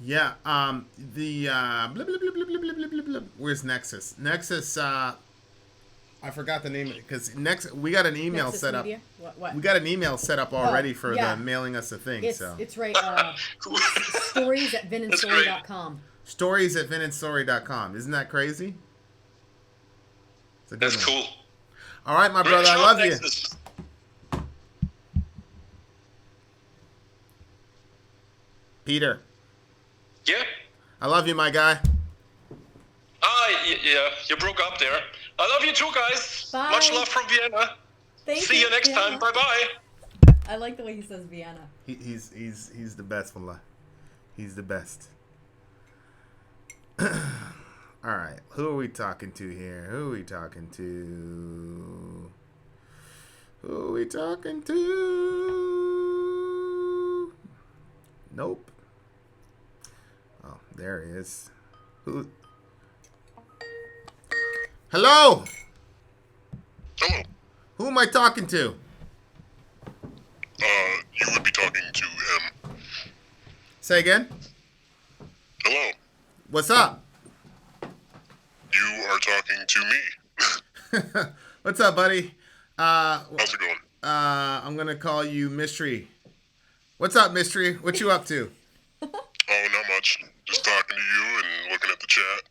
Speaker 1: Yeah. Blah, blah, blah, blah, blah, blah, blah, blah. Where's Nexus? Nexus. I forgot the name because we got an email
Speaker 2: Nexus
Speaker 1: set
Speaker 2: Media?
Speaker 1: up.
Speaker 2: What?
Speaker 1: We got an email set up already for
Speaker 2: yeah.
Speaker 1: the mailing us a thing.
Speaker 2: It's right. Stories@VinandSori.com.
Speaker 1: Stories@VinandSori.com. Isn't that crazy?
Speaker 7: That's cool.
Speaker 1: All right, my brother. I love
Speaker 7: Nexus.
Speaker 1: you. Peter.
Speaker 7: Yeah?
Speaker 1: I love you, my guy.
Speaker 7: Yeah, you broke up there. I love you too, guys.
Speaker 2: Bye.
Speaker 7: Much love from Vienna. See you next time. Bye-bye.
Speaker 2: I like the way he says Vienna.
Speaker 1: He's the best, wallah. He's the best. All right, who are we talking to here? Who are we talking to? Nope. Oh, there he is. Who? Hello.
Speaker 8: Hello.
Speaker 1: Who am I talking to?
Speaker 8: You would be talking to M.
Speaker 1: Say again.
Speaker 8: Hello.
Speaker 1: What's up?
Speaker 8: You are talking to me.
Speaker 1: What's up, buddy?
Speaker 8: How's it going?
Speaker 1: I'm gonna call you Mystery. What's up, Mystery? What you up to?
Speaker 8: Oh, not much. Just talking to you and looking at the chat.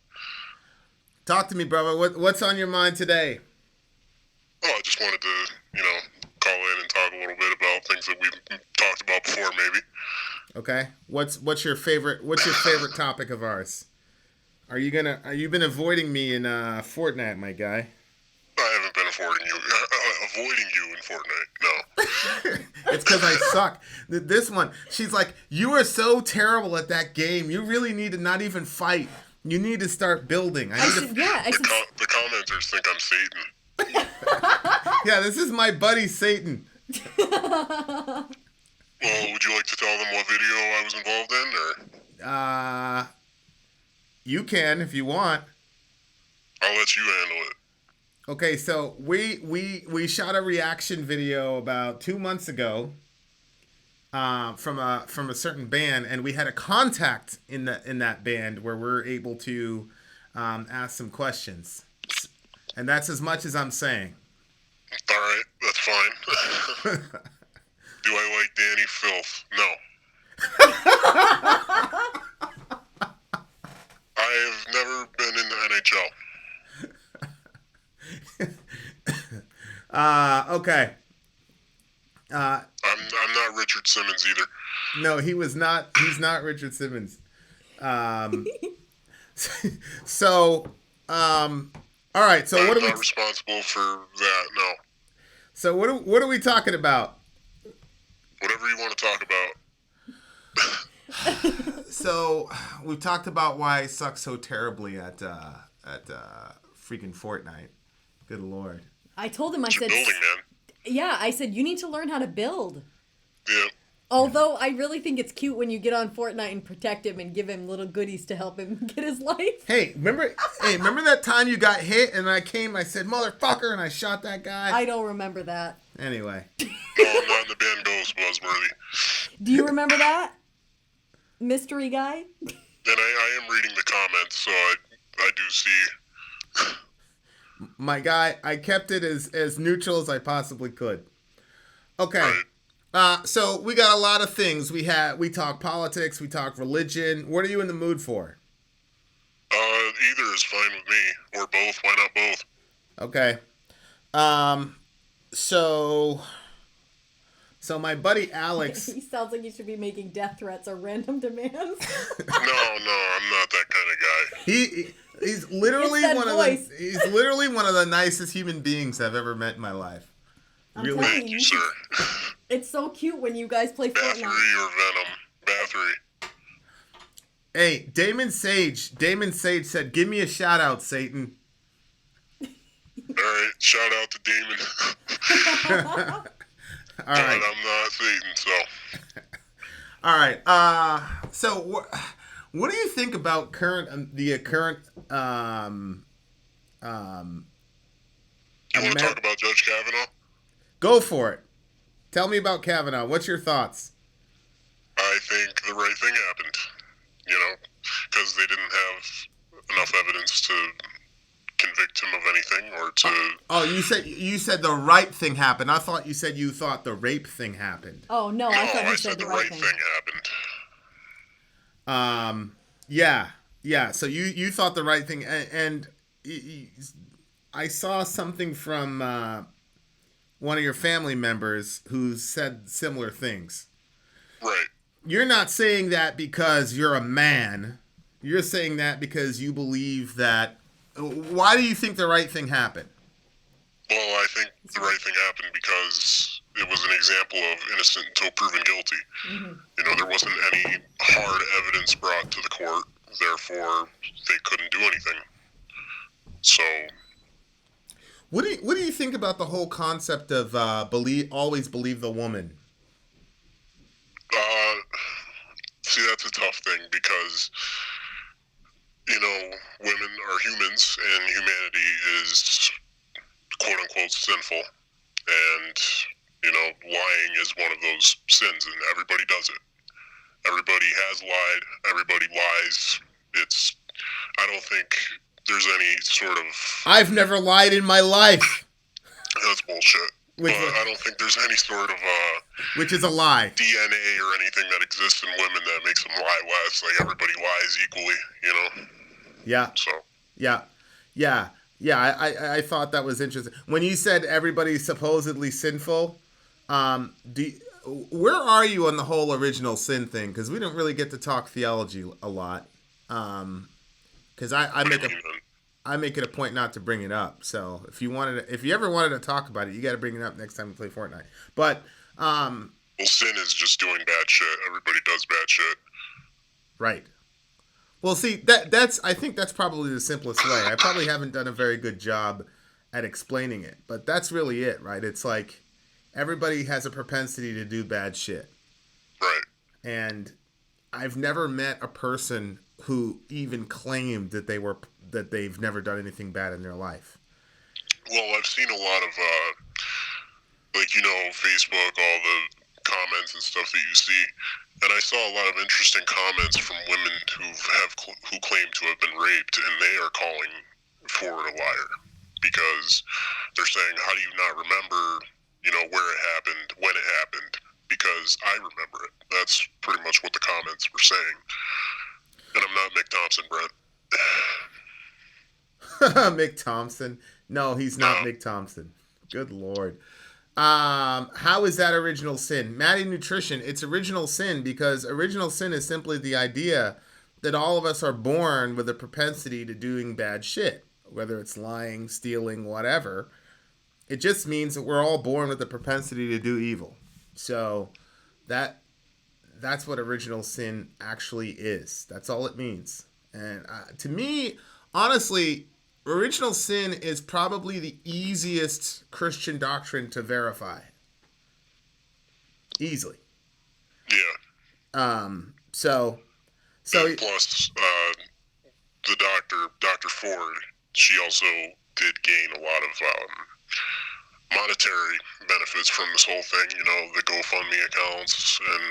Speaker 1: Talk to me, brother. What's on your mind today?
Speaker 8: Oh, I just wanted to, call in and talk a little bit about things that we've talked about before, maybe.
Speaker 1: Okay. What's your favorite topic of ours? Are you been avoiding me in Fortnite, my guy?
Speaker 8: I haven't been avoiding you in Fortnite. No.
Speaker 1: It's because I suck. This one, she's like, you are so terrible at that game. You really need to not even fight. You need to start building.
Speaker 8: The commenters think I'm Satan.
Speaker 1: Yeah, this is my buddy Satan.
Speaker 8: Well, would you like to tell them what video I was involved in, or?
Speaker 1: You can if you want.
Speaker 8: I'll let you handle it.
Speaker 1: Okay, so we shot a reaction video about 2 months ago from a certain band, and we had a contact in that band where we're able to ask some questions, and that's as much as I'm saying.
Speaker 8: All right, that's fine. Do I like Danny Filth? No. I have never been in the NHL.
Speaker 1: Okay.
Speaker 8: I'm not Richard Simmons either.
Speaker 1: No, he's not Richard Simmons. So, all right. So what
Speaker 8: I'm
Speaker 1: are we?
Speaker 8: not responsible for that. No.
Speaker 1: So what are we talking about?
Speaker 8: Whatever you want to talk about.
Speaker 1: So we've talked about why I suck so terribly at freaking Fortnite. Good Lord.
Speaker 2: I told him, I
Speaker 8: It's
Speaker 2: said,
Speaker 8: building, man.
Speaker 2: yeah, I said, you need to learn how to build.
Speaker 8: Yeah.
Speaker 2: Although I really think it's cute when you get on Fortnite and protect him and give him little goodies to help him get his life.
Speaker 1: Hey, remember that time you got hit and I said, motherfucker, and I shot that guy?
Speaker 2: I don't remember that.
Speaker 1: Anyway.
Speaker 8: No, I'm not in the band Ghost, Buzzworthy.
Speaker 2: Do you remember that? Mystery guy?
Speaker 8: And I am reading the comments, so I do see.
Speaker 1: My guy, I kept it as neutral as I possibly could. Okay.
Speaker 8: Right.
Speaker 1: So we got a lot of things. We talk politics, we talk religion. What are you in the mood for?
Speaker 8: Either is fine with me, or both. Why not both?
Speaker 1: Okay. So my buddy Alex.
Speaker 2: He sounds like he should be making death threats or random demands.
Speaker 8: No, I'm not that kind of guy.
Speaker 1: He's literally he's literally one of the nicest human beings I've ever met in my life.
Speaker 2: I'm
Speaker 1: Really?
Speaker 2: telling
Speaker 8: Thank you, sir.
Speaker 2: It's so cute when you guys play
Speaker 8: Bathory
Speaker 2: Fortnite.
Speaker 8: or Venom. Bathory.
Speaker 1: Hey, Damon Sage said, "Give me a shout out, Satan."
Speaker 8: Alright, shout out to Damon.
Speaker 1: All right.
Speaker 8: But I'm not Satan, so.
Speaker 1: All right. So what do you think about the current
Speaker 8: You want to talk about Judge Kavanaugh?
Speaker 1: Go for it. Tell me about Kavanaugh. What's your thoughts?
Speaker 8: I think the right thing happened. Because they didn't have enough evidence to convict him of anything or to...
Speaker 1: Oh, you said the right thing happened. I thought you said you thought the rape thing happened.
Speaker 2: Oh, no, I thought you said the right thing.
Speaker 8: happened.
Speaker 1: Yeah. So you thought the right thing, and I saw something from one of your family members who said similar things.
Speaker 8: Right.
Speaker 1: You're not saying that because you're a man. You're saying that because you believe that. Why do you think the right thing happened?
Speaker 8: Well, I think the right thing happened because it was an example of innocent until proven guilty. Mm-hmm. There wasn't any hard evidence brought to the court, therefore they couldn't do anything. So,
Speaker 1: what do you think about the whole concept of always believe the woman?
Speaker 8: See, that's a tough thing because women are humans and humanity is quote unquote sinful, and lying is one of those sins, and everybody does it. Everybody has lied. Everybody lies. I don't think there's any sort of...
Speaker 1: I've never lied in my life.
Speaker 8: That's bullshit. But I don't think there's any sort of...
Speaker 1: which is a lie.
Speaker 8: DNA or anything that exists in women that makes them lie less. Like, everybody lies equally,
Speaker 1: Yeah.
Speaker 8: So.
Speaker 1: Yeah. I thought that was interesting. When you said everybody's supposedly sinful, where are you on the whole original sin thing? Because we don't really get to talk theology a lot. Because I make it a point not to bring it up. So if you ever wanted to talk about it, you got to bring it up next time we play Fortnite. But
Speaker 8: well, sin is just doing bad shit. Everybody does bad shit.
Speaker 1: Right. Well, see, I think that's probably the simplest way. I probably haven't done a very good job at explaining it, but that's really it, right? It's like everybody has a propensity to do bad shit.
Speaker 8: Right.
Speaker 1: And I've never met a person who even claimed that they've never done anything bad in their life.
Speaker 8: Well, I've seen a lot of Facebook, all the comments and stuff that you see, and I saw a lot of interesting comments from women who claim to have been raped, and they are calling Ford a liar because they're saying, "How do you not remember, where it happened, when it happened?" Because I remember it. That's pretty much what the comments were saying. And I'm not Mick Thompson, Brent.
Speaker 1: Mick Thompson? No, he's not Mick Thompson. Good Lord. How is that original sin? Maddie Nutrition, it's original sin because original sin is simply the idea that all of us are born with a propensity to doing bad shit, whether it's lying, stealing, whatever. It just means that we're all born with a propensity to do evil. So that's what original sin actually is. That's all it means. And to me, honestly, original sin is probably the easiest Christian doctrine to verify. Easily.
Speaker 8: Yeah.
Speaker 1: So
Speaker 8: and plus, the Dr. Ford, she also did gain a lot of monetary benefits from this whole thing. You know, the GoFundMe accounts, and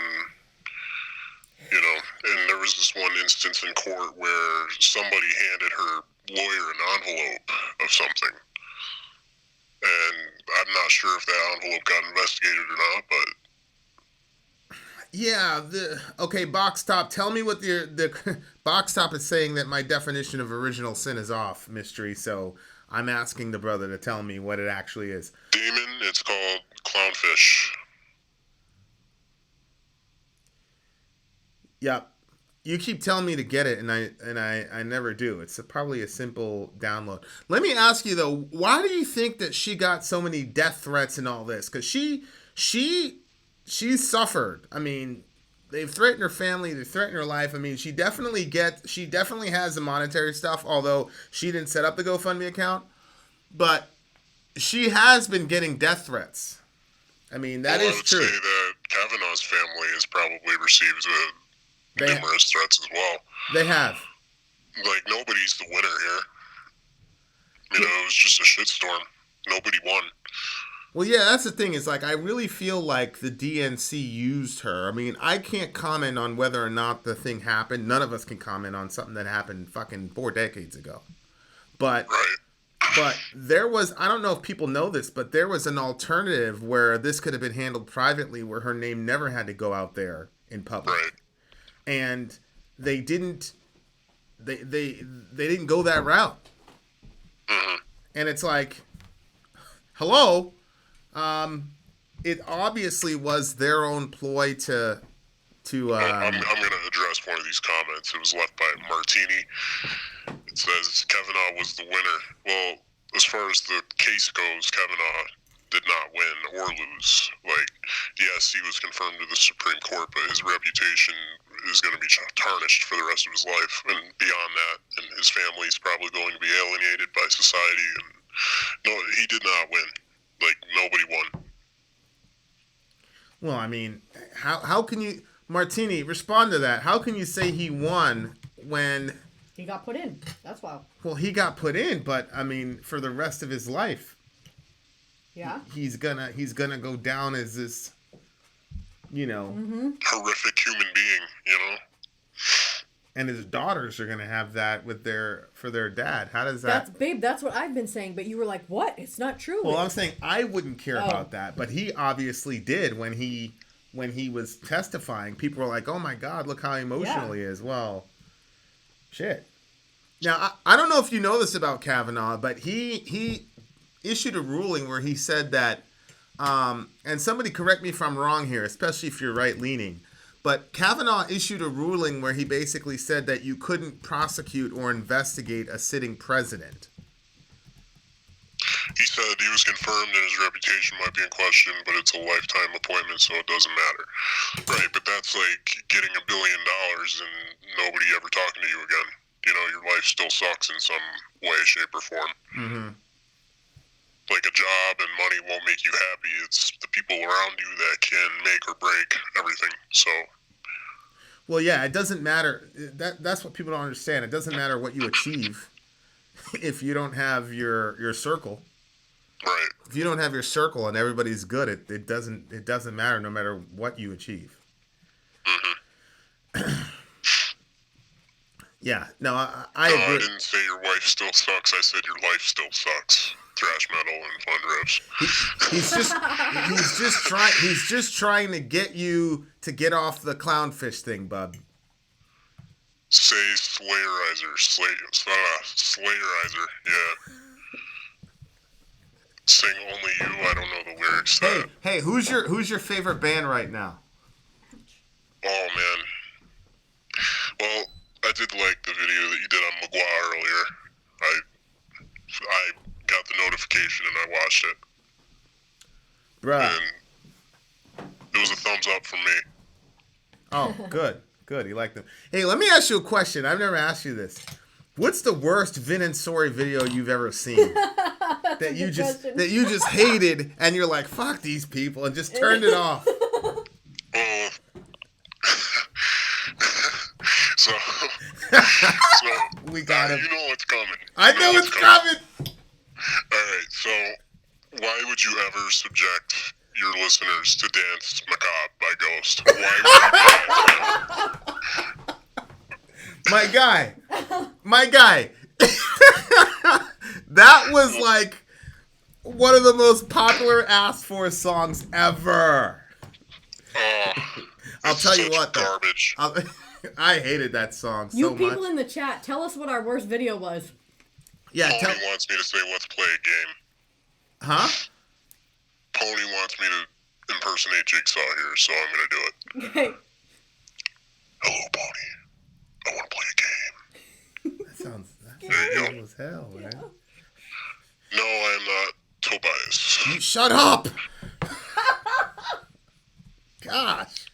Speaker 8: and there was this one instance in court where somebody handed her lawyer an envelope of something, and I'm not sure if that envelope got investigated or not, but.
Speaker 1: Yeah, okay, Box Top, tell me what the Box Top is saying that my definition of original sin is off, Mystery, so I'm asking the brother to tell me what it actually is.
Speaker 8: Demon, it's called clownfish.
Speaker 1: Yep. You keep telling me to get it, and I never do. It's probably a simple download. Let me ask you, though, why do you think that she got so many death threats and all this? Because she's suffered. I mean, they've threatened her family. They've threatened her life. I mean, she definitely has the monetary stuff, although she didn't set up the GoFundMe account. But she has been getting death threats. I mean, that is true.
Speaker 8: I would say that Kavanaugh's family has probably received numerous threats as well.
Speaker 1: They have.
Speaker 8: Like, nobody's the winner here. It was just a shitstorm. Nobody won.
Speaker 1: Well, yeah, that's the thing. Is like I really feel like the DNC used her. I mean, I can't comment on whether or not the thing happened. None of us can comment on something that happened fucking 4 decades ago. But there was, I don't know if people know this, but there was an alternative where this could have been handled privately, where her name never had to go out there in public.
Speaker 8: Right.
Speaker 1: And they didn't. They didn't go that route.
Speaker 8: Mm-hmm.
Speaker 1: And it's like, hello. It obviously was their own ploy to.
Speaker 8: I'm going to address one of these comments. It was left by Martini. It says Kavanaugh was the winner. Well, as far as the case goes, Kavanaugh did not win or lose. Like, yes, he was confirmed to the Supreme Court, but his reputation is going to be tarnished for the rest of his life. And beyond that, and his family's probably going to be alienated by society. And no, he did not win. Like, nobody won.
Speaker 1: Well, I mean, how can you, Martini, respond to that? How can you say he won when
Speaker 2: he got put in? That's why.
Speaker 1: Well, he got put in, but I mean, for the rest of his life,
Speaker 2: yeah,
Speaker 1: he's gonna go down as this,
Speaker 8: horrific human being,
Speaker 1: And his daughters are gonna have that for their dad. How does that?
Speaker 2: That's what I've been saying. But you were like, "What? It's not true."
Speaker 1: Well, I'm saying I wouldn't care about that, but he obviously did when he was testifying. People were like, "Oh my God, look how emotional he is." Well, shit. Now I don't know if you know this about Kavanaugh, but he issued a ruling where he said that, and somebody correct me if I'm wrong here, especially if you're right leaning. But Kavanaugh issued a ruling where he basically said that you couldn't prosecute or investigate a sitting president.
Speaker 8: He said he was confirmed and his reputation might be in question, but it's a lifetime appointment, so it doesn't matter. Right, but that's like getting $1 billion and nobody ever talking to you again. Your life still sucks in some way, shape, or form.
Speaker 1: Mm-hmm.
Speaker 8: Like a job and money won't make you happy. It's the people around you that can make or break everything. So.
Speaker 1: Well, yeah, it doesn't matter. That's what people don't understand. It doesn't matter what you achieve if you don't have your circle.
Speaker 8: Right.
Speaker 1: If you don't have your circle and everybody's good, it doesn't matter no matter what you achieve.
Speaker 8: Mm-hmm.
Speaker 1: Yeah. No, I agree.
Speaker 8: I didn't say your wife still sucks. I said your life still sucks. Thrash metal and fun riffs.
Speaker 1: He's just trying to get you to get off the clownfish thing, bub.
Speaker 8: Say Slayerizer. Slayerizer. Yeah. Sing Only You. I don't know the lyrics.
Speaker 1: Hey, who's your favorite band right now?
Speaker 8: Oh man. Well, I'd did like the video that you did on Magua earlier. I got the notification and I watched it.
Speaker 1: Bruh.
Speaker 8: And it was a thumbs up from me.
Speaker 1: Oh, good. Good. You like them. Hey, let me ask you a question. I've never asked you this. What's the worst Vin and Sori video you've ever seen? that you just hated and you're like, fuck these people, and just turned it off.
Speaker 8: Oh. so
Speaker 1: we got him.
Speaker 8: You know what's coming.
Speaker 1: I know it's coming.
Speaker 8: Alright, so why would you ever subject your listeners to Dance Macabre by Ghost? Why would you do that?
Speaker 1: My guy. That was like one of the most popular asked for songs ever. I'll tell you what,
Speaker 8: garbage.
Speaker 1: I hated that song so much.
Speaker 2: You people in the chat, tell us what our worst video was.
Speaker 1: Yeah,
Speaker 8: Pony wants me to say, let's play a game.
Speaker 1: Huh?
Speaker 8: Pony wants me to impersonate Jigsaw here, so I'm going to do it.
Speaker 2: Okay.
Speaker 8: Hello, Pony. I want to play a game.
Speaker 1: That sounds
Speaker 8: there you go.
Speaker 1: as hell, man.
Speaker 8: No, I am not Tobias.
Speaker 1: You shut up! Gosh.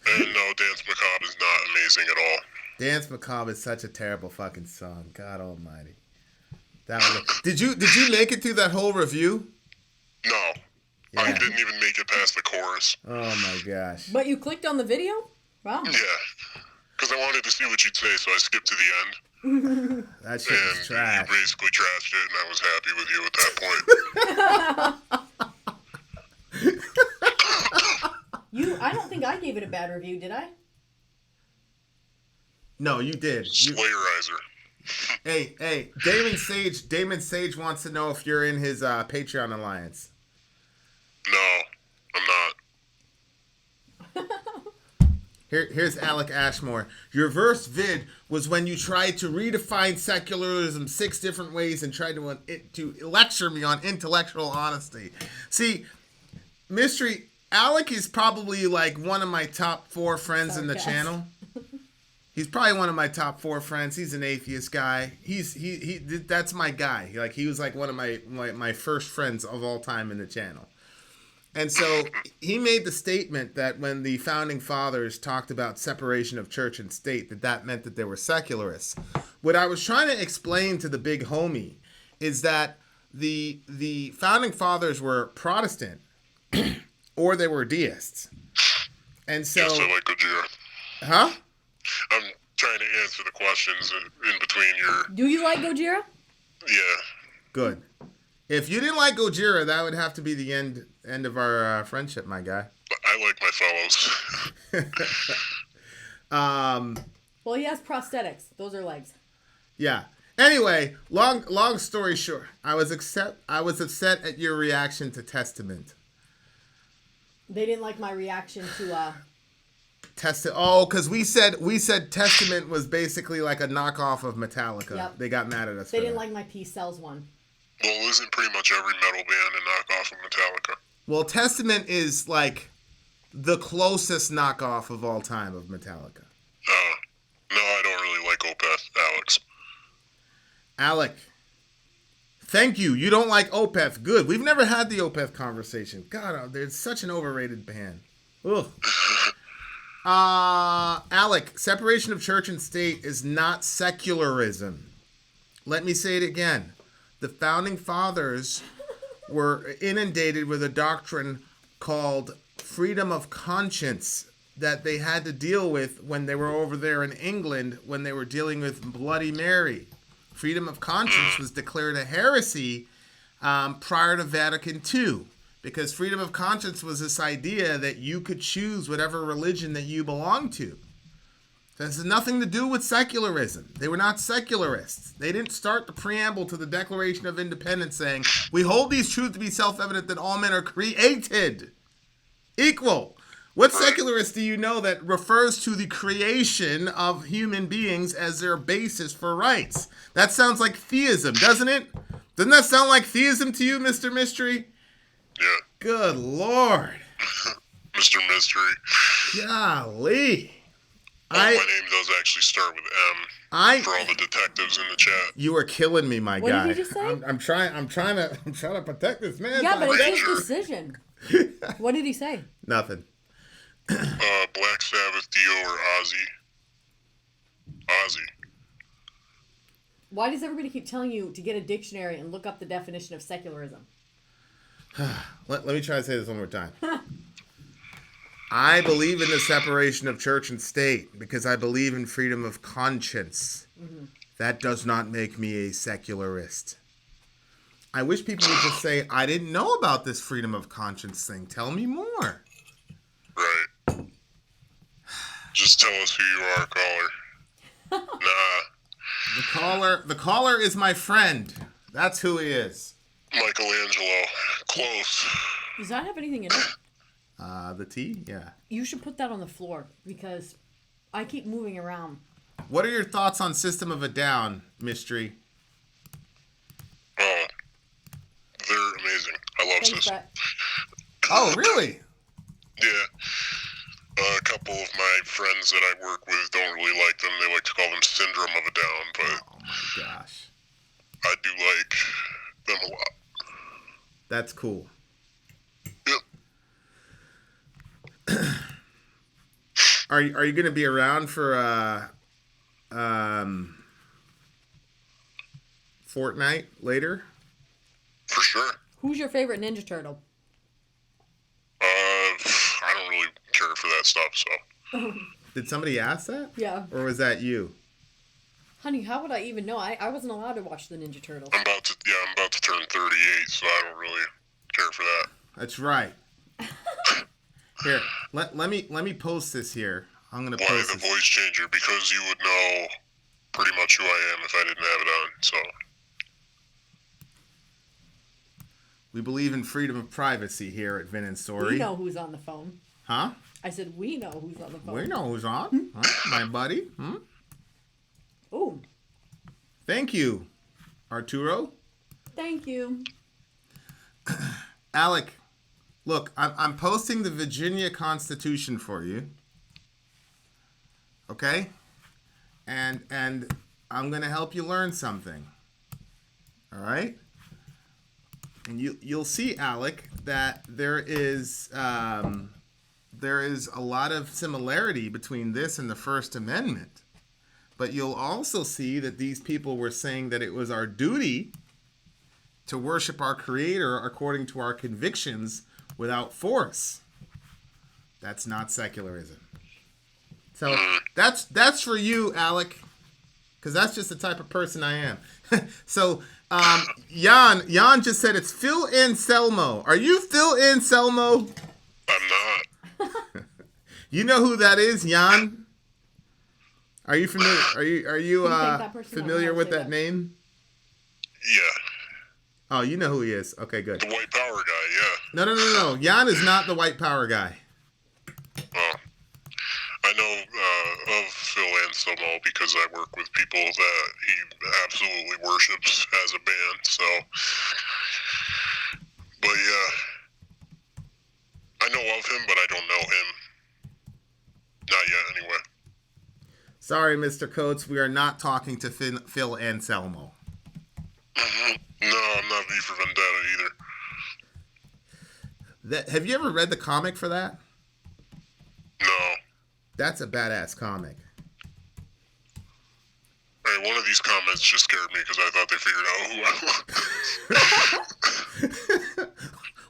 Speaker 8: And no, Dance Macabre is not amazing at all.
Speaker 1: Dance Macabre is such a terrible fucking song. God almighty. That was Did you make it through that whole review?
Speaker 8: No.
Speaker 1: Yeah.
Speaker 8: I didn't even make it past the chorus.
Speaker 1: Oh my gosh.
Speaker 2: But you clicked on the video? Wow.
Speaker 8: Yeah. Because I wanted to see what you'd say, so I skipped to the end.
Speaker 1: That shit was trash.
Speaker 8: You basically trashed it, and I was happy with you at that point.
Speaker 2: I don't think I gave it a bad review, did I?
Speaker 1: No, you did.
Speaker 8: Slayerizer.
Speaker 1: Hey, Damon Sage wants to know if you're in his Patreon alliance.
Speaker 8: No, I'm not.
Speaker 1: Here's Alec Ashmore. Your first vid was when you tried to redefine secularism 6 different ways and tried to lecture me on intellectual honesty. See, Mystery, Alec is probably like one of my top 4 friends in the channel. He's probably one of my top 4 friends. He's an atheist guy. He that's my guy. He was like one of my first friends of all time in the channel. And so he made the statement that when the founding fathers talked about separation of church and state, that meant that they were secularists. What I was trying to explain to the big homie is that the founding fathers were Protestant or they were deists. And so,
Speaker 8: yes, I like Gojira.
Speaker 1: Huh?
Speaker 8: I'm trying to answer the questions in between your...
Speaker 2: Do you like Gojira?
Speaker 8: Yeah.
Speaker 1: Good. If you didn't like Gojira, that would have to be the end of our friendship, my guy.
Speaker 8: I like my fellows.
Speaker 2: Well, he has prosthetics. Those are legs.
Speaker 1: Yeah. Anyway, long story short, I was upset at your reaction to Testament.
Speaker 2: They didn't like my reaction to
Speaker 1: because we said Testament was basically like a knockoff of Metallica.
Speaker 2: Yep.
Speaker 1: They got mad at us.
Speaker 2: They didn't like my Peace Sells one.
Speaker 8: Well, isn't pretty much every metal band a knockoff of Metallica?
Speaker 1: Well, Testament is like the closest knockoff of all time of Metallica.
Speaker 8: No, I don't really like Opeth, Alex.
Speaker 1: Alec, thank you. You don't like Opeth. Good. We've never had the Opeth conversation. God, they're such an overrated band. Ugh. Alec, separation of church and state is not secularism. Let me say it again. The founding fathers were inundated with a doctrine called freedom of conscience that they had to deal with when they were over there in England when they were dealing with Bloody Mary. Freedom of conscience was declared a heresy prior to Vatican II. Because freedom of conscience was this idea that you could choose whatever religion that you belong to. This has nothing to do with secularism. They were not secularists. They didn't start the preamble to the Declaration of Independence saying, we hold these truths to be self-evident that all men are created equal. What secularist do you know that refers to the creation of human beings as their basis for rights? That sounds like theism, doesn't it? Doesn't that sound like theism to you, Mr. Mystery?
Speaker 8: Yeah.
Speaker 1: Good Lord.
Speaker 8: Mr. Mystery.
Speaker 1: Golly.
Speaker 8: My name does actually start with M. For all the detectives in the chat.
Speaker 1: You are killing me, my
Speaker 2: What
Speaker 1: guy.
Speaker 2: did he just say?
Speaker 1: I'm trying to protect this man.
Speaker 2: Yeah, but it's his decision. What did he say?
Speaker 1: Nothing.
Speaker 8: Black Sabbath, Dio, or Ozzy. Ozzy.
Speaker 2: Why does everybody keep telling you to get a dictionary and look up the definition of secularism?
Speaker 1: Let me try to say this one more time. I believe in the separation of church and state because I believe in freedom of conscience. Mm-hmm. That does not make me a secularist. I wish people would just say, I didn't know about this freedom of conscience thing. Tell me more.
Speaker 8: Right. Just tell us who you are, caller. Nah.
Speaker 1: The caller is my friend. That's who he is.
Speaker 8: Michelangelo. Close.
Speaker 2: Does that have anything in it?
Speaker 1: The tea? Yeah.
Speaker 2: You should put that on the floor because I keep moving around.
Speaker 1: What are your thoughts on System of a Down, Mystery?
Speaker 8: Oh, they're amazing. I love System.
Speaker 1: Oh, really?
Speaker 8: Yeah. A couple of my friends that I work with don't really like them. They like to call them Syndrome of a Down, but...
Speaker 1: Oh, my gosh.
Speaker 8: I do like them a lot.
Speaker 1: That's cool.
Speaker 8: Yep.
Speaker 1: Are you going to be around for Fortnite later?
Speaker 8: For sure.
Speaker 2: Who's your favorite Ninja Turtle?
Speaker 8: I don't really care for that stuff, so.
Speaker 1: Did somebody ask that?
Speaker 2: Yeah.
Speaker 1: Or was that you?
Speaker 2: Honey, how would I even know? I wasn't allowed to watch the Ninja Turtles.
Speaker 8: I'm about to turn 38, so I don't really care for that.
Speaker 1: That's right. Here, let me post this here. I'm gonna post
Speaker 8: Why the voice changer? Because you would know pretty much who I am if I didn't have it on. So.
Speaker 1: We believe in freedom of privacy here at Vin and Sori.
Speaker 2: We know who's on the phone.
Speaker 1: Huh?
Speaker 2: I said we know who's on the phone.
Speaker 1: We know who's on. Huh? My buddy.
Speaker 2: Oh.
Speaker 1: Thank you, Arturo.
Speaker 2: Thank you.
Speaker 1: Alec, look, I'm posting the Virginia Constitution for you. Okay? And I'm going to help you learn something. All right? And you'll see, Alec, that there is a lot of similarity between this and the First Amendment. But you'll also see that these people were saying that it was our duty to worship our Creator according to our convictions without force. That's not secularism. So that's for you, Alec, because that's just the type of person I am. So Jan just said it's Phil Anselmo. Are you Phil Anselmo?
Speaker 8: I'm not.
Speaker 1: You know who that is, Jan? Are you familiar? Are you familiar with that name?
Speaker 8: Yeah.
Speaker 1: Oh, you know who he is. Okay, good.
Speaker 8: The white power guy, yeah.
Speaker 1: No. Jan is not the white power guy.
Speaker 8: Oh. I know of Phil Anselmo because I work with people that he absolutely worships as a band, so. But yeah. I know of him, but I don't know him. Not yet, anyway.
Speaker 1: Sorry, Mr. Coates, we are not talking to Phil Anselmo.
Speaker 8: Mm-hmm. No, I'm not V for Vendetta either.
Speaker 1: Have you ever read the comic for that?
Speaker 8: No.
Speaker 1: That's a badass comic.
Speaker 8: Hey, one of these comments just scared me because I thought they figured out who I was.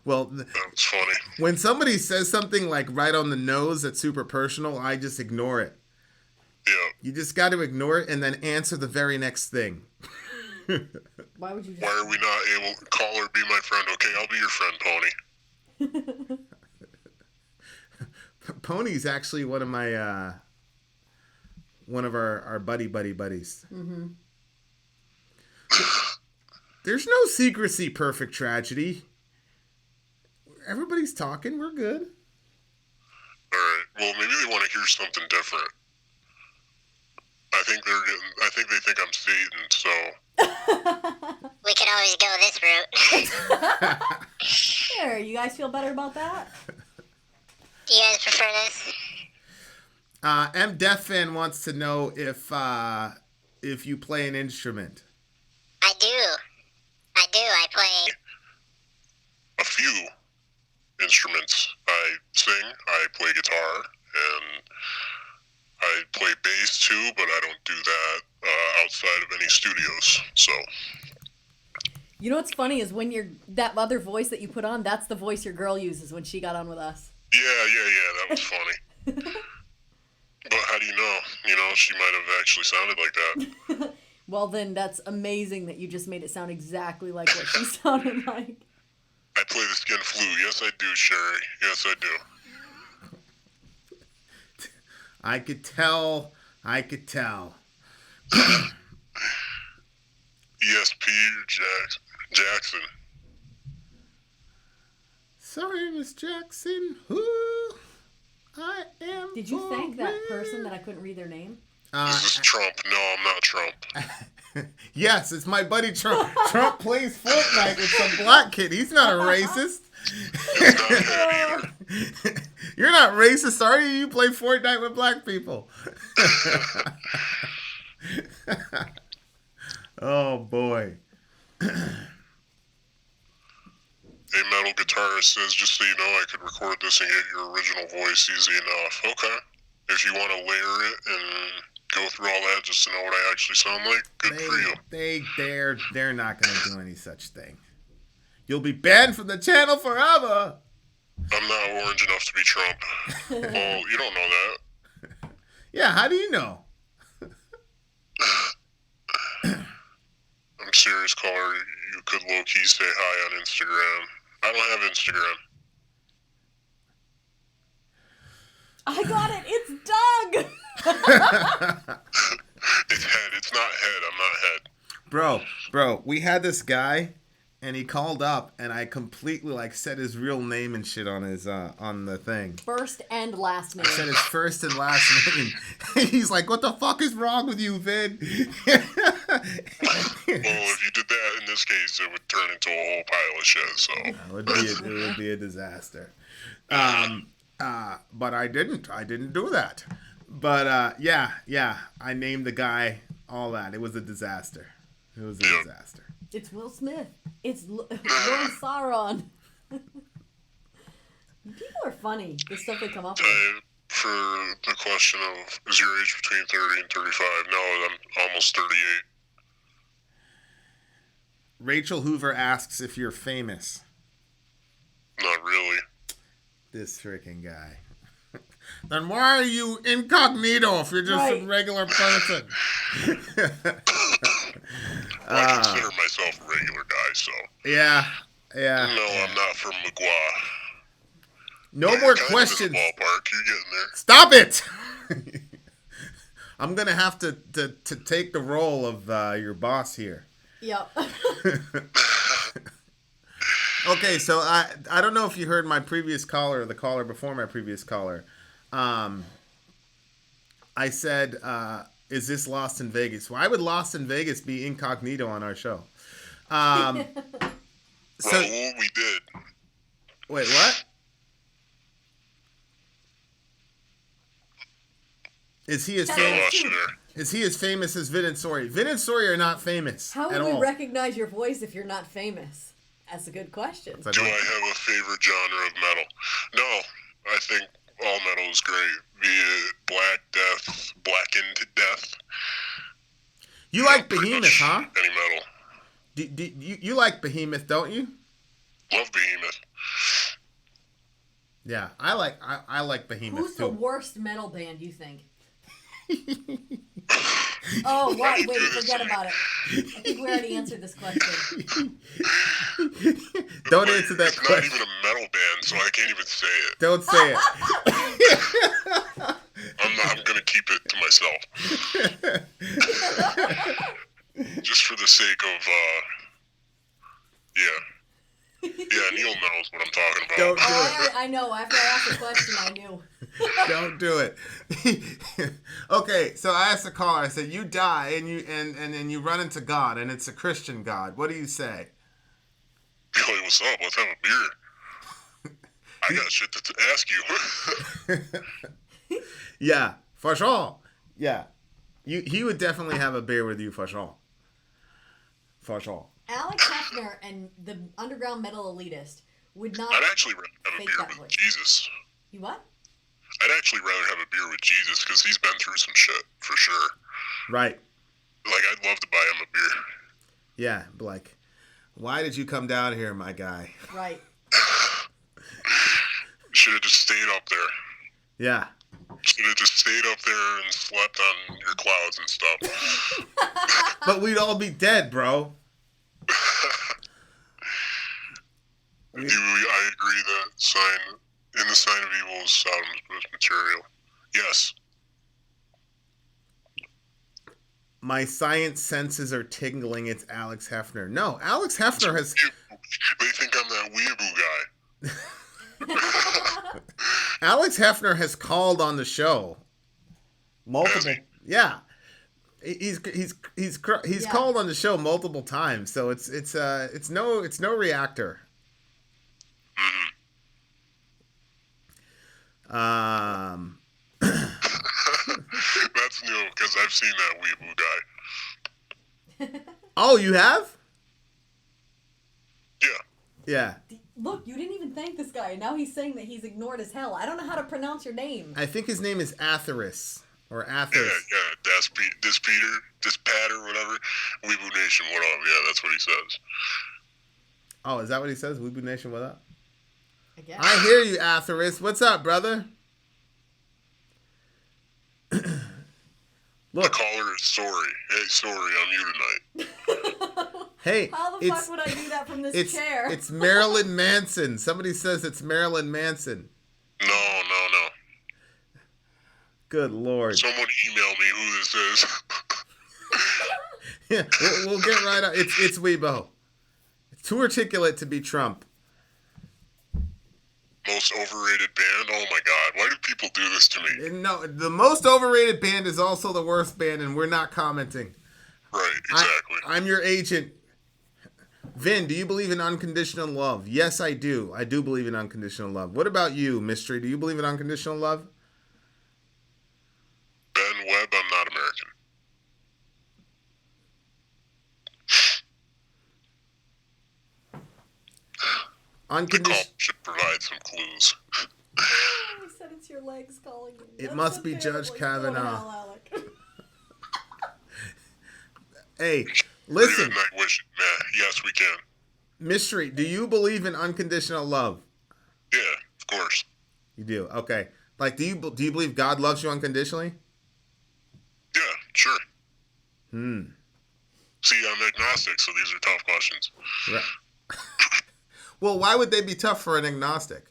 Speaker 1: Well,
Speaker 8: that's funny.
Speaker 1: When somebody says something like right on the nose that's super personal, I just ignore it.
Speaker 8: Yeah.
Speaker 1: You just got to ignore it and then answer the very next thing.
Speaker 2: Why would you?
Speaker 8: Why are we not able to call her be my friend? Okay, I'll be your friend, Pony.
Speaker 1: Pony's actually one of my one of our buddies. Mm-hmm. There's no secrecy, perfect tragedy. Everybody's talking. We're good.
Speaker 8: All right. Well, maybe they want to hear something different. I think they think I'm Satan. So.
Speaker 9: We could always go this route.
Speaker 2: There, you guys feel better about that?
Speaker 9: Do you guys prefer this?
Speaker 1: M. Deathfan wants to know if you play an instrument.
Speaker 9: I do. I play.
Speaker 8: A few instruments. I sing, I play guitar, and I play bass too, but I don't do that outside of any studios. So.
Speaker 2: You know what's funny is when that other voice that you put on, that's the voice your girl uses when she got on with us.
Speaker 8: Yeah, that was funny. But how do you know? You know, she might have actually sounded like that.
Speaker 2: Well, then that's amazing that you just made it sound exactly like what she sounded like.
Speaker 8: I play the skin flute. Yes, I do, Sherry. Yes, I do.
Speaker 1: I could tell.
Speaker 8: Yes, Peter Jackson.
Speaker 1: Sorry, Miss Jackson. Who I am.
Speaker 2: Did you thank that person that I couldn't read their name?
Speaker 8: This is Trump. No, I'm not Trump.
Speaker 1: Yes, it's my buddy Trump. Trump plays Fortnite with some black kid. He's not a racist. You're not racist, are you? You play Fortnite with black people. Oh, boy.
Speaker 8: A metal guitarist says, just so you know, I could record this and get your original voice easy enough. Okay. If you want to layer it and go through all that just to know what I actually sound like, good for you.
Speaker 1: They're not going to do any such thing. You'll be banned from the channel forever.
Speaker 8: I'm not orange enough to be Trump. Well, you don't know that.
Speaker 1: Yeah, how do you know?
Speaker 8: I'm serious, caller. You could low-key say hi on Instagram. I don't have Instagram.
Speaker 2: I got it. It's Doug.
Speaker 8: It's head. It's not head. I'm not head.
Speaker 1: Bro, we had this guy, and he called up, and I completely said his real name and shit on his on the thing.
Speaker 2: First and last name.
Speaker 1: I said his first and last name. He's like, "What the fuck is wrong with you, Vin?"
Speaker 8: Well, if you did that in this case, it would turn into a whole pile of shit. So
Speaker 1: it would be a disaster. But I didn't do that. But yeah, I named the guy all that. It was a disaster. Disaster.
Speaker 2: It's Will Smith. It's Lord Sauron. People are funny. The stuff they come up with.
Speaker 8: For the question of, is your age between 30 and 35? No, I'm almost 38.
Speaker 1: Rachel Hoover asks if you're famous.
Speaker 8: Not really.
Speaker 1: This freaking guy. Then why are you incognito if you're just a regular person?
Speaker 8: I consider myself a regular guy, so.
Speaker 1: Yeah.
Speaker 8: No, I'm not from Magua.
Speaker 1: No more questions.
Speaker 8: Ballpark. You're getting there.
Speaker 1: Stop it! I'm gonna have to take the role of your boss here.
Speaker 2: Yep.
Speaker 1: Okay, so I don't know if you heard my previous caller or the caller before my previous caller. I said, is this Lost in Vegas? Why would Lost in Vegas be incognito on our show?
Speaker 8: Well, we did.
Speaker 1: Wait, what? Is he as famous? Is he as famous as Vin and Sori? Vin and Sori are not famous.
Speaker 2: How would we recognize your voice if you're not famous? That's a good question.
Speaker 8: Do I have a favorite genre of metal? No, I think all metal is great. Be it Black Death, Blackened to Death.
Speaker 1: You like Behemoth, huh?
Speaker 8: Any metal.
Speaker 1: You like Behemoth, don't you?
Speaker 8: Love Behemoth.
Speaker 1: Yeah, I like Behemoth.
Speaker 2: Who's the worst metal band you think? Oh, wait, forget about it. I think we already answered this question.
Speaker 1: Don't answer that
Speaker 8: question. It's
Speaker 1: question.
Speaker 8: not even a metal band, so I can't even say it.
Speaker 1: Don't say it.
Speaker 8: I'm going to keep it to myself. Just for the sake of, yeah. Yeah, Neil knows what I'm talking about.
Speaker 1: Don't do
Speaker 2: it. I know. After I asked the question, I knew.
Speaker 1: Don't do it. Okay, so I asked the caller. I said, "You die and then you run into God, and it's a Christian God. What do you say?"
Speaker 8: Hey, what's up? Let's have a beer. I got shit to ask you.
Speaker 1: Yeah, For sure. Yeah. He would definitely have a beer with you, for sure. For sure.
Speaker 2: Alex Hefner and the Underground Metal Elitist would not.
Speaker 8: I'd actually rather have a
Speaker 2: fake
Speaker 8: beer
Speaker 2: that
Speaker 8: with
Speaker 2: voice.
Speaker 8: Jesus.
Speaker 2: You what?
Speaker 8: I'd actually rather have a beer with Jesus because he's been through some shit, for sure.
Speaker 1: Right.
Speaker 8: Like, I'd love to buy him a beer.
Speaker 1: Yeah, like, why did you come down here, my guy?
Speaker 2: Right.
Speaker 8: Should have just stayed up there.
Speaker 1: Yeah.
Speaker 8: Should have just stayed up there and slept on your clouds and stuff.
Speaker 1: But we'd all be dead, bro.
Speaker 8: I agree that in the sign of evil is Sodom's material. Yes.
Speaker 1: My science senses are tingling. It's Alex Hefner. No, Alex Hefner has...
Speaker 8: They think I'm that weeaboo guy.
Speaker 1: Alex Hefner has called on the show. Multiple... Yeah. He's called on the show multiple times, so it's no reactor.
Speaker 8: That's new because I've seen that weeaboo guy.
Speaker 1: Oh, you have?
Speaker 8: Yeah.
Speaker 1: Yeah.
Speaker 2: Look, you didn't even thank this guy. Now he's saying that he's ignored as hell. I don't know how to pronounce your name.
Speaker 1: I think his name is Atheris or Athers.
Speaker 8: Yeah. This Patter, whatever. Weeaboo Nation, what up? Yeah, that's what he says.
Speaker 1: Oh, is that what he says? Weeaboo Nation, what up?
Speaker 2: I guess.
Speaker 1: I hear you, Atheris. What's up, brother?
Speaker 8: The caller is Sori. Hey, Sori, I'm you tonight.
Speaker 1: Hey,
Speaker 2: How the fuck would I do that from this chair?
Speaker 1: It's Marilyn Manson. Somebody says it's Marilyn Manson.
Speaker 8: No.
Speaker 1: Good Lord.
Speaker 8: Someone email me who this is.
Speaker 1: Yeah, we'll get right on. It's Weibo. It's too articulate to be Trump.
Speaker 8: Most overrated band? Oh my god, why do people do this to me?
Speaker 1: No, the most overrated band is also the worst band, and we're not commenting.
Speaker 8: Right, exactly.
Speaker 1: I'm your agent. Vin, do you believe in unconditional love? Yes, I do. I do believe in unconditional love. What about you, Mystery? Do you believe in unconditional love?
Speaker 8: Ben Webb, I'm not American.
Speaker 1: Unconditional
Speaker 8: should provide some clues.
Speaker 2: He said it's your legs calling you.
Speaker 1: It must be Judge Kavanaugh. Hey, listen.
Speaker 8: Yes, we can.
Speaker 1: Mystery, do you believe in unconditional love?
Speaker 8: Yeah, of course.
Speaker 1: You do. Okay. Like, do you believe God loves you unconditionally?
Speaker 8: Yeah, sure.
Speaker 1: See,
Speaker 8: I'm agnostic, so these are tough questions.
Speaker 1: Right. Well, why would they be tough for an agnostic?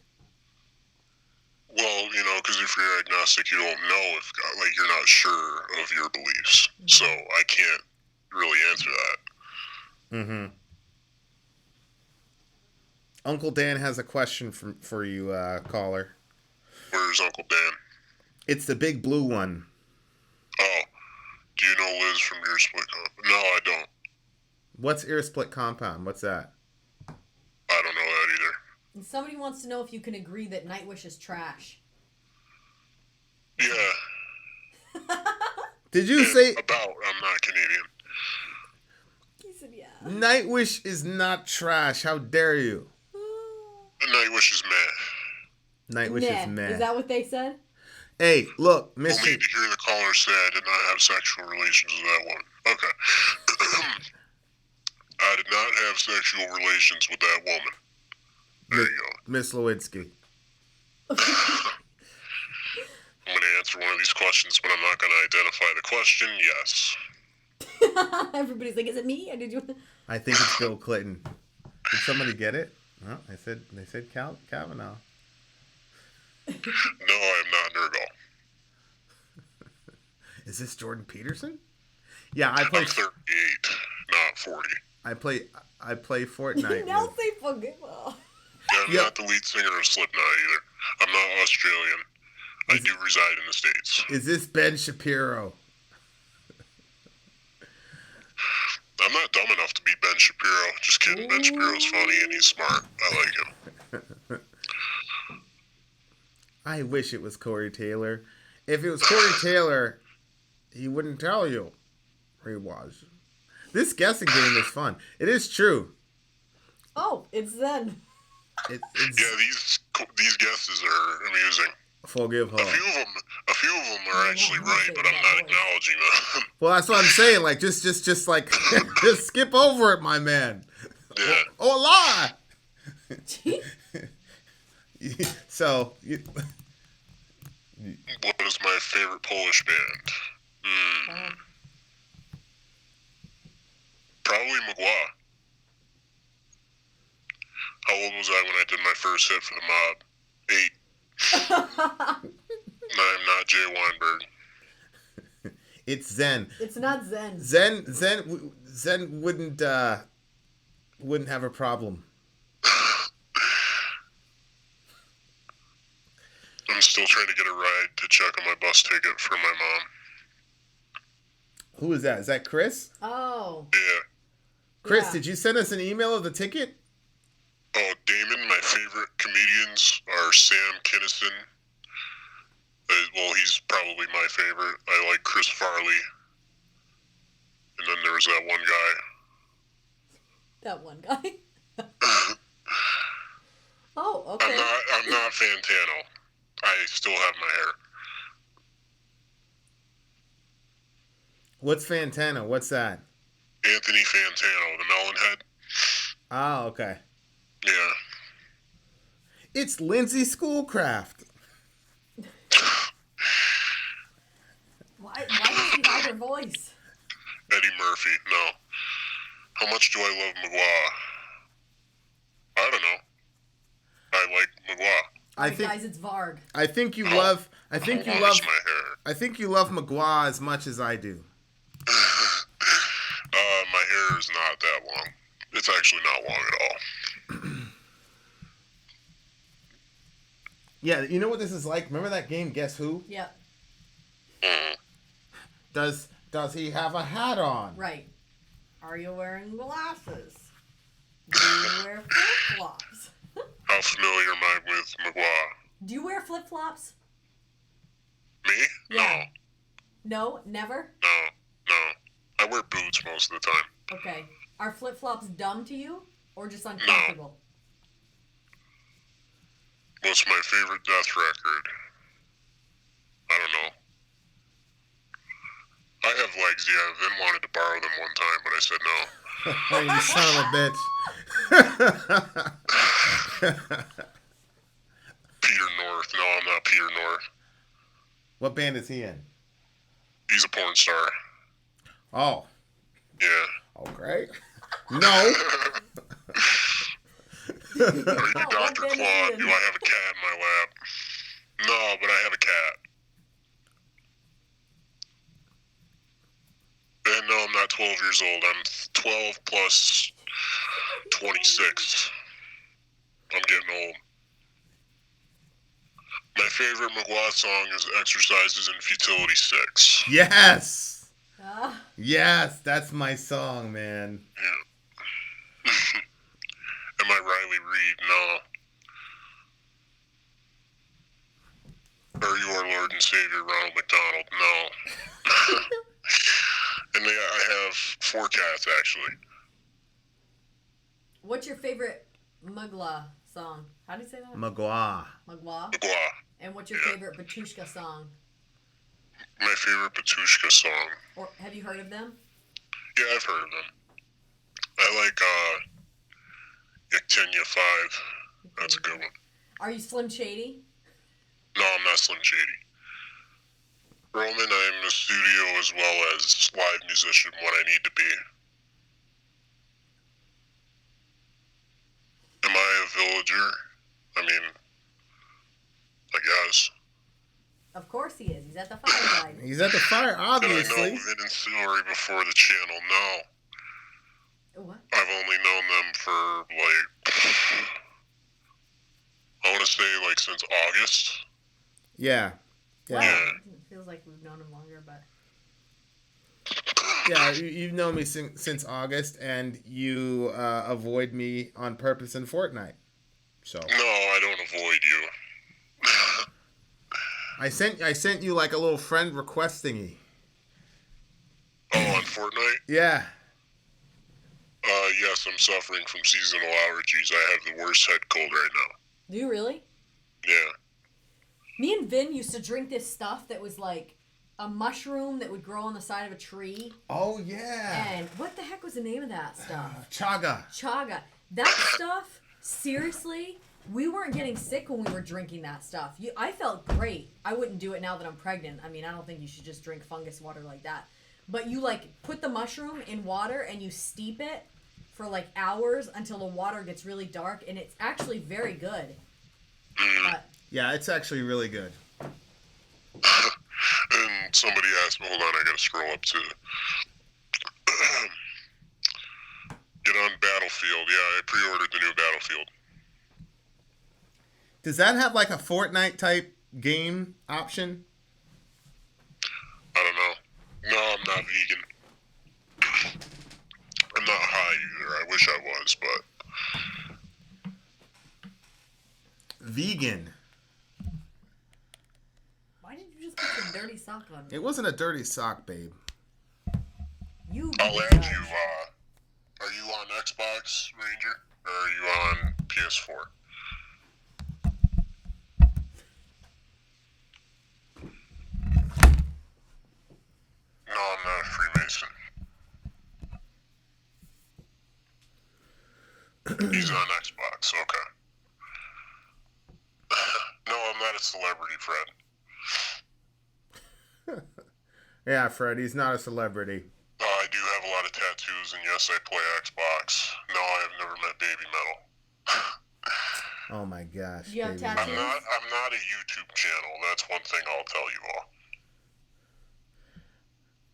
Speaker 8: Well, because if you're agnostic, you don't know if God, you're not sure of your beliefs. So I can't really answer that.
Speaker 1: Mm-hmm. Uncle Dan has a question for you, caller.
Speaker 8: Where's Uncle Dan?
Speaker 1: It's the big blue one.
Speaker 8: Oh. Do you know Liz from Ear Split Compound? No, I don't.
Speaker 1: What's Ear Split Compound? What's that?
Speaker 8: I don't know that either.
Speaker 2: And somebody wants to know if you can agree that Nightwish is trash.
Speaker 8: Yeah.
Speaker 1: Did you say...
Speaker 8: I'm not Canadian.
Speaker 2: He said yeah.
Speaker 1: Nightwish is not trash. How dare you?
Speaker 8: Nightwish is meh.
Speaker 1: Nightwish is meh.
Speaker 2: Is that what they said?
Speaker 1: Hey, look, Mystery.
Speaker 8: Only to hear the caller say I did not have sexual relations with that woman. Okay. I did not have sexual relations with that woman. There you go.
Speaker 1: Miss Lewinsky.
Speaker 8: I'm going to answer one of these questions, but I'm not going to identify the question. Yes.
Speaker 2: Everybody's like, is it me? Or did you?
Speaker 1: I think it's Bill Clinton. Did somebody get it? Oh, they said Kavanaugh.
Speaker 8: No, I'm not Nurgle.
Speaker 1: Is this Jordan Peterson? Yeah, I play.
Speaker 8: I'm 38, not 40.
Speaker 1: I play Fortnite.
Speaker 2: Now say Pokemon.
Speaker 8: I'm not the lead singer of Slipknot either. I'm not Australian. I do reside in the States.
Speaker 1: Is this Ben Shapiro?
Speaker 8: I'm not dumb enough to be Ben Shapiro. Just kidding. Ben Shapiro's funny and he's smart. I like him.
Speaker 1: I wish it was Corey Taylor. If it was Corey Taylor, he wouldn't tell you where he was. This guessing game is fun. It is true.
Speaker 2: Oh, it's Zen.
Speaker 8: Yeah, these guesses are amusing.
Speaker 1: Forgive her.
Speaker 8: A few of them are actually right, but I'm not acknowledging them.
Speaker 1: Well, that's what I'm saying. Like, just like, just skip over it, my man.
Speaker 8: Yeah.
Speaker 1: Hola! So,
Speaker 8: What is my favorite Polish band? Probably Mgła. How old was I when I did my first hit for the mob? 8. I'm not Jay Weinberg.
Speaker 1: it's Zen.
Speaker 2: It's not Zen.
Speaker 1: Zen wouldn't have a problem.
Speaker 8: I'm still trying to get a ride to check on my bus ticket for my mom.
Speaker 1: Who is that? Is that Chris?
Speaker 2: Oh.
Speaker 8: Yeah.
Speaker 1: Chris,
Speaker 2: Yeah.
Speaker 1: did you send us an email of the ticket?
Speaker 8: Oh, Damon, my favorite comedians are Sam Kinison. Well, he's probably my favorite. I like Chris Farley. And then there was that one guy.
Speaker 2: That one guy. Oh, okay.
Speaker 8: I'm not Fantano. I still have my hair.
Speaker 1: What's Fantano? What's that?
Speaker 8: Anthony Fantano, the melon head.
Speaker 1: Oh, okay.
Speaker 8: Yeah.
Speaker 1: It's Lindsay Schoolcraft.
Speaker 2: Why does she hide her voice?
Speaker 8: Eddie Murphy, no. How much do I love Mgła? I don't know. I like Mgła.
Speaker 2: Guys, it's Varg.
Speaker 1: I think you
Speaker 8: How long is my hair?
Speaker 1: I think you love Mgła as much as I do.
Speaker 8: My hair is not that long. It's actually not long at all.
Speaker 1: Yeah, you know what this is like? Remember that game, Guess Who?
Speaker 2: Yep.
Speaker 1: Does he have a hat on?
Speaker 2: Right. Are you wearing glasses? Do you wear flip-flops?
Speaker 8: How familiar am I with Mgła?
Speaker 2: Do you wear flip-flops?
Speaker 8: Me?
Speaker 2: Yeah. No? Never?
Speaker 8: No. I wear boots most of the time.
Speaker 2: Okay. Are flip-flops dumb to you? Or just uncomfortable?
Speaker 8: What's my favorite death record? I don't know. I have legs, yeah. Vin wanted to borrow them one time, but I said no.
Speaker 1: Hey, you son of a bitch.
Speaker 8: Peter North. No, I'm not Peter North.
Speaker 1: What band is he in?
Speaker 8: He's a porn star.
Speaker 1: Oh.
Speaker 8: Yeah.
Speaker 1: Okay. No.
Speaker 8: Are you Dr. Claude? Do I have a cat in my lap? No, but I have a cat. And no, I'm not 12 years old. I'm 12 plus 26. I'm getting old. My favorite Mgła song is Exercises in Futility 6.
Speaker 1: Yes. Yes, that's my song, man.
Speaker 8: Yeah. Am I Riley Reid? No. Are you our Lord and Savior, Ronald McDonald? No. And I have 4 cats, actually.
Speaker 2: What's your favorite Mgła song? How do you say that?
Speaker 1: Mgła.
Speaker 2: Mgła.
Speaker 8: Mgła.
Speaker 2: And what's your favorite Batushka song?
Speaker 8: My favorite Batushka song.
Speaker 2: Or have you heard of them?
Speaker 8: Yeah, I've heard of them. I like Yaktenya 5. That's a good one.
Speaker 2: Are you Slim Shady?
Speaker 8: No, I'm not Slim Shady. Roman, I'm a studio as well as live musician when I need to be. Am I a villager? I mean, I guess.
Speaker 2: Of course he is. He's at the fireside.
Speaker 1: He's at the fire,
Speaker 8: Did I
Speaker 1: obviously.
Speaker 8: know Vin and Sori before the channel? No.
Speaker 2: What?
Speaker 8: I've only known them for, like, I want to say, like, since August.
Speaker 1: Yeah.
Speaker 2: Wow.
Speaker 8: Yeah.
Speaker 2: It feels like we've known him longer, but...
Speaker 1: Yeah, you've known me since August, and you avoid me on purpose in Fortnite. So.
Speaker 8: No, I don't avoid you.
Speaker 1: I sent you like a little friend request thingy.
Speaker 8: Oh, on Fortnite?
Speaker 1: Yeah.
Speaker 8: Yes, I'm suffering from seasonal allergies. I have the worst head cold right now.
Speaker 2: Do you really?
Speaker 8: Yeah.
Speaker 2: Me and Vin used to drink this stuff that was like a mushroom that would grow on the side of a tree.
Speaker 1: Oh yeah.
Speaker 2: And what the heck was the name of that stuff?
Speaker 1: Chaga.
Speaker 2: Chaga. That stuff, seriously, we weren't getting sick when we were drinking that stuff. I felt great. I wouldn't do it now that I'm pregnant. I mean, I don't think you should just drink fungus water like that. But you like put the mushroom in water and you steep it for like hours until the water gets really dark, and it's actually very good. But,
Speaker 1: yeah, it's actually really good.
Speaker 8: And somebody asked me, hold on, I gotta scroll up to get on Battlefield. Yeah, I pre-ordered the new Battlefield.
Speaker 1: Does that have like a Fortnite type game option?
Speaker 8: I don't know. No, I'm not vegan. I'm not high either. I wish I was, but...
Speaker 1: Vegan.
Speaker 2: why did you just put your dirty sock on me?
Speaker 1: It wasn't a dirty sock, babe.
Speaker 2: You.
Speaker 8: I'll add you, are you on Xbox, Ranger? Or are you on PS4? No, I'm not a Freemason. He's on Xbox, okay. No, I'm not a celebrity, Fred.
Speaker 1: Yeah, Fred, he's not a celebrity.
Speaker 8: I do have a lot of tattoos, and yes, I play Xbox. No, I have never met Baby Metal.
Speaker 1: Oh my gosh.
Speaker 2: You have
Speaker 1: baby.
Speaker 2: tattoos?
Speaker 8: I'm not a YouTube channel. That's one thing I'll tell you all.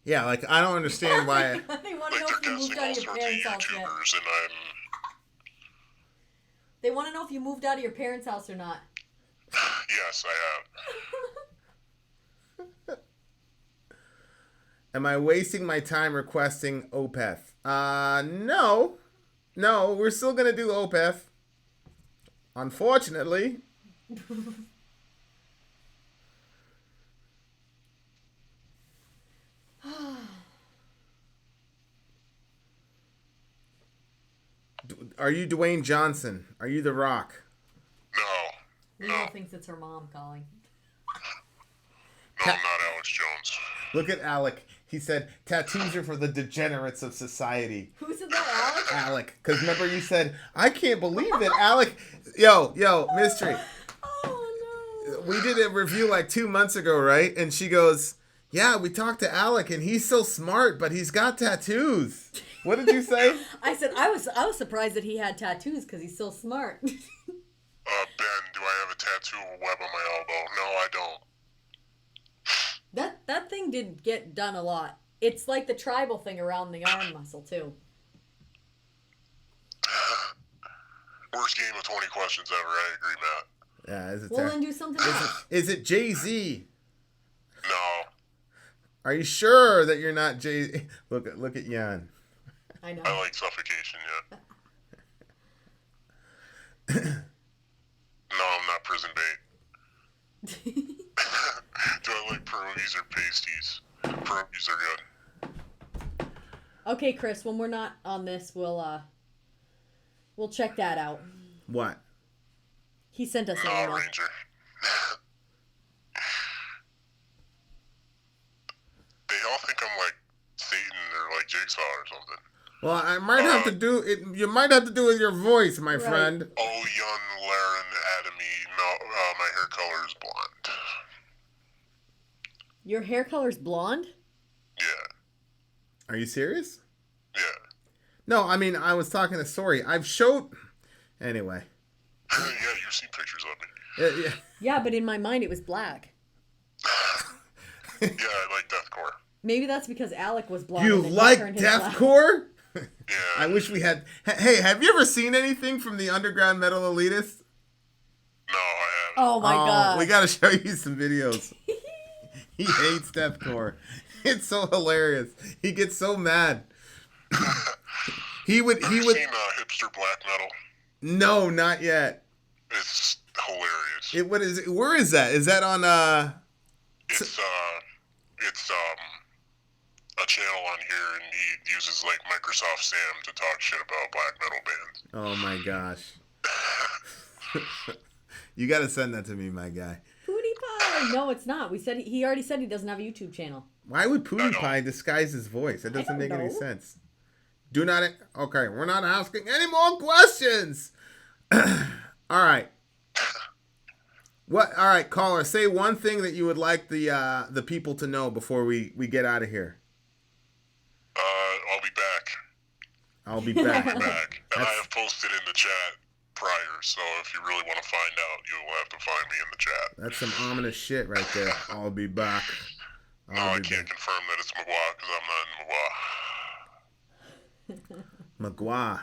Speaker 1: Yeah, like I don't understand why.
Speaker 2: They want to
Speaker 8: Like,
Speaker 2: know
Speaker 8: they're
Speaker 2: if you moved
Speaker 8: guessing all
Speaker 2: out of your
Speaker 8: sorts of
Speaker 2: parents' house yet.
Speaker 8: YouTubers, and I'm...
Speaker 2: They want to know if you moved out of your parents' house or not.
Speaker 8: Yes, I have.
Speaker 1: Am I wasting my time requesting Opeth? No. No, we're still gonna do Opeth. Unfortunately. Are you Dwayne Johnson? Are you The Rock?
Speaker 8: No.
Speaker 2: Leo thinks it's her mom calling.
Speaker 8: No, I'm not Alex Jones.
Speaker 1: Look at Alec. He said, tattoos are for the degenerates of society.
Speaker 2: Who said that, Alex?
Speaker 1: Alec. Because remember you said, I can't believe that Alec... Yo, Mystery.
Speaker 2: Oh, no.
Speaker 1: We did a review like 2 months ago, right? And she goes, yeah, we talked to Alec and he's so smart, but he's got tattoos. What did you say?
Speaker 2: I said I was surprised that he had tattoos because he's so smart.
Speaker 8: Ben, do I have a tattoo of a web on my elbow? No, I don't.
Speaker 2: That thing did get done a lot. It's like the tribal thing around the arm muscle too.
Speaker 8: Worst game of 20 questions ever, I agree, Matt.
Speaker 1: Yeah, is it
Speaker 2: Well, then do something else.
Speaker 1: Is it Jay-Z?
Speaker 8: No.
Speaker 1: Are you sure that you're not Jay? Look at Jan.
Speaker 2: I know.
Speaker 8: I like suffocation, yeah. No, I'm not prison bait. Do I like pierogies or pasties? Pierogies are good.
Speaker 2: Okay, Chris. When we're not on this, we'll check that out.
Speaker 1: What?
Speaker 2: He sent us an
Speaker 8: No,
Speaker 2: email.
Speaker 8: Ranger. They all think I'm like Satan or like Jigsaw or something.
Speaker 1: Well, I might have to do it. You might have to do it with your voice, my
Speaker 2: Right.
Speaker 1: friend.
Speaker 8: Oh, young Laren Adamy. No, my hair color is blonde.
Speaker 2: Your hair color's blonde?
Speaker 8: Yeah.
Speaker 1: Are you serious?
Speaker 8: Yeah.
Speaker 1: No, I mean I was talking to Sori. I've showed. Anyway.
Speaker 8: Yeah, you've seen pictures of me.
Speaker 1: Yeah.
Speaker 2: Yeah, but in my mind it was black.
Speaker 8: Yeah, I like deathcore.
Speaker 2: Maybe that's because Alec was blonde.
Speaker 1: You
Speaker 2: and then he
Speaker 1: like
Speaker 2: turned his black.
Speaker 1: deathcore?
Speaker 8: Yeah.
Speaker 1: I wish we had. Hey, have you ever seen anything from the Underground Metal Elitist?
Speaker 8: No, I haven't.
Speaker 2: Oh my god.
Speaker 1: We gotta show you some videos. He hates deathcore. It's so hilarious. He gets so mad. He would.
Speaker 8: Have you seen hipster black metal?
Speaker 1: No, not yet.
Speaker 8: It's hilarious.
Speaker 1: What is it? Where is that? Is that on
Speaker 8: It's a channel on here, and he uses like Microsoft Sam to talk shit about black metal bands.
Speaker 1: Oh my gosh. You gotta send that to me, my guy.
Speaker 2: PewDiePie. No, it's not. He already said he doesn't have a YouTube channel.
Speaker 1: Why would PewDiePie disguise his voice? That doesn't make any sense. Do not. Okay, we're not asking any more questions. All right. What? All right, caller. Say one thing that you would like the people to know before we get out of here.
Speaker 8: I'll be back.
Speaker 1: I'll be back.
Speaker 8: And I have posted in the chat prior, so if you really want to find out, you'll have to find me in the chat.
Speaker 1: That's some ominous shit right there. I'll be back.
Speaker 8: I can't confirm that it's Magua because I'm not in Magua.
Speaker 1: Magua.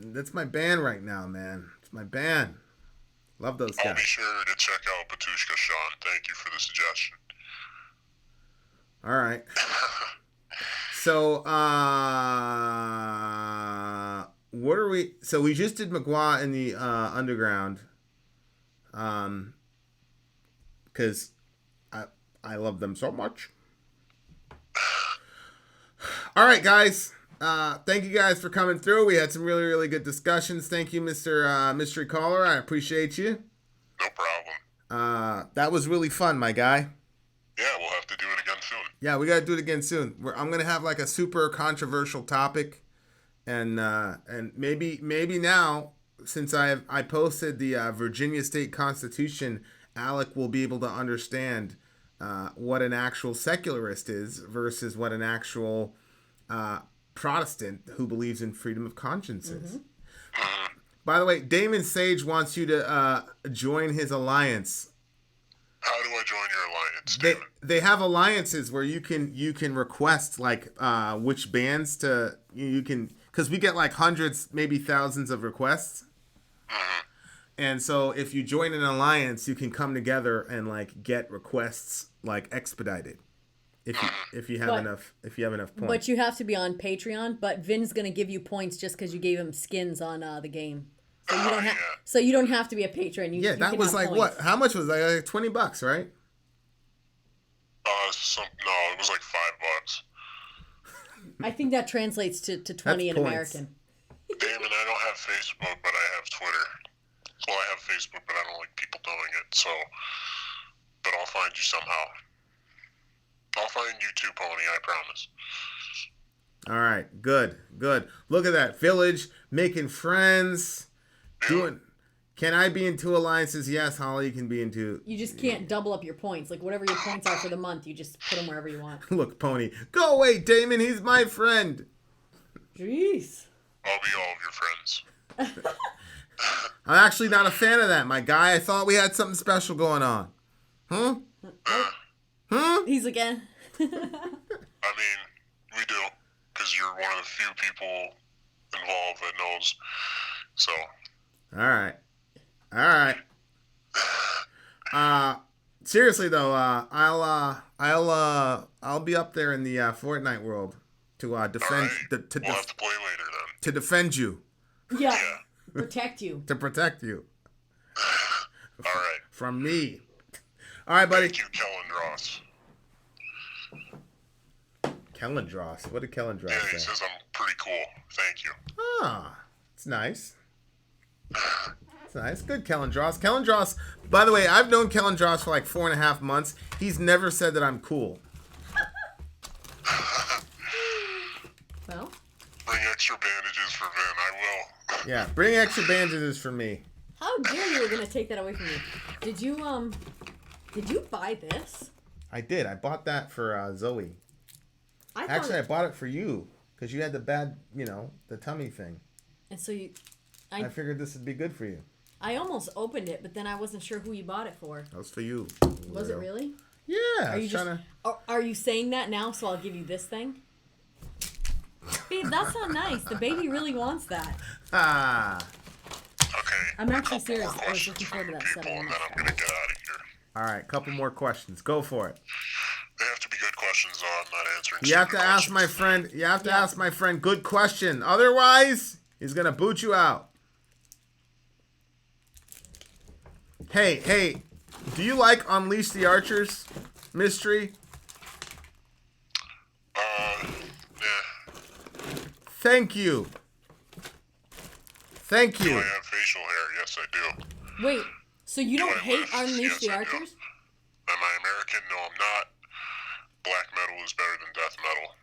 Speaker 1: That's my band right now, man. It's my band. Love those guys.
Speaker 8: I'll be sure to check out Batushka Sean. Thank you for the suggestion.
Speaker 1: All right. So, what are we? So we just did Magua in the underground, because I love them so much. All right, guys. Thank you guys for coming through. We had some really, really good discussions. Thank you, Mr. Mystery Caller. I appreciate you.
Speaker 8: No problem.
Speaker 1: That was really fun, my guy.
Speaker 8: Yeah, we'll have to do it again soon.
Speaker 1: Yeah, we got to do it again soon. I'm gonna have like a super controversial topic, and maybe now, since I posted the Virginia State Constitution, Alec will be able to understand what an actual secularist is versus what an actual Protestant who believes in freedom of conscience is. By the way, Damon Sage wants you to join his alliance.
Speaker 8: How do I join your alliance, Damon?
Speaker 1: They have alliances where you can request like which bands you can, because we get like hundreds, maybe thousands of requests. And so if you join an alliance, you can come together and like get requests like expedited. If you have enough points.
Speaker 2: But you have to be on Patreon. But Vin's gonna give you points just because you gave him skins on the game. So you don't have to be a patron. You
Speaker 1: that was like points. What? How much was that? Like $20, right?
Speaker 8: No, it was like $5.
Speaker 2: I think that translates to 20 in American.
Speaker 8: Damon, I don't have Facebook, but I have Twitter. Well, I have Facebook, but I don't like people doing it. So, but I'll find you somehow. I'll find you too, Pony. I promise.
Speaker 1: All right, good. Look at that village making friends. Can I be in 2 alliances? Yes, Holly can be in 2.
Speaker 2: You just can't double up your points. Like whatever your points are for the month, you just put them wherever you want.
Speaker 1: Look, Pony, go away, Damon. He's my friend.
Speaker 2: Jeez.
Speaker 8: I'll be all of your friends.
Speaker 1: I'm actually not a fan of that, my guy. I thought we had something special going on. Huh?
Speaker 2: He's again.
Speaker 8: I mean, we do, because you're one of the few people involved that knows. So.
Speaker 1: All right. Seriously though, I'll be up there in the Fortnite world to defend.
Speaker 8: We'll have to play later then.
Speaker 1: To defend you.
Speaker 2: Yeah. Protect you.
Speaker 1: To protect you.
Speaker 8: All right.
Speaker 1: From me. All right, buddy.
Speaker 8: Thank you,
Speaker 1: Kellendross. What did Kellendross say?
Speaker 8: Yeah, he says I'm pretty cool. Thank you.
Speaker 1: Ah, it's nice. It's nice. Good, Kellendross. Kellendross, by the way, I've known Kellendross for like 4.5 months. He's never said that I'm cool.
Speaker 2: Well.
Speaker 8: Bring extra bandages for Vin. I will.
Speaker 1: Yeah, bring extra bandages for me.
Speaker 2: How dare you were gonna take that away from me? Did you buy this?
Speaker 1: I did. I bought that for Zoe. I bought it for you because you had the bad, the tummy thing.
Speaker 2: And so
Speaker 1: I figured this would be good for you.
Speaker 2: I almost opened it, but then I wasn't sure who you bought it for.
Speaker 1: That was for you.
Speaker 2: Was it really?
Speaker 1: Yeah.
Speaker 2: Are you saying that now? So I'll give you this thing. Babe, that's not nice. The baby really wants that.
Speaker 8: Okay.
Speaker 2: I'm actually serious. I was looking forward to that
Speaker 8: people, and then I'm gonna get out of here.
Speaker 1: All right, couple more questions. Go for it.
Speaker 8: They have to be good questions, though. I'm not answering.
Speaker 1: You have to ask my friend. You have to ask my friend. Good question. Otherwise, he's gonna boot you out. Hey, do you like Unleash the Archers? Mystery?
Speaker 8: Yeah.
Speaker 1: Thank you. Thank
Speaker 8: Do
Speaker 1: you.
Speaker 8: I have facial hair? Yes, I do.
Speaker 2: Wait, so you don't
Speaker 8: I
Speaker 2: hate
Speaker 8: lift?
Speaker 2: Unleash
Speaker 8: Yes,
Speaker 2: the
Speaker 8: I do.
Speaker 2: Archers?
Speaker 8: Am I American? No, I'm not. Black metal is better than death metal.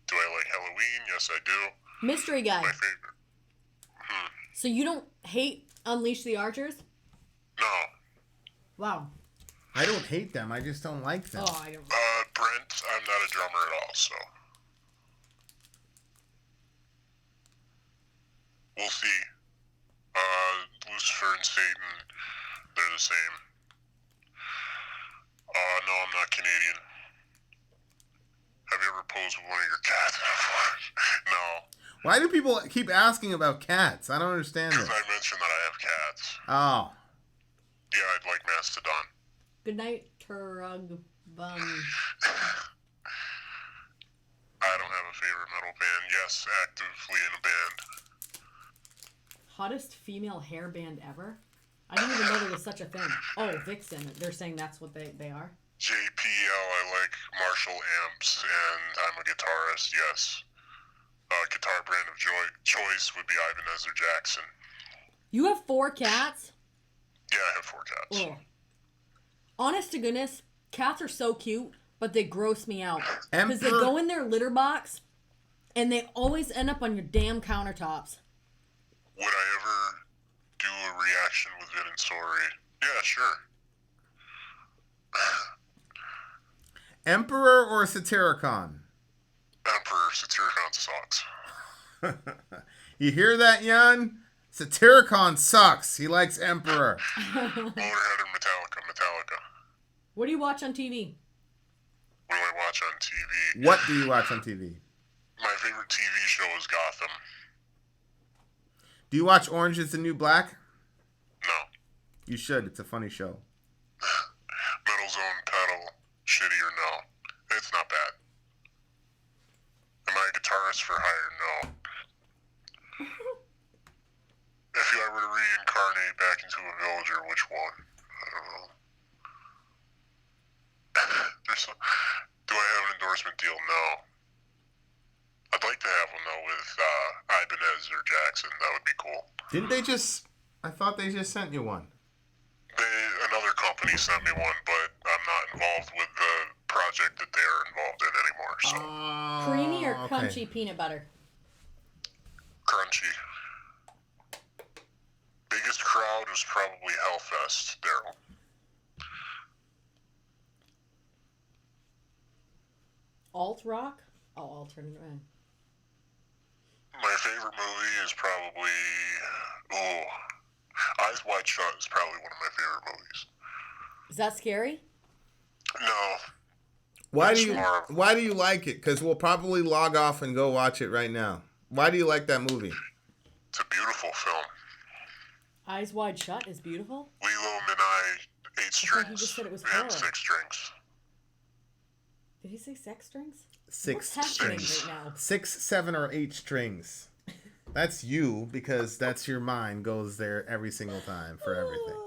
Speaker 8: Do I like Halloween? Yes, I do.
Speaker 2: Mystery guy.
Speaker 8: My favorite.
Speaker 2: So you don't hate Unleash the Archers?
Speaker 8: No.
Speaker 2: Wow.
Speaker 1: I don't hate them. I just don't like them.
Speaker 2: Oh, I don't.
Speaker 8: Brent, I'm not a drummer at all, so. We'll see. Lucifer and Satan, they're the same. No, I'm not Canadian. Have you ever posed with one of your cats before? No.
Speaker 1: Why do people keep asking about cats? I don't understand
Speaker 8: Because
Speaker 1: this.
Speaker 8: I mentioned that I have cats.
Speaker 1: Oh.
Speaker 8: Yeah, I'd like Mastodon.
Speaker 2: Good night, Turug Bum.
Speaker 8: I don't have a favorite metal band. Yes, actively in a band.
Speaker 2: Hottest female hair band ever? I didn't even know there was such a thing. Oh, Vixen. They're saying that's what they are?
Speaker 8: JPL, I like Marshall amps, and I'm a guitarist, yes. Guitar brand of choice would be Ebenezer Jackson.
Speaker 2: You have 4 cats?
Speaker 8: Yeah, I have 4 cats.
Speaker 2: Ugh. Honest to goodness, cats are so cute, but they gross me out. Because they go in their litter box, and they always end up on your damn countertops.
Speaker 8: Would I ever do a reaction with Vin and Sori? Yeah, sure.
Speaker 1: Emperor or Satyricon?
Speaker 8: Emperor, Satyricon sucks.
Speaker 1: You hear that, Jan? Satyricon sucks. He likes Emperor.
Speaker 8: Motorhead or Metallica?
Speaker 2: What do you watch on TV?
Speaker 8: What do I watch on TV?
Speaker 1: What do you watch on TV?
Speaker 8: My favorite TV show is Gotham.
Speaker 1: Do you watch Orange is the New Black?
Speaker 8: No.
Speaker 1: You should. It's a funny show.
Speaker 8: Metal Zone, Pedal, shitty or no? It's not bad. Am I a guitarist for hire? No. If I were to reincarnate back into a villager, which one? I don't know. Do I have an endorsement deal? No. I'd like to have one, though, with Ebenezer Jackson. That would be cool.
Speaker 1: Didn't they just... I thought they just sent you one.
Speaker 8: Another company sent me one, but I'm not involved with the project that they're involved in anymore, so...
Speaker 2: Creamy or crunchy peanut butter?
Speaker 8: Crunchy. Biggest crowd was probably Hellfest, Daryl.
Speaker 2: Alt rock? Oh, alternative.
Speaker 8: My favorite movie is probably... Eyes Wide Shut is probably one of my favorite movies.
Speaker 2: Is that scary?
Speaker 8: No.
Speaker 1: Why do you like it? Because we'll probably log off and go watch it right now. Why do you like that movie?
Speaker 8: It's a beautiful film.
Speaker 2: Eyes Wide Shut is beautiful?
Speaker 8: Lilo and I, 8 strings.
Speaker 2: he just said it was
Speaker 8: and
Speaker 2: horror.
Speaker 8: 6 strings.
Speaker 2: Did he say sex strings?
Speaker 1: 6
Speaker 2: What's happening
Speaker 1: strings.
Speaker 2: right now?
Speaker 1: 6, 7, or 8 strings. That's you, because that's your mind goes there every single time for everything.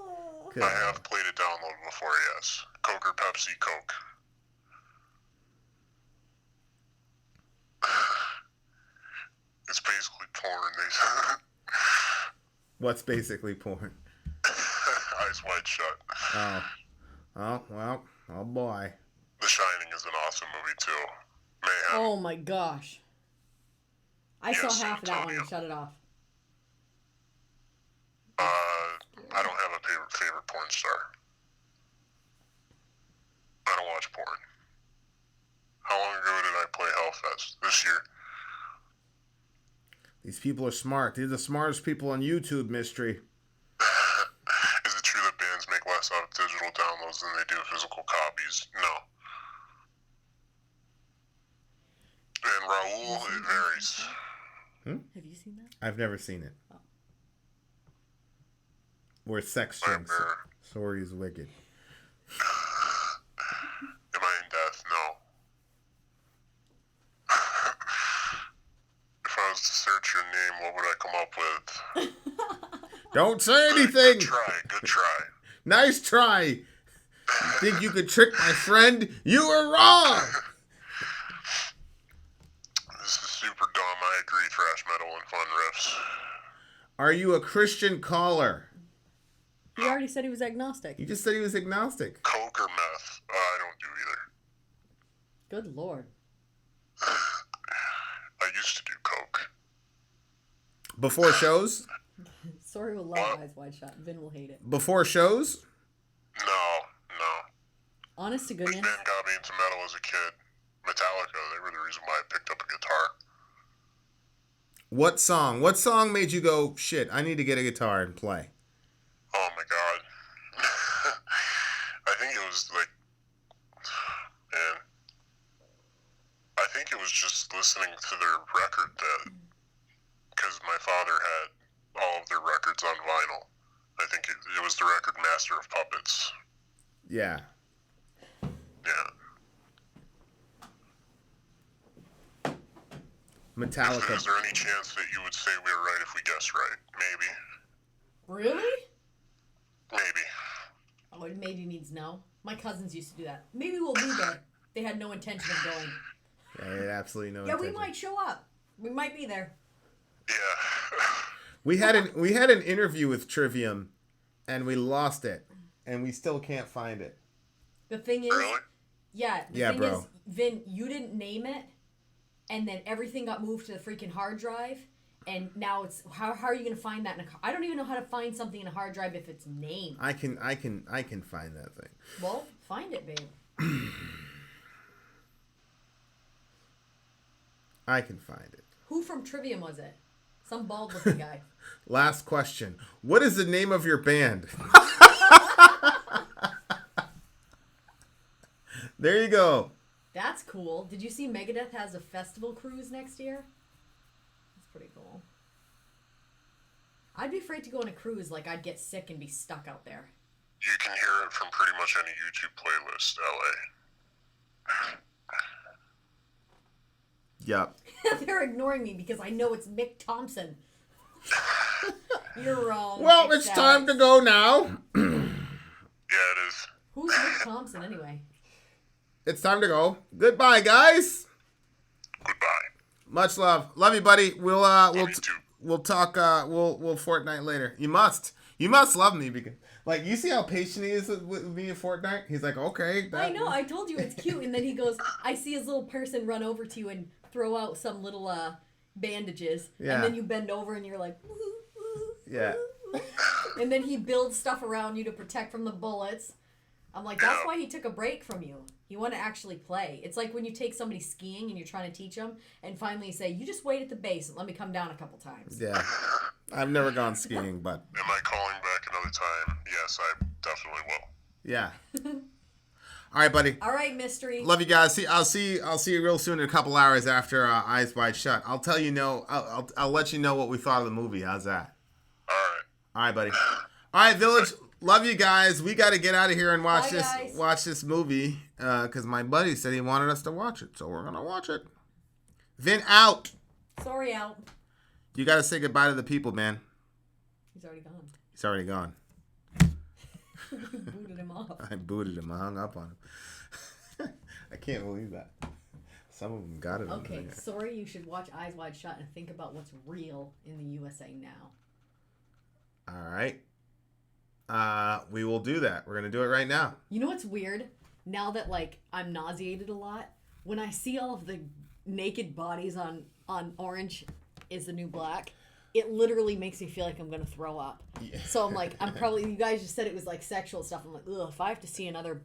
Speaker 1: Good.
Speaker 8: I have played it download before, yes. Coke or Pepsi, Coke. It's basically porn, they said.
Speaker 1: What's basically porn?
Speaker 8: Eyes Wide Shut.
Speaker 1: Oh, well, oh boy.
Speaker 8: The Shining is an awesome movie, too. Mayhem.
Speaker 2: Oh my gosh. I
Speaker 8: Yes,
Speaker 2: saw half of that one
Speaker 8: Antonio.
Speaker 2: and shut it off.
Speaker 8: I don't have a favorite porn star. I don't watch porn. How long ago did I play Hellfest? This year.
Speaker 1: These people are smart. They're the smartest people on YouTube, Mystery.
Speaker 8: Is it true that bands make less out of digital downloads than they do physical copies? No. And Raul, it varies.
Speaker 2: Have you seen that?
Speaker 1: I've never seen it. Where sex strings.
Speaker 8: Nightmare.
Speaker 1: Sorry is wicked.
Speaker 8: Am I in death? No. If I was to search your name, what would I come up with?
Speaker 1: Don't say anything.
Speaker 8: Good try. Good try.
Speaker 1: Nice try. Think you could trick my friend? You were wrong.
Speaker 8: This is super dumb. I agree. Thrash metal and fun riffs.
Speaker 1: Are you a Christian caller?
Speaker 2: He already said he was agnostic.
Speaker 1: You just said he was agnostic.
Speaker 8: Coke or meth? I don't do either.
Speaker 2: Good Lord.
Speaker 8: I used to do coke.
Speaker 1: Before shows?
Speaker 2: Sori will love Eyes Wide Shut. Vin will hate it.
Speaker 1: Before shows?
Speaker 8: No.
Speaker 2: Honest to
Speaker 8: Big
Speaker 2: goodness.
Speaker 8: Ben got me into metal as a kid. Metallica, they were the reason why I picked up a guitar.
Speaker 1: What song? What song made you go, shit, I need to get a guitar and play?
Speaker 8: Oh my god. I think it was like, man, I think it was just listening to their record that, because my father had all of their records on vinyl. I think it was the record Master of Puppets.
Speaker 1: Yeah.
Speaker 8: Yeah.
Speaker 1: Metallica.
Speaker 8: Is there any chance that you would say we were right if we guessed right? Maybe.
Speaker 2: Really?
Speaker 8: Maybe.
Speaker 2: Oh, it maybe means no. My cousins used to do that. Maybe we'll be there. They had no intention of going.
Speaker 1: Yeah, they had absolutely no
Speaker 2: Yeah,
Speaker 1: intention.
Speaker 2: we might show up. We might be there.
Speaker 8: Yeah.
Speaker 1: We had an interview with Trivium, and we lost it, and we still can't find it.
Speaker 2: The thing is,
Speaker 8: Really?
Speaker 2: yeah, the
Speaker 1: Yeah,
Speaker 2: thing
Speaker 1: bro.
Speaker 2: is, Vin, you didn't name it, and then everything got moved to the freaking hard drive, and now it's how are you gonna find that in a car? I don't even know how to find something in a hard drive if it's named.
Speaker 1: I can find that thing.
Speaker 2: Well, find it, babe.
Speaker 1: I can find it.
Speaker 2: Who from Trivium was it? Some bald-looking guy.
Speaker 1: Last question. What is the name of your band? There you go.
Speaker 2: That's cool. Did you see Megadeth has a festival cruise next year? That's pretty cool. I'd be afraid to go on a cruise. Like, I'd get sick and be stuck out there.
Speaker 8: You can hear it from pretty much any YouTube playlist, LA.
Speaker 1: Yep.
Speaker 2: They're ignoring me because I know it's Mick Thompson. You're wrong.
Speaker 1: Well, it's time to go now.
Speaker 8: Yeah, it is.
Speaker 2: Who's Mick Thompson anyway?
Speaker 1: It's time to go. Goodbye, guys.
Speaker 8: Goodbye.
Speaker 1: Much love. Love you, buddy. We'll
Speaker 8: You too.
Speaker 1: we'll talk we'll Fortnite later. You must love me because like you see how patient he is with me in Fortnite? He's like, okay.
Speaker 2: I know, I told you it's cute, and then he goes, I see his little person run over to you and throw out some little bandages.
Speaker 1: Yeah.
Speaker 2: And then you bend over and you're like, woo, woo,
Speaker 1: Yeah.
Speaker 2: woo. And then he builds stuff around you to protect from the bullets. I'm like, that's why he took a break from you. You want to actually play. It's like when you take somebody skiing and you're trying to teach them, and finally you say, you just wait at the base and let me come down a couple times.
Speaker 1: Yeah. I've never gone skiing, but
Speaker 8: Am I calling back another time? Yes, I definitely will.
Speaker 1: yeah. All right, buddy.
Speaker 2: All right, mystery.
Speaker 1: Love you guys. I'll see you real soon in a couple hours after Eyes Wide Shut. I'll tell you I'll let you know what we thought of the movie. How's that?
Speaker 8: All right.
Speaker 1: All right, buddy. All right, Village. Love you guys. We got to get out of here and watch
Speaker 2: Bye, guys.
Speaker 1: watch this movie because my buddy said he wanted us to watch it, so we're gonna watch it. Vin out.
Speaker 2: Sorry, out.
Speaker 1: You got to say goodbye to the people, man.
Speaker 2: He's already gone.
Speaker 1: He's already gone.
Speaker 2: You booted him off.
Speaker 1: I booted him. I hung up on him. I can't believe that. Some of them got it.
Speaker 2: Okay, sorry, you should watch Eyes Wide Shut and think about what's real in the USA now.
Speaker 1: All right. We will do that. We're going to do it right now.
Speaker 2: You know what's weird? Now that, like, I'm nauseated a lot, when I see all of the naked bodies on Orange is the New Black, it literally makes me feel like I'm going to throw up.
Speaker 1: Yeah.
Speaker 2: So I'm like, you guys just said it was, like, sexual stuff. I'm like, ugh, if I have to see another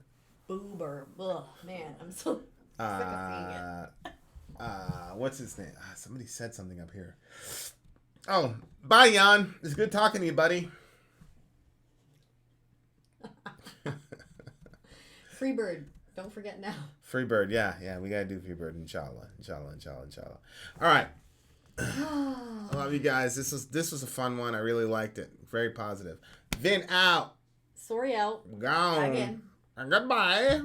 Speaker 2: boob or, ugh, man, I'm so sick of seeing it.
Speaker 1: What's his name? Somebody said something up here. Oh, bye, Jan. It's good talking to you, buddy.
Speaker 2: Freebird. Don't forget now.
Speaker 1: Freebird, yeah. We gotta do Freebird, inshallah. All right. I love you guys. This was a fun one. I really liked it. Very positive. Vin out.
Speaker 2: Sorry, out.
Speaker 1: Gone.
Speaker 2: Again.
Speaker 1: And goodbye.